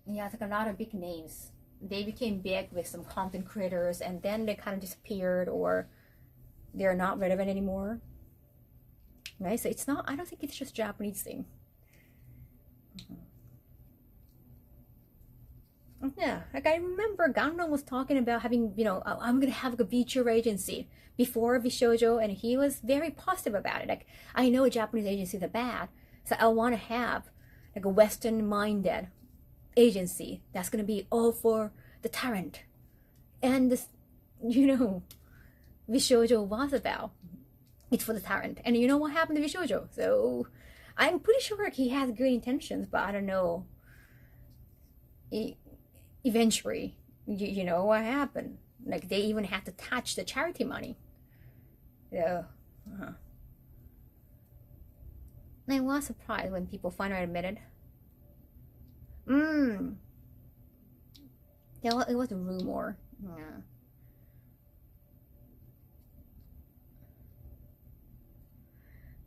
yeah, it's like a lot of big names. They became big with some content creators, and then they kind of disappeared, or they're not relevant anymore. Right? So it's not. I don't think it's just a Japanese thing. Yeah, like I remember Gundam was talking about having, I'm gonna have a VTuber agency before Bishoujo, and he was very positive about it. Like, I know Japanese agencies are bad, so I want to have like a Western-minded agency that's gonna be all for the talent, and this, Bishoujo was about. It's for the talent, and you know what happened to Bishoujo? So I'm pretty sure he has good intentions, but I don't know. Eventually, you know what happened? Like they even had to touch the charity money. Yeah. I was surprised when people finally admitted. Yeah, it was a rumor. Yeah.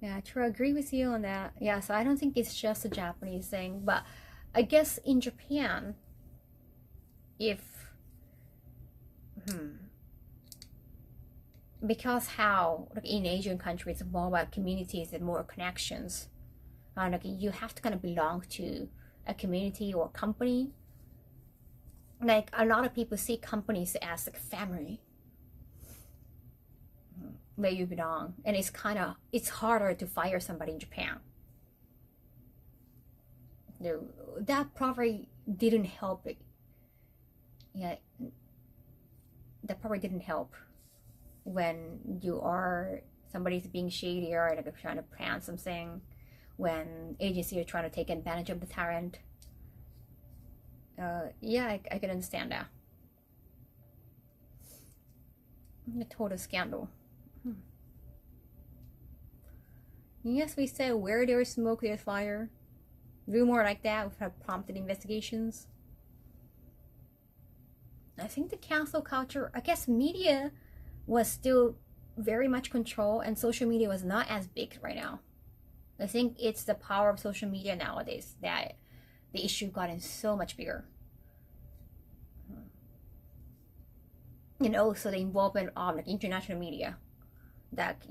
Yeah, true. I agree with you on that. Yeah, so I don't think it's just a Japanese thing, but I guess in Japan, if because how like in Asian countries it's more about communities and more connections. Like you have to kind of belong to a community or company. Like a lot of people see companies as like family where you belong, and it's harder to fire somebody in Japan. That probably didn't help it. Yeah, that probably didn't help when somebody's being shady or like trying to plan something, when agency are trying to take advantage of the talent. Yeah, I can understand that. The total scandal. Yes, we said where there is smoke, there's fire. Rumor like that would have prompted investigations. I think the cancel culture, I guess media was still very much controlled and social media was not as big right now. I think it's the power of social media nowadays that the issue gotten so much bigger. And also the involvement of like international media. That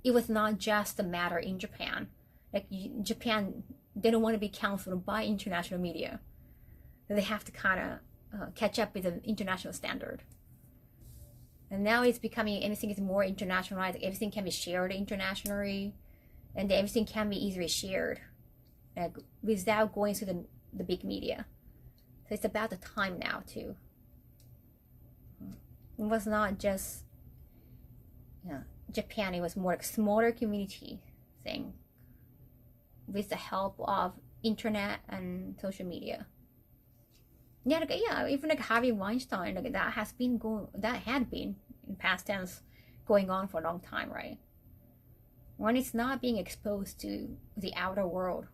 it was not just a matter in Japan. Like Japan, they don't want to be counseled by international media. They have to kind of catch up with the international standard. And now it's becoming, everything is more internationalized. Everything can be shared internationally, and everything can be easily shared, like without going through the big media. So it's about the time now too. It was not just Japan. It was more like smaller community thing with the help of internet and social media. Yeah, like, yeah, even like Harvey Weinstein, like that had been in past tense going on for a long time, right? When it's not being exposed to the outer world.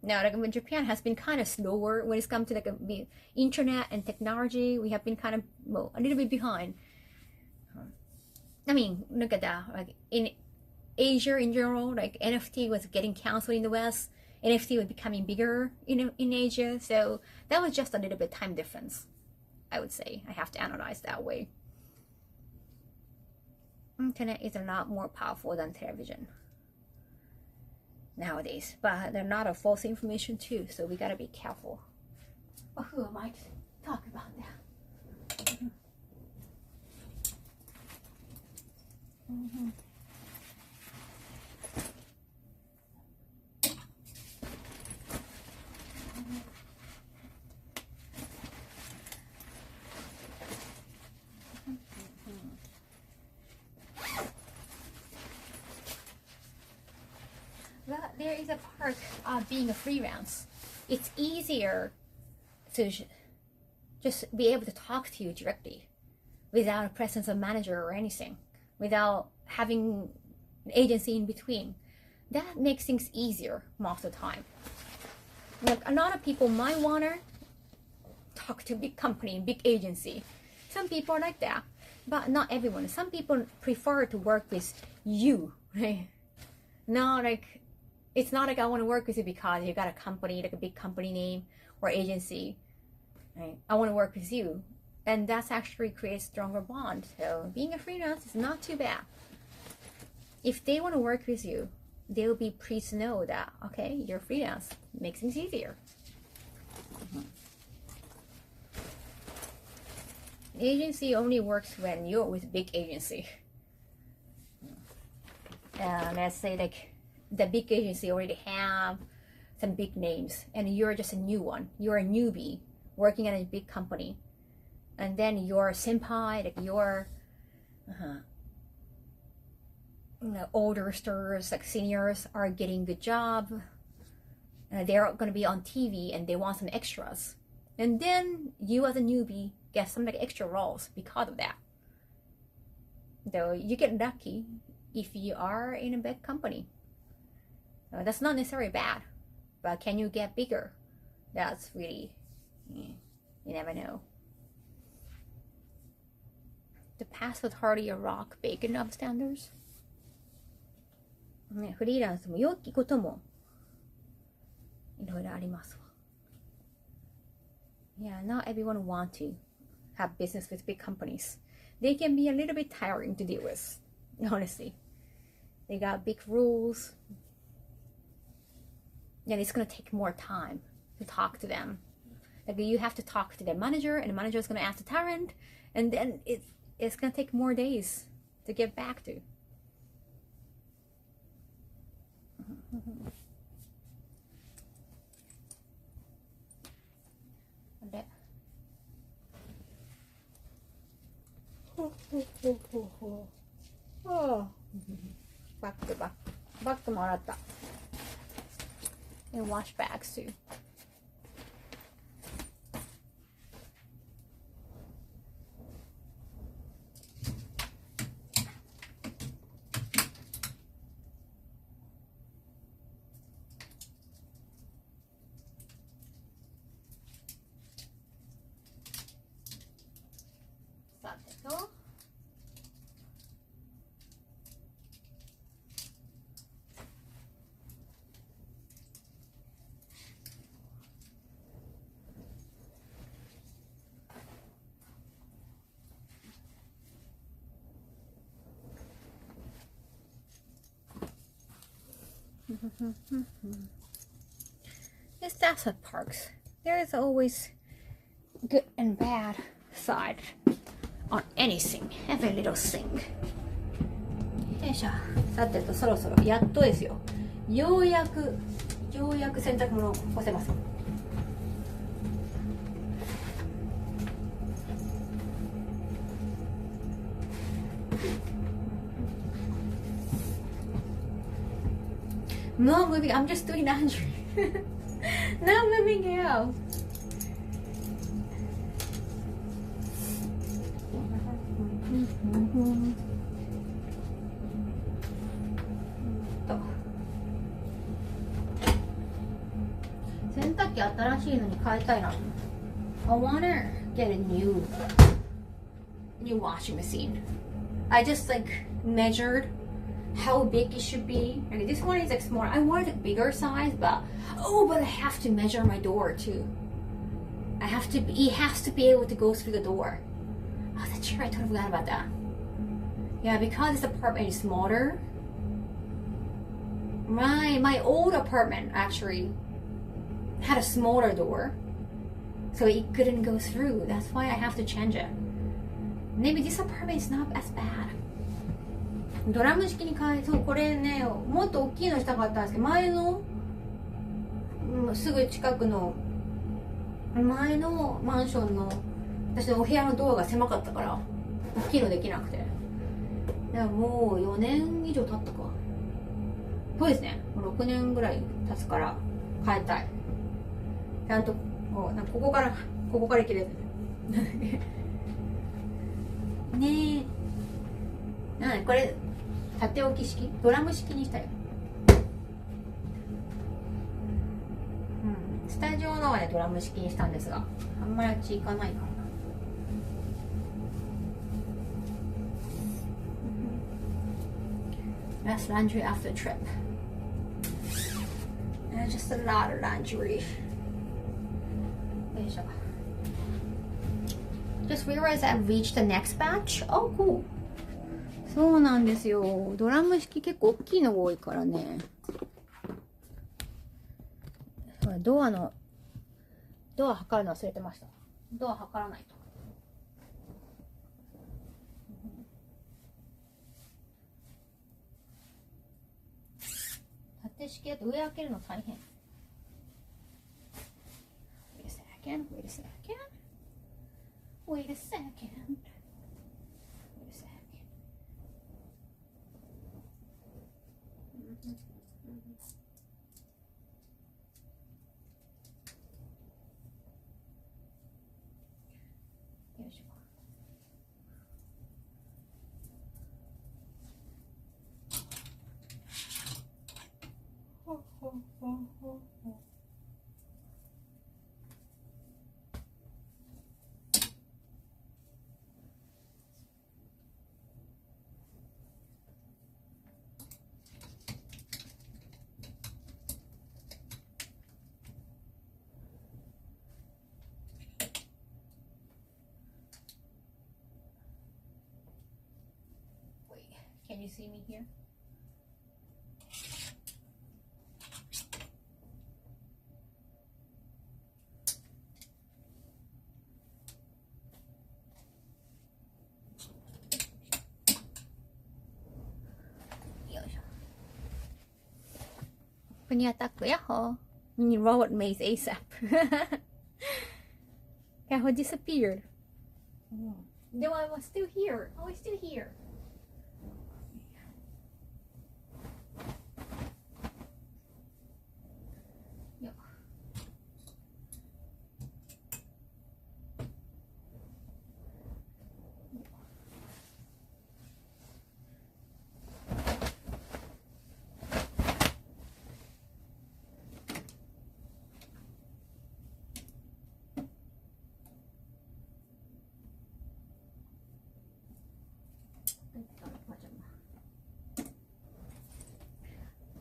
Now, like when Japan has been kind of slower when it's come to like the internet and technology, we have been kind of a little bit behind. I mean, look at that. Like in Asia in general, like NFT was getting canceled in the West. NFT was becoming bigger in Asia, so that was just a little bit time difference, I would say. I have to analyze that way. Internet is a lot more powerful than television nowadays, but they're not a false information too, so we gotta be careful. Oh, who am I to talk about that? Mm-hmm. Well, there is a part of being a freelance. It's easier to just be able to talk to you directly without a presence of manager or anything, without having an agency in between. That makes things easier most of the time. Like a lot of people might want to talk to big company, big agency. Some people are like that, but not everyone. Some people prefer to work with you, right? Not like, it's not like I want to work with you because you got a company, like a big company name or agency. Right? I want to work with you. And that's actually creates stronger bond. So being a freelance is not too bad. If they want to work with you, they will be pleased to know that, okay, you're freelance. Makes things easier. Agency only works when you're with a big agency. Let's say like the big agency already have some big names and you're just a new one. You're a newbie working at a big company. And then your senpai, like your older stars, like seniors are getting good job. They're going to be on TV and they want some extras. And then you as a newbie get some like extra roles because of that. Though you get lucky if you are in a big company. That's not necessarily bad, but can you get bigger? That's really, you never know. The past was hardly a rock bacon upstanders. ね、フリーランスも良きこともいろいろありますわ。Yeah, not everyone want to have business with big companies. They can be a little bit tiring to deal with, honestly. They got big rules. And it's gonna take more time to talk to them. Like you have to talk to the manager, and the manager is gonna ask the talent, and then it's gonna take more days to get back to. Oh, back to back. Back to も洗った。And wash bags too. Yes, that's what parks. There is always good and bad side on anything, every little thing. よいしょ。さてとそろそろやっとですよ。ようやく洗濯物を干せます。Not moving. I'm just doing laundry. Not moving out. To. 洗濯機新しいのに変えたいな。I wanna get a new washing machine. I just like measured how big it should be. Okay, this one is like small. I wanted a bigger size, but I have to measure my door too. It has to be able to go through the door. Oh, that's true. I totally forgot about that. Yeah, because this apartment is smaller. My old apartment actually had a smaller door, so it couldn't go through. That's why I have to change it. Maybe this apartment is not as bad. ドラム式に変え、そう、これね、もっと大きいのしたかったんですけど、前の、すぐ近くの、前のマンションの、私のお部屋のドアが狭かったから、大きいのできなくて。でももう4年以上経ったか。そうですね。もう6年ぐらい経つから変えたい。ちゃんと、なんかここから切れてね。ねえ。なので、これ、縦置き式ドラム式にしたよ。スタジオのはね、ドラム式にしたんですが、あんまりあっち行かないかな。That's laundry after trip. And just a lot of laundry. よいしょ。Just realized I reached the next batch. Oh, cool. そうなんですよ。ドラム式結構大きいのが多いからね。ドア測るの忘れてました。ドア測らないと。縦式だと上開けるの大変。Wait a second. Wait a second. Wait a second. you see me here? When you attack, yahoo! When you roll it maze ASAP. Kaho disappeared. No, I was still here. I was still here. Yeah.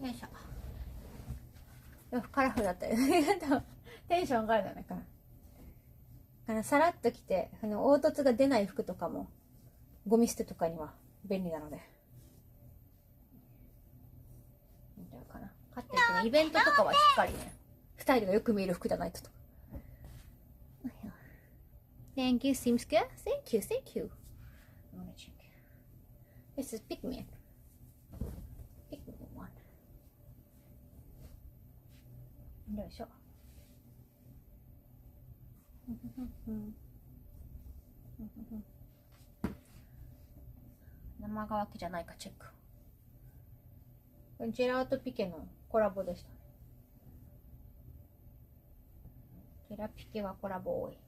よいしょ。カラフルだったよね。テンション上がるだからさらっと着て凹凸が出ない服とかもゴミ捨てとかには便利なので。みたいかな。かって言ってね、イベントとかはしっかりね、スタイルがよく見える服じゃないと。Thank you, seems good. Thank you, thank you. I wanna check. This is Pigman. Pigman one. よいしょ。生乾きじゃないかチェック。これジェラートピケのコラボでしたね。ジェラピケはコラボ多い。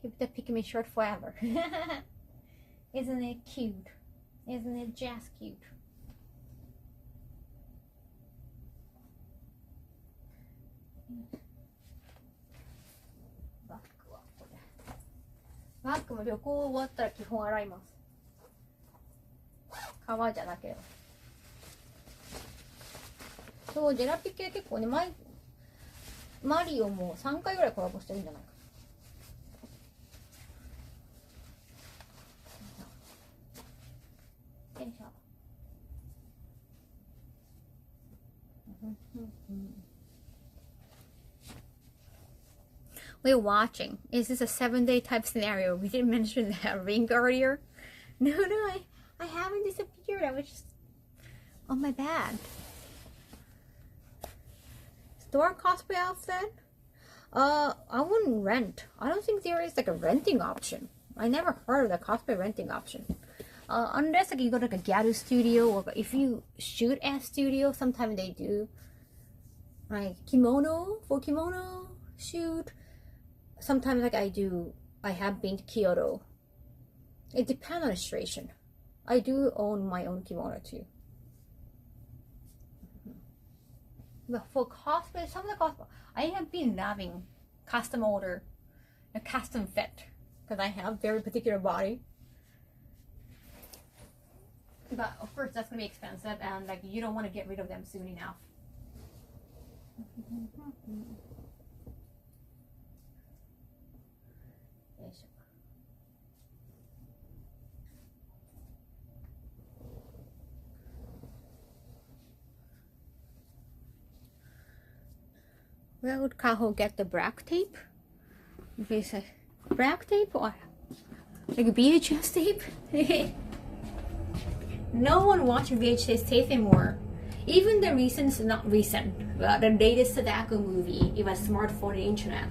Keep the Pikmin shirt forever. Isn't it cute? Isn't it just cute? バッグはこれ。バッグも旅行終わったら基本洗います。革じゃなければ。そう、ジェラピケ結構ね、マリオも3回ぐらいコラボしてるんじゃないか。We're watching. Is this a 7-day type scenario? We didn't mention that ring earlier. No, I haven't disappeared. I was just on my bed. Store cosplay outfit? I wouldn't rent. I don't think there is like a renting option. I never heard of the cosplay renting option. Unless like you go to like a Gyaru studio, or if you shoot at studio, sometimes they do like kimono shoot. Sometimes like I have been to Kyoto. It depends on the situation. I do own my own kimono too. But for cosplay, some of the cosplay, I have been loving custom order and custom fit because I have very particular body. But of course that's gonna be expensive and like you don't want to get rid of them soon enough. Where would Kaho get the black tape? If it's a black tape or like a VHS tape? No one watches VHS tape anymore. Even the recent, not recent, but the latest Sadako movie, it was smartphone and internet.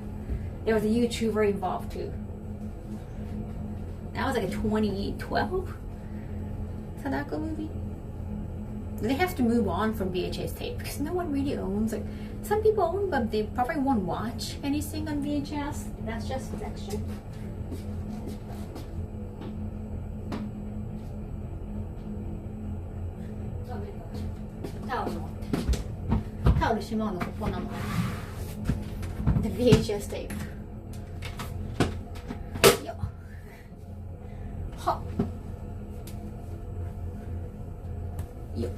There was a YouTuber involved too. That was like a 2012 Sadako movie. They have to move on from VHS tape because no one really owns it. Some people own, but they probably won't watch anything on VHS. That's just fiction. The VHS tape. Yo. Ha. Yo.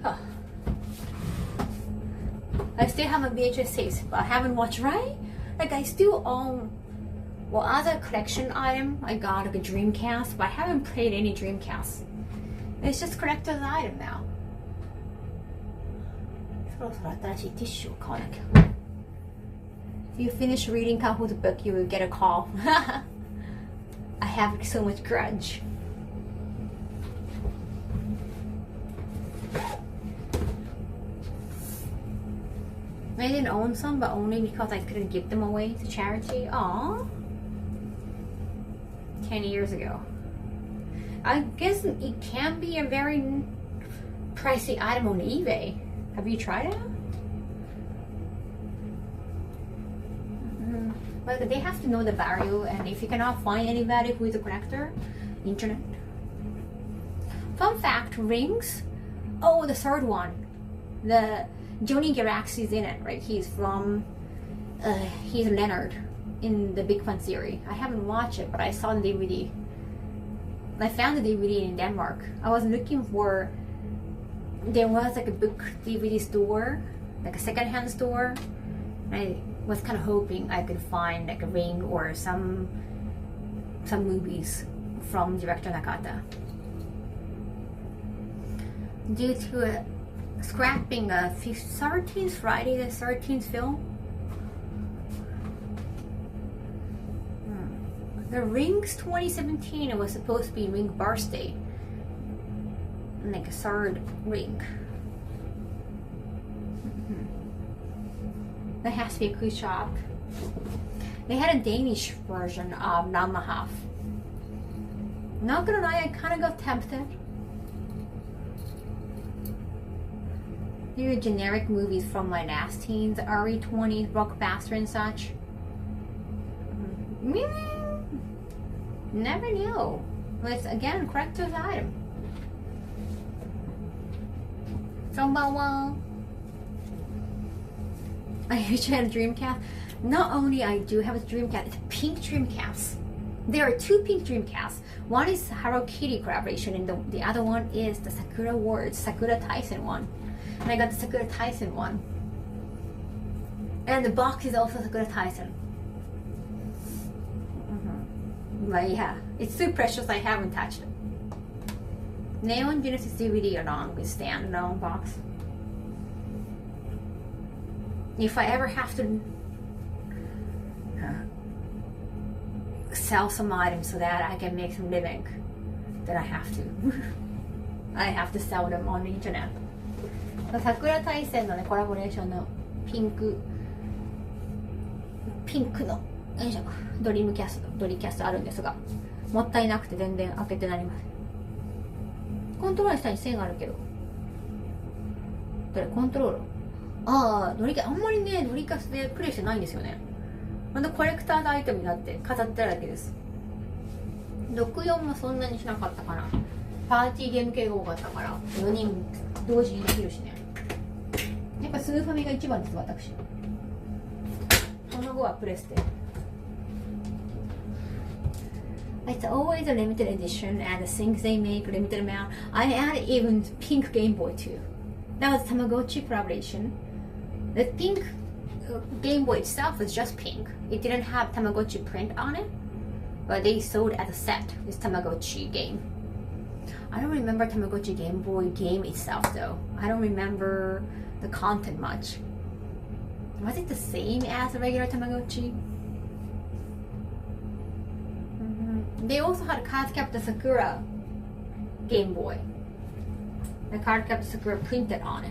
Huh. I still have a VHS tapes, but I haven't watched, right? Like I still own, well, other collection item. I got like a Dreamcast, but I haven't played any Dreamcast. It's just collector's item now. そろそろ新しいティッシュを買わなきゃ。If you finish reading Kaho's book, you will get a call. I have so much grudge. I didn't own some, but only because I couldn't give them away to charity. Aww. 10 years ago. I guess it can be a very pricey item on eBay. Have you tried it? But they have to know the value, and if you cannot find any value with the collector, internet. Fun fact, rings. Oh, the third one. The Johnny Galaxy's in it, right? He's Leonard in the Big Fun series. I haven't watched it, but I saw the DVD. I found the DVD in Denmark. I was looking for, there was like a book DVD store, like a secondhand store. I was kind of hoping I could find like a ring or some movies from director Nakata. Due to a scrapping a Friday the 13th film. The Rings 2017 was supposed to be Ring birthday. Like a third ring. That has to be a good shop. They had a Danish version of Namahalf. Not gonna lie, I kind of got tempted. Here are generic movies from my last teens, early 20s, blockbuster and such. Never knew. But it's again collector's item. I usually had a Dreamcast. Not only I do have a Dreamcast, it's a pink Dreamcast. There are two pink Dreamcasts. One is Hello Kitty collaboration, and the other one is the Sakura Words, Sakura Tyson one. And I got the Sakura Tyson one. And the box is also Sakura Tyson. But yeah, it's so precious I haven't touched it. Neon Genesis DVD along with standalone box. If I ever have to sell some items so that I can make some living, then I have to. I have to sell them on the internet. 桜大戦のねコラボレーションのピンクのドリキャストあるんですが、もったいなくて全然開けてなりません。コントローラーの下に線があるけど、どれコントローラー、あんまりねドリキャスでプレイしてないんですよね。またコレクターズアイテムになって飾ってあるだけです。64もそんなにしなかったかな。パーティーゲーム系が多かったから4人同時にできるしね。やっぱスーファミが一番です、私。その後はプレステ。It's always a limited edition, and the things they make limited amount. I had even pink Game Boy too. That was Tamagotchi collaboration. The pink Game Boy itself was just pink. It didn't have Tamagotchi print on it, but they sold as a set this Tamagotchi game. I don't remember Tamagotchi Game Boy game itself though. I don't remember the content much. Was it the same as a regular Tamagotchi? They also had Card Captor Sakura Game Boy. The Card Captor Sakura printed on it.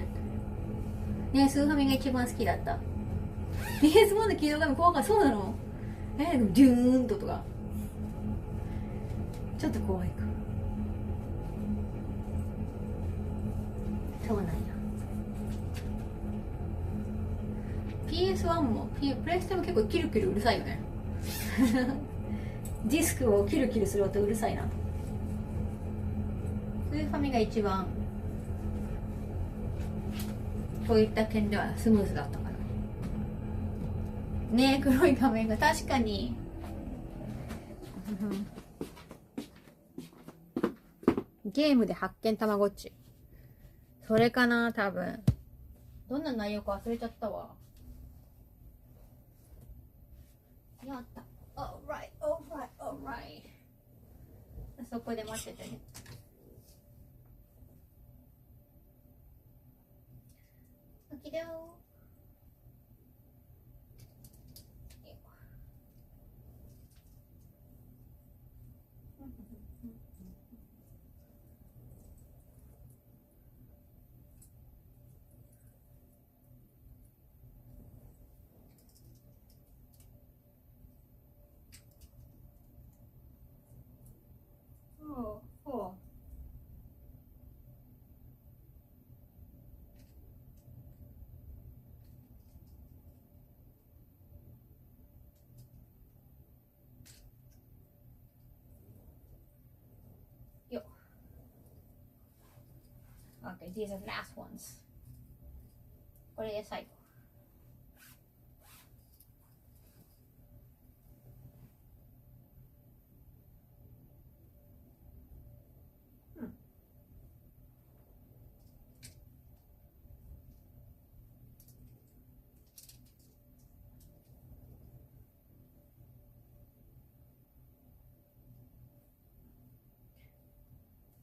ね、スーファミが一番好きだった。PS1 の起動画面怖かった。そうなの？デューンとか。ちょっと怖いか。そうなんや。PS1 も、プレステも結構キルキルうるさいよね。ディスクをキルキルする音うるさいな。スーファミが一番そういった点ではスムーズだったからね。黒い画面が確かにゲームで発見たまごっちそれかな、多分。どんな内容か忘れちゃったわ。やった。Alright, alright, alright. そこで待っててね。起きだよ。Oh. Yo. Okay, these are the last ones. これで最後。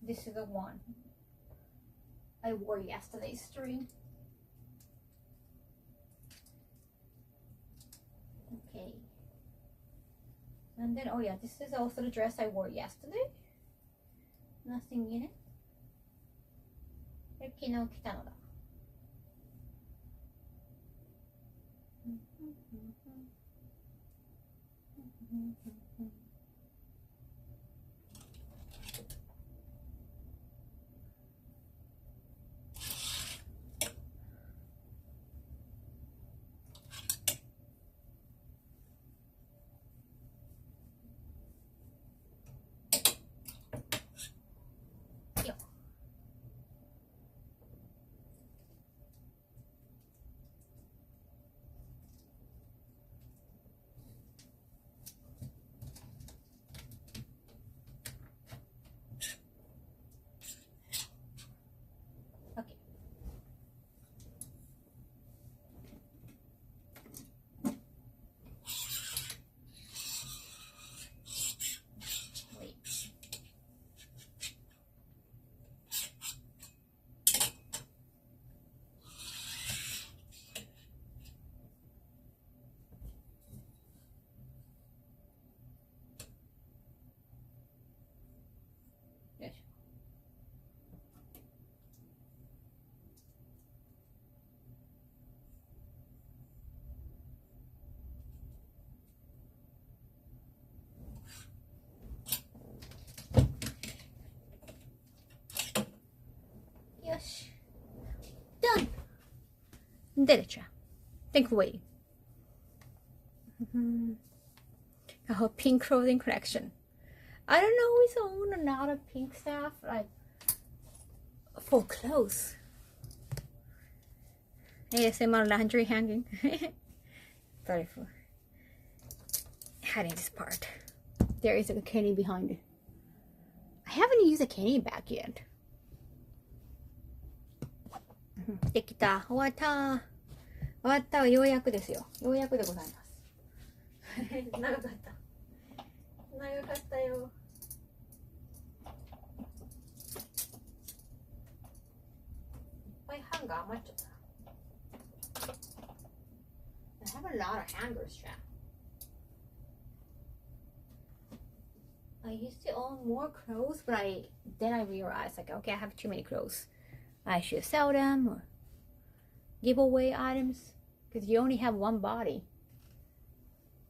This is the one I wore yesterday's stream. Okay. And then, oh yeah, this is also the dress I wore yesterday. Nothing in it. 昨日着たのだ。Yes. Done. Did it, yeah. Thanks for waiting. Kaho pink clothing collection. I don't know, we own a lot of pink stuff, like for clothes. ASMR laundry hanging. Sorry for hiding this part. There is a candy behind it. I haven't used a candy bag yet. できた。終わった。終わった。ようやくですよ。ようやくでございます。長かった。長かったよ。いっぱいハンガー余っちゃった。I have a lot of hangers, Jack. I used to own more clothes, but then I realized, like, okay, I have too many clothes. I should sell them or give away items because you only have one body.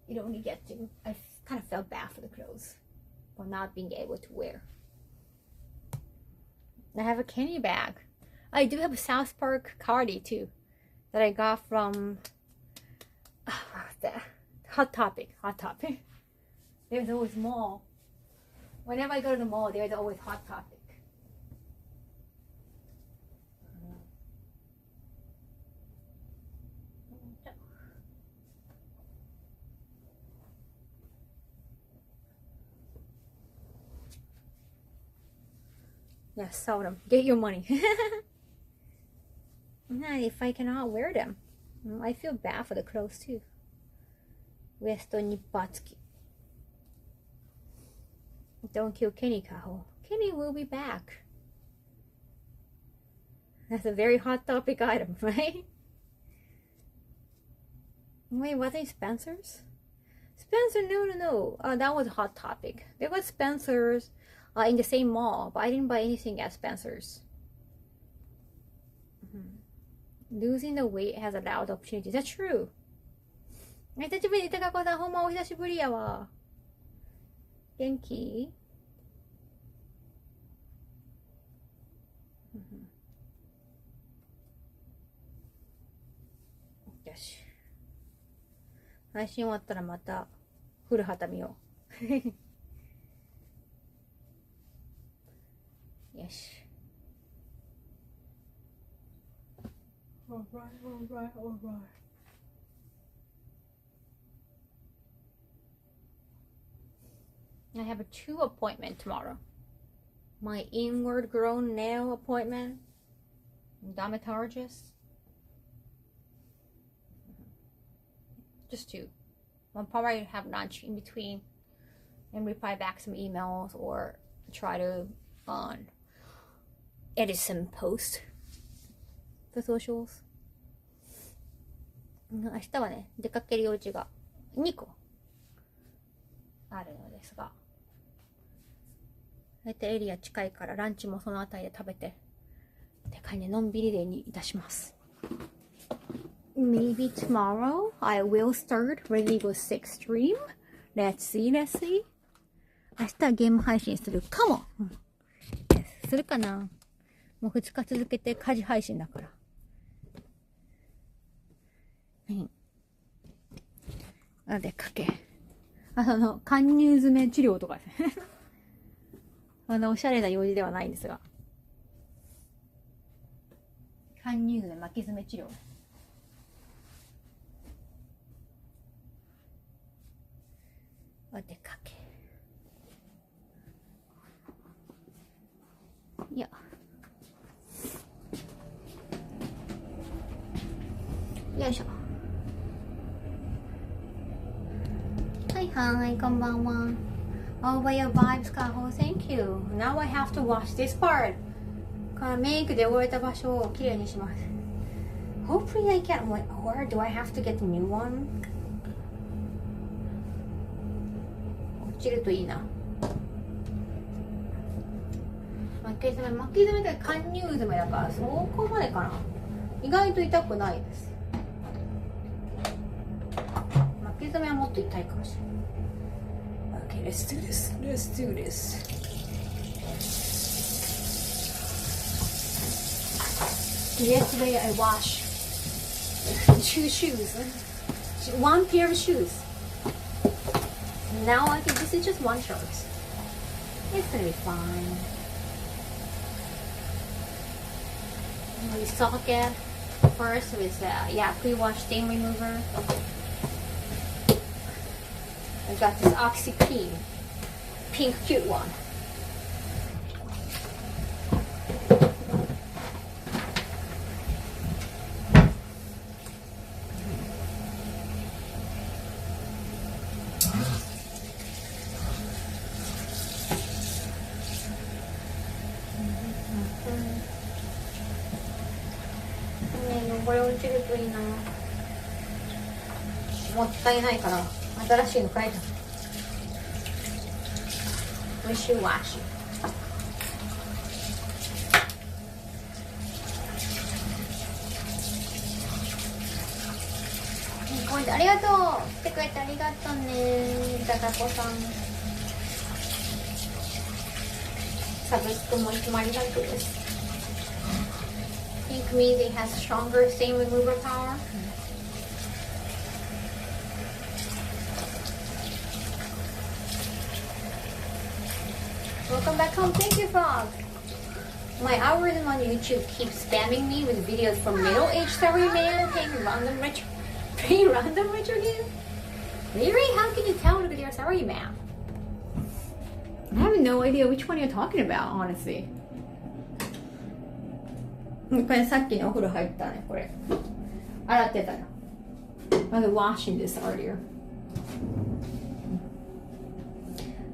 You only get to. I kind of felt bad for the clothes for not being able to wear. I have a candy bag. I do have a South Park cardi too that I got from the Hot Topic. Hot Topic. There's always mall. Whenever I go to the mall, there's always Hot Topic. Yeah, sell them. Get your money. If I cannot wear them, I feel bad for the clothes too. ウエストニッパー付き。Don't kill Kenny, Kaho. Kenny will be back. That's a very hot topic item, right? Wait, was it Spencer's? Spencer, no. That was a hot topic. There was Spencer's in the same mall, but I didn't buy anything at Spencer's. Losing the weight has allowed opportunities. That's true. 久しぶり、高子さん、ほんまお久しぶりやわ。元気？よし。配信終わったらまた古畑見よう。よし。Alright. I have a 2 appointment tomorrow. My inward grown nail appointment, dermatologist. Just 2. I'll probably have lunch in between and reply back some emails or try to edit some posts for socials. 明日はね、出かける用事が2個あるのですが、大体エリア近いからランチもそのあたりで食べてって感じでのんびりデーにいたします。Maybe tomorrow I will start Religos 6 stream. Let's see. 明日はゲーム配信するかも、するかな。もう2日続けて家事配信だから。お出かけ。貫入詰め治療とかですね。おしゃれな用事ではないんですが。貫入詰め、巻き詰め治療。お出かけ。いや。よいしょ。はい、こんばんは。Over your vibes, Kaho. Thank you. Now I have to wash this part. メイクで終えた場所をきれいにします。Hopefully I can. Or do I have to get a new one? 落ちるといいな。巻き爪で貫入詰めだからそこまでかな。意外と痛くないです。巻き爪はもっと痛いかもしれない。Okay, let's do this. Yesterday I washed 2 shoes. 1 pair of shoes. Now I think this is just 1 shirt. It's gonna be fine. We soak it first with pre-wash stain remover. I got this Oxy Cream, pink cute one.これ落ちるといいな。もったいないから新しいの買えた。Wishy washy。ありがとう。来てくれてありがとうね。だかこさん。サブスクもいつもありがとうです。Pink means it has stronger stain remover power. Welcome back home. Thank you, Frog. My algorithm on YouTube keeps spamming me with videos from middle-aged salaryman paying random rich again. Really? How can you tell if they're salaryman? I have no idea which one you're talking about, honestly. これさっきのお風呂入ったね、これ。洗ってたの。I was washing this earlier.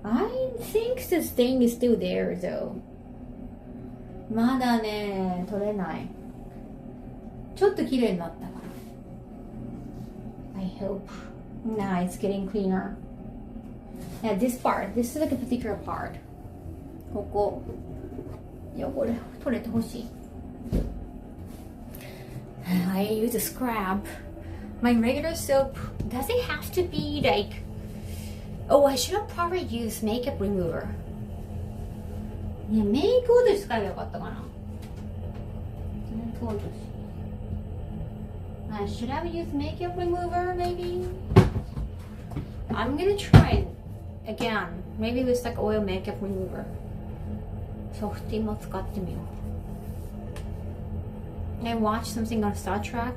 I think the stain is still there though. まだね、取れない。ちょっと綺麗になったから。I hope. Now it's getting cleaner. Yeah, this part. This is like a particular part. ここ。汚れ取れてほしい。I use a scrub. My regular soap, does it have to be like... Oh, I should have probably used makeup remover. ね、メイク落とし使えばよかったかな。メイク落とし。I should have used makeup remover, maybe? I'm gonna try it again. Maybe with like oil makeup remover. ソフティも使ってみよう。I watched something on Star Trek.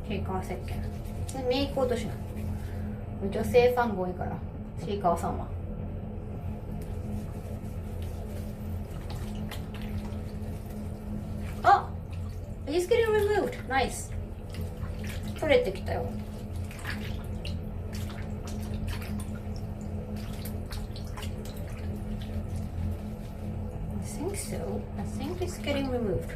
シェイカー石鹸。メイク落としなの。女性ファンが多いから、シェイカーさんは。あ、It's getting removed. Nice. 取れてきたよ。I think so. I think it's getting removed.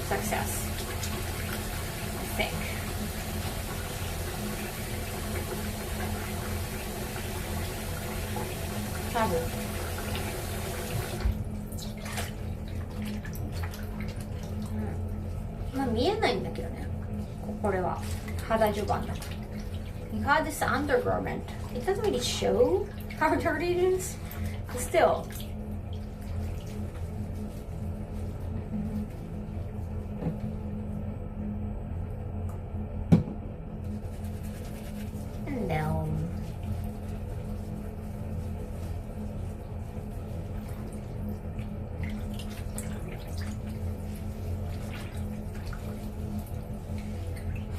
Success. I think. Travel. まあ見えないんだけどね。これは肌襦袢だ。You got this undergarment. It doesn't really show how dirty it is, but still. No.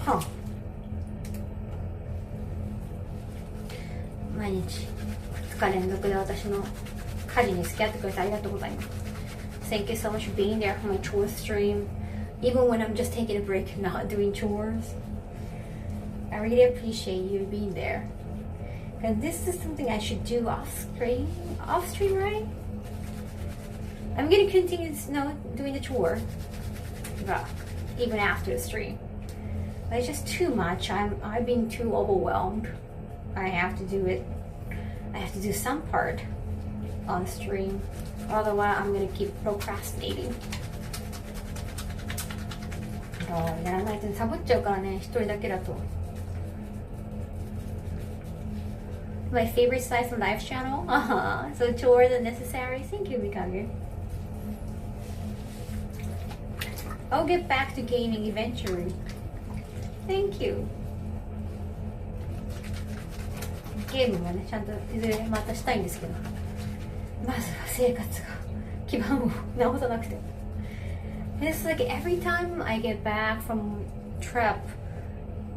Huh. 毎日2日連続で私の家事に付き合ってくれてありがとうございます。Thank you so much for being there for my chores stream, even when I'm just taking a break and not doing chores. I really appreciate you being there. And this is something I should do off stream, right? I'm gonna continue, doing the chore, but even after the stream. But it's just too much. I've been too overwhelmed. I have to do it. I have to do some part on stream. Otherwise, I'm gonna keep procrastinating. やらないとサボっちゃうからね、一人だけだと。My favorite size from Live channel? So chores are necessary. Thank you, Mikage. I'll get back to gaming eventually. Thank you. ゲームもね、ちゃんといずれまたしたいんですけど、まずは生活が基盤を直さなくて。It's like every time I get back from trip,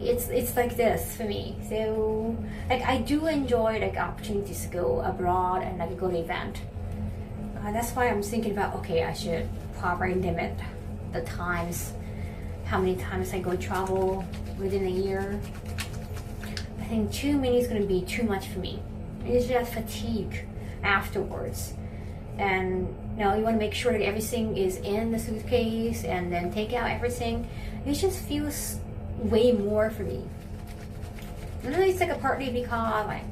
it's like this for me. So like I do enjoy like opportunities to go abroad and like go to event. That's why I'm thinking about, okay, I should probably limit the times, how many times I go travel within a year. I think too many is going to be too much for me. It's just fatigue afterwards. And you want to make sure that everything is in the suitcase and then take out everything. It just feels way more for me. And it's like a partly because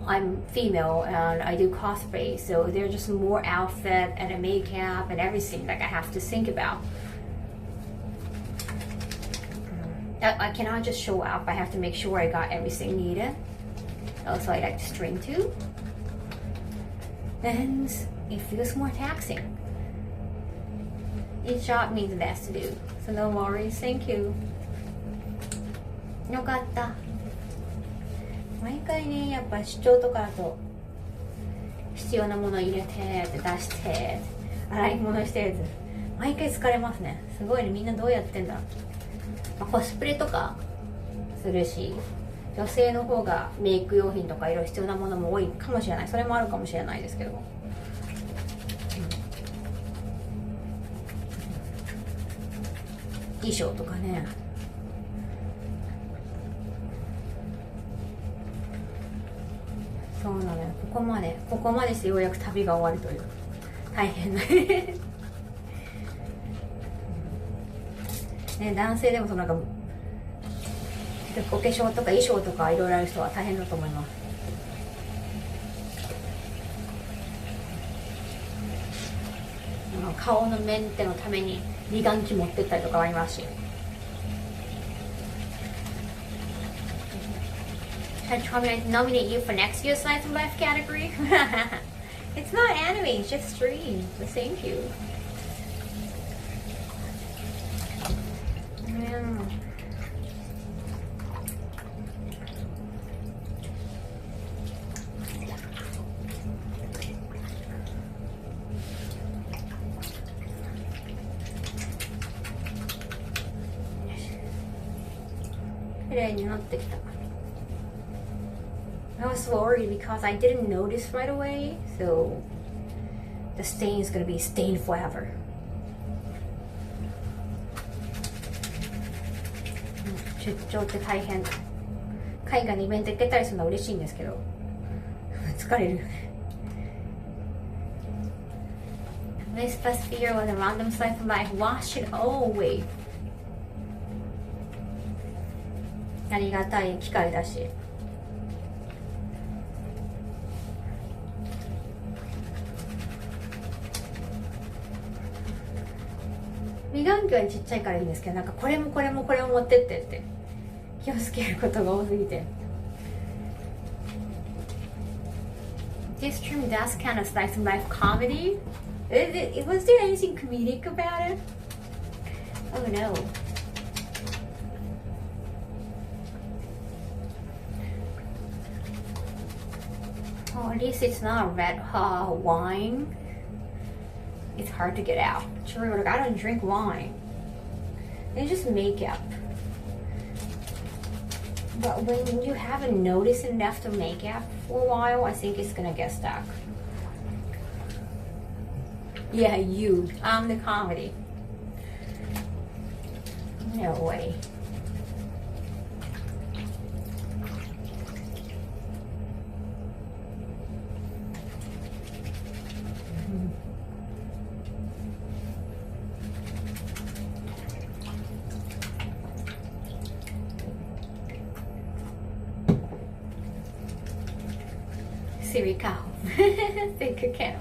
I'm female and I do cosplay, so there's just more outfit and a makeup and everything like I have to think about. I cannot just show up. I have to make sure I got everything needed. Also, I like to stream too. And it feels more taxing. Each shot means best to do. So no worries. Thank you. よかった。毎回ね、やっぱ出張とかだと必要なもの入れてって出して洗い物してるやつ毎回疲れますね。すごいね、みんなどうやってんだろう。コスプレとかするし、女性の方がメイク用品とかいろいろ必要なものも多いかもしれない。それもあるかもしれないですけど、衣装とかね。そうなのよ。ここまでしてようやく旅が終わるという大変なね、男性でもそのなんかお化粧とか衣装とかいろいろある人は大変だと思います。顔のメンテのために美顔器持ってったりとかありますし。Should I try to nominate you for next year's Slice of Life category? It's not anime, it's just stream. But thank you. I was worried because I didn't notice right away, so the stain is gonna be stained forever. 出張って大変。海外のイベント行けたりするのは嬉しいんですけど、疲れる。This sphere was a random slice of life. Wash it all away. ありがたい機会だし。美顔器はちっちゃいからいいんですけど、なんかこれも持ってってって気をつけることが多すぎて。This stream does kind of slice of life comedy. Was there anything comedic about it? Oh no. Oh, at least it's not red wine. It's hard to get out. True, like I don't drink wine. It's just makeup. But when you haven't noticed enough to makeup for a while, I think it's gonna get stuck. Yeah, you. I'm the comedy. No way. Siri Kaho. Thank you, Cam.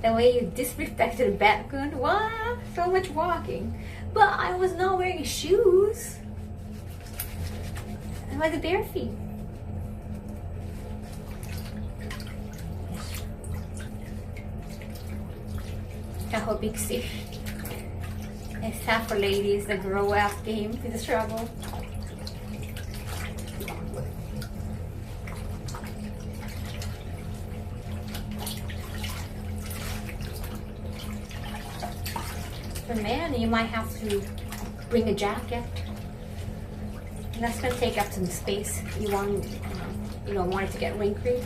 The way you disrespected the background. What? So much walking. But I was not wearing shoes. I was bare feet. Kaho Big C. It's tough for ladies. The grow up game is a struggle. For men, you might have to bring a jacket. And that's gonna take up some space. You don't want it to get wrinkly.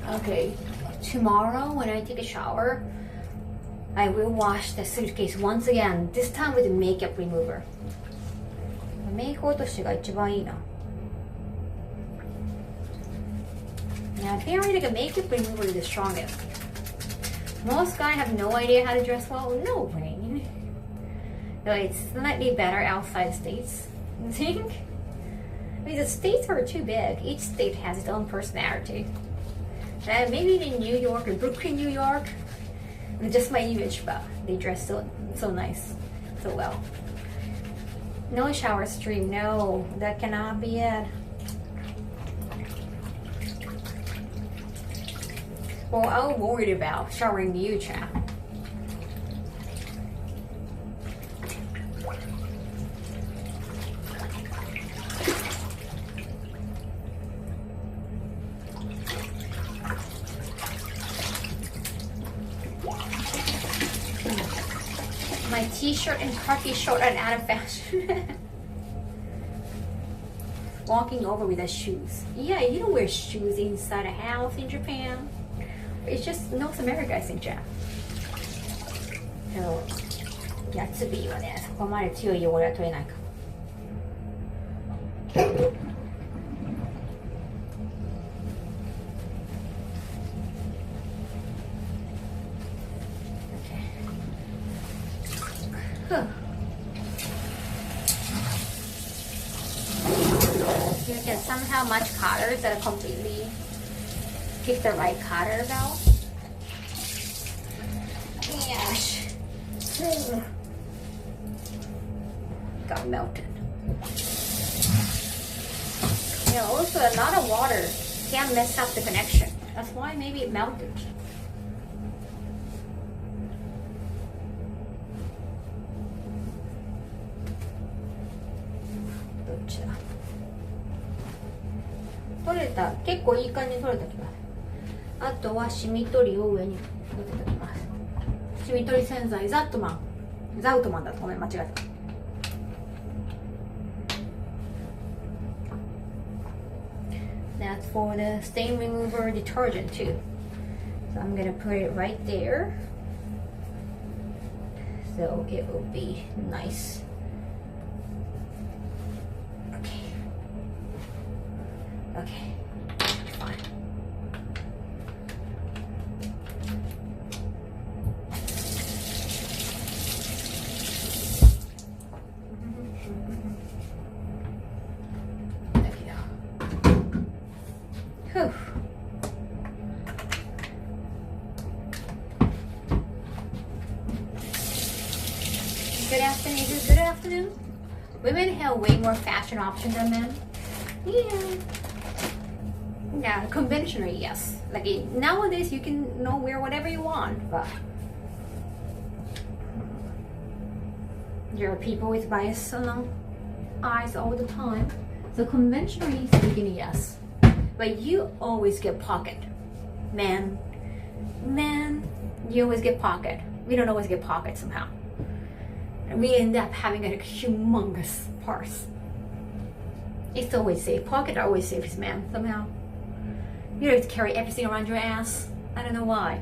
Okay, tomorrow when I take a shower, I will wash the suitcase once again, this time with a makeup remover. メイク落としが一番いいな。Yeah, apparently like a makeup remover is the strongest. Most guys have no idea how to dress well. No way. So it's slightly better outside states, I think. I mean, the states are too big. Each state has its own personality. Maybe in New York or Brooklyn, New York, it's just my image, but they dress so nice, so well. No shower stream. No, that cannot be it. Well, I'm worried about showering you, chap. My t-shirt and khaki short are out of fashion. Walking over with the shoes. Yeah, you don't wear shoes inside a house in Japan. It's just North America, I think, Jack. So, やつびはね、そこまで強い汚れは取れないかも。You can somehow match colors that are completely pick the right color though. Gosh. Got melted. Yeah, also a lot of water can mess up the connection. That's why maybe it melted.結構いい感じに取れた気がする。あとはシミ取りを上に乗せておきます。シミ取り洗剤ザウトマンだとごめん間違えた。That's for the stain remover detergent too. So I'm gonna put it right there. So it will be nice. Okay, fine. There we go. Whew. Good afternoon. Is it good afternoon? Women have way more fashion options than men. Yeah. Yeah, conventionally, yes. Like nowadays, you can wear whatever you want, but there are people with bias along eyes all the time. So conventionally speaking, yes. But you always get pocket. Man, you always get pocket. We don't always get pocket somehow. And we end up having a humongous purse. It's always safe. Pocket always safe as man somehow. You don't have to carry everything around your ass. I don't know why.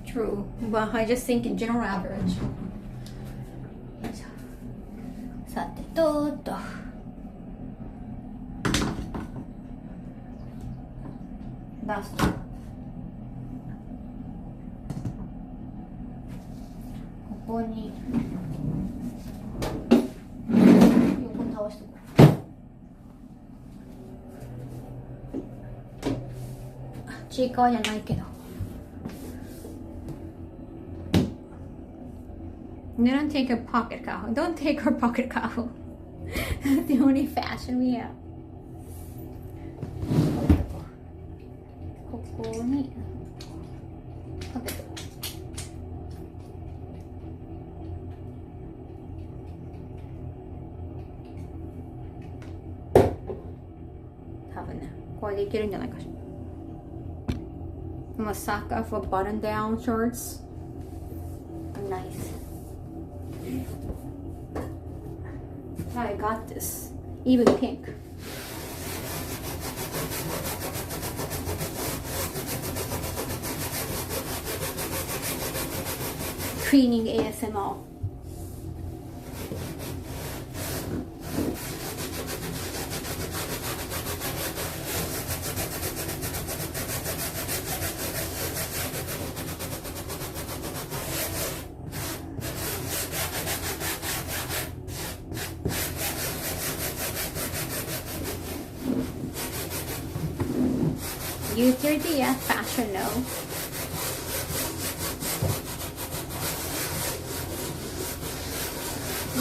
True, but I just think in general average. さてどうと。ラスト。ここに。倒してこう。ちいかわじゃないけど。You don't take your pocket, Kaho. Don't take her pocket, Kaho. That's the only fashion we have. ここにかけて。多分ね、これでいけるんじゃないかしら。I'm a sucker for button-down shorts. Nice. I got this. Even pink. Cleaning ASMR. Use your DS fashion. to know.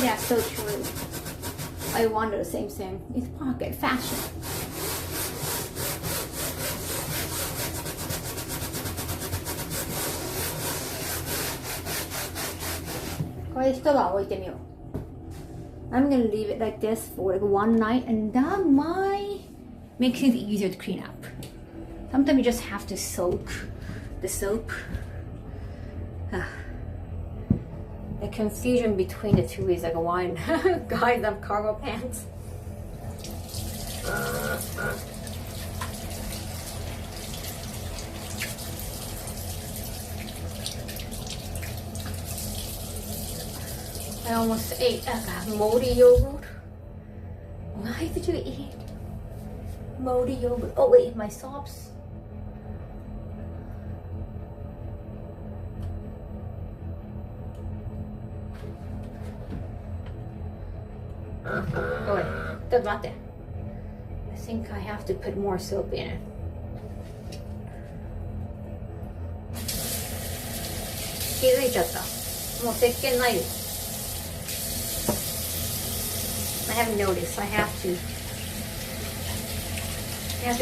Yeah, so true. I wonder the same thing. It's pocket fashion. I'm gonna leave it like this for like one night, and that might make things easier to clean up. Sometimes you just have to soak the soap. The confusion between the two is like one guys have cargo pants. I almost ate moldy yogurt. Why did you eat moldy yogurt? Oh wait, my sobs. Oh wait, that's not there. I think I have to put more soap in it. I haven't noticed. I have to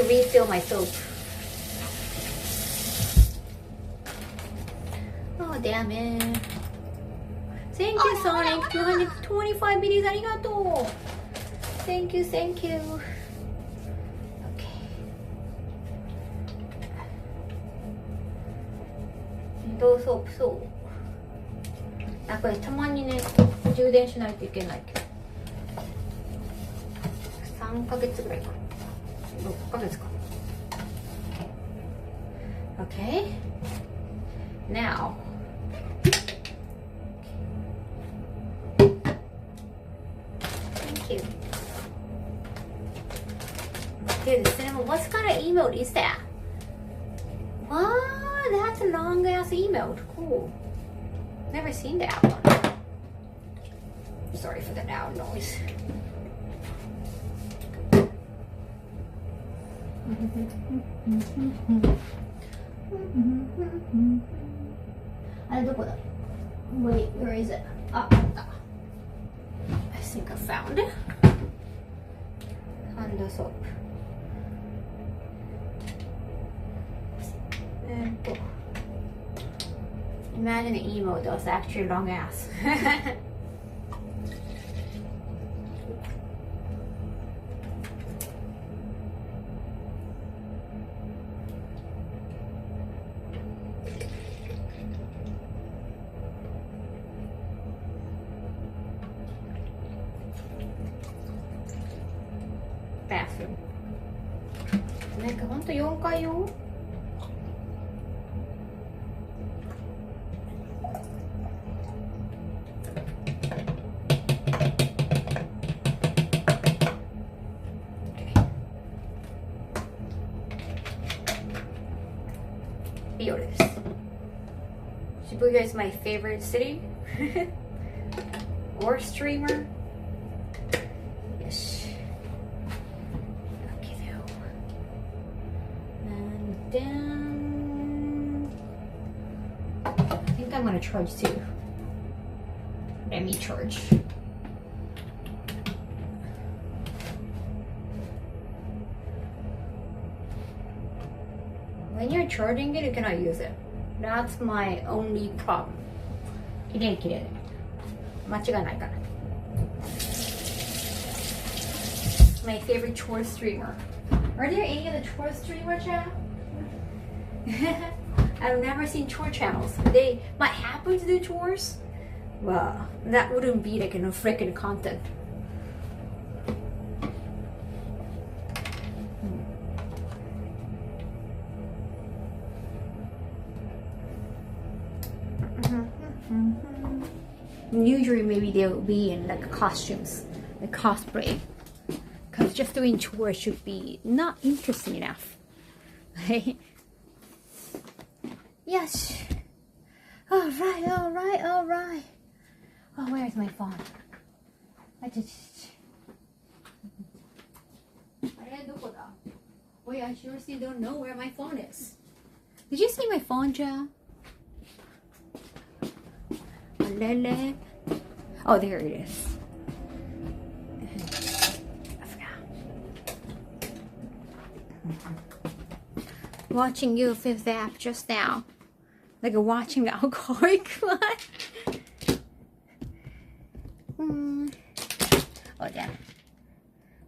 refill my soap. Oh damn it. Thank you, Sonic. 225 videos. Arigato. Thank you, thank you. Okay. どうソープそう。あ、これたまにね、充電しないといけないけど。3ヶ月ぐらいか。6ヶ月か。Okay. Now. Thank you. Dude, the cinnamon, what kind of emote is that? Wow, that's a long ass emote. Cool. Never seen that one. Sorry for the loud noise. Wait, where is it? I think I found it. Hand soap. Imagine an emote that's actually long ass. Bathroom. なんかほんと4階よ。Shibuya is my favorite city or streamer. Yes. Okay, though. And then I think I'm gonna charge too. Let me charge. When you're charging it, you cannot use it. That's my only problem. きれいきれい。間違いないから。My favorite chore streamer. Are there any other chore streamer channel? I've never seen chore channels. They might happen to do chores. Well, that wouldn't be like freaking content. Usually maybe they'll be in like costumes, like cosplay, because just doing chores should be not interesting enough. Yes. All right. Oh, where's my phone? Wait, I seriously don't know where my phone is. Did you see my phone, Joe? Lele. Oh, there it is. I forgot. Watching you fifth app just now. Like watching the alcoholic one. Oh, yeah.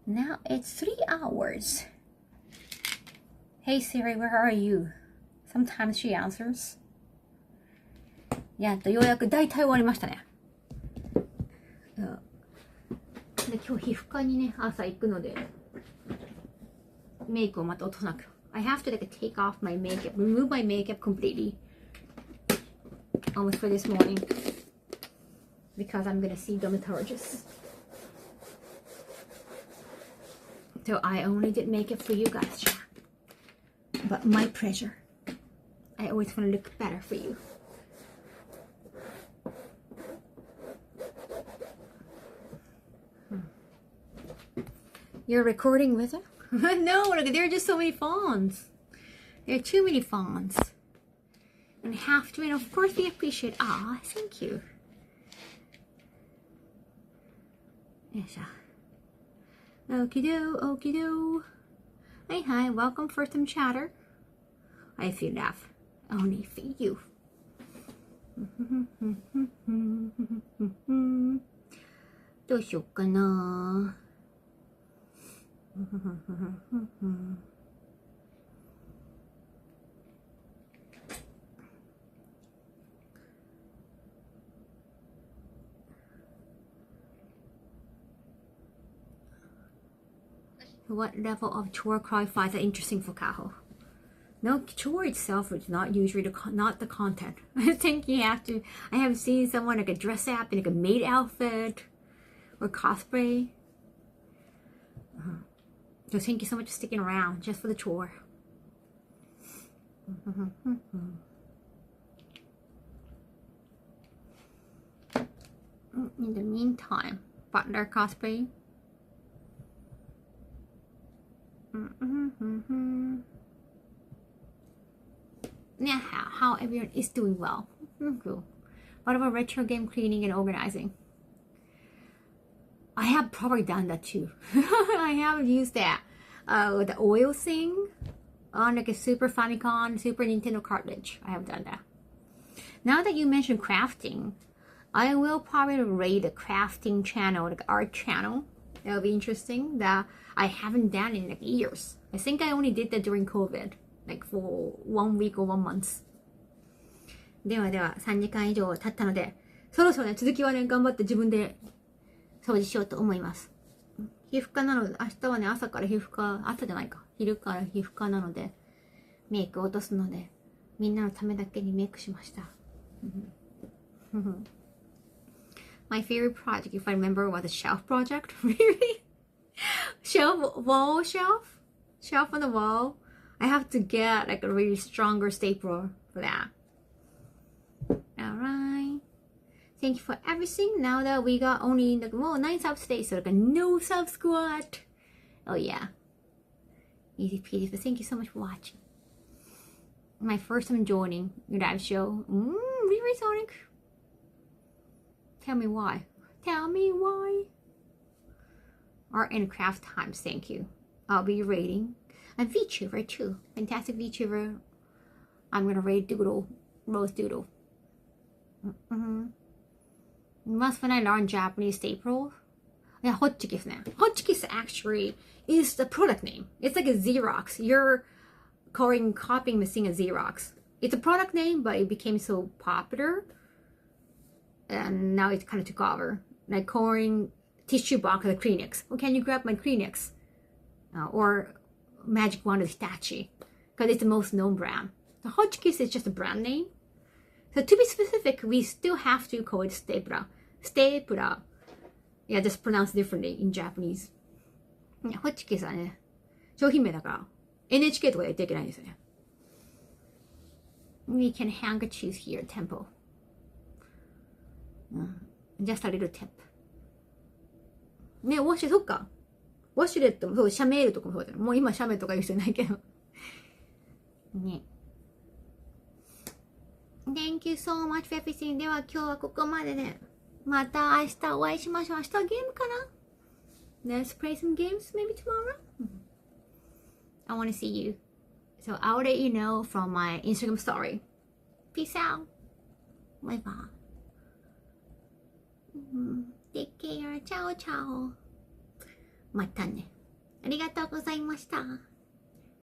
Now it's 3 hours. Hey Siri, where are you? Sometimes she answers. やっとようやく大体終わりましたね。で今日皮膚科にね朝行くのでメイクをまた落とさなく。I have to like take off my makeup, remove my makeup completely. Almost for this morning because I'm gonna see dermatologist. So I only did makeup for you guys, but my pleasure. I always want to look better for you. You're recording with her? No, look, there are just so many phones. There are too many phones. And have to, and of course we appreciate. Ah, thank you. Yes. Okie do, okie do. Hi, hi, welcome for some chatter. I feel laugh only for you. どうしよっかな。What level of chore qualifies as interesting for Kaho? No, chore itself is not usually not the content. I think you have to. I have seen someone like a dress up in like a maid outfit or cosplay. So thank you so much for sticking around just for the chore. In the meantime, butler cosplay. Yeah, how everyone is doing well. Cool. What about retro game cleaning and organizing? I have probably done that too. I have used that. The oil thing on like a Super Famicom, Super Nintendo cartridge. I have done that. Now that you mentioned crafting, I will probably raid a crafting channel, like art channel. That'll be interesting. That I haven't done in like years. I think I only did that during COVID, like for 1 week or 1 month. では3時間以上経ったので、そろそろね続きはね頑張って自分で掃除しようと思います。皮膚科なので、明日はね朝から皮膚科、朝じゃないか、昼から皮膚科なのでメイクを落とすので、みんなのためだけにメイクしました。My favorite project, if I remember, was a shelf project. Really? Wall shelf on the wall. I have to get like a really stronger stapler for that. Alright. Thank you for everything. Now that we got only like 9 subs today, so like a no sub squad. Oh yeah. Easy peasy. But thank you so much for watching. My first time joining your live show. Really, Sonic? Tell me why. Tell me why. Art and craft times, thank you. I'll be rating. And VTuber too. Fantastic VTuber. I'm gonna rate Doodle. Rose Doodle. Once when I learned Japanese staples. Yeah, Hotchkiss now. Hotchkiss actually is the product name. It's like a Xerox. You're copying machine a Xerox. It's a product name, but it became so popular. And now it kind of took over. Like calling tissue box of Kleenex. Well, can you grab my Kleenex? Or Magic Wand of Hitachi. Because it's the most known brand. The Hotchkiss is just a brand name. So to be specific, we still have to call it stapler. Stapler. Yeah, just pronounced differently in Japanese. ホッチキスはね、商品名だから NHK とかで言っていけないんですよね。We can handkerchiefs here, temple. Just a little tip. ね、そっか。ウォシュレットもそう、シャメールとかもそうだよ。もう今シャメとか言う人いないけど。ね。Thank you so much for everything. では今日はここまでね。また明日お会いしましょう。明日はゲームかな？ Let's play some games maybe tomorrow? I want to see you. So I'll let you know from my Instagram story. Peace out. Bye bye. Take care. チャオチャオ。またね。ありがとうございました。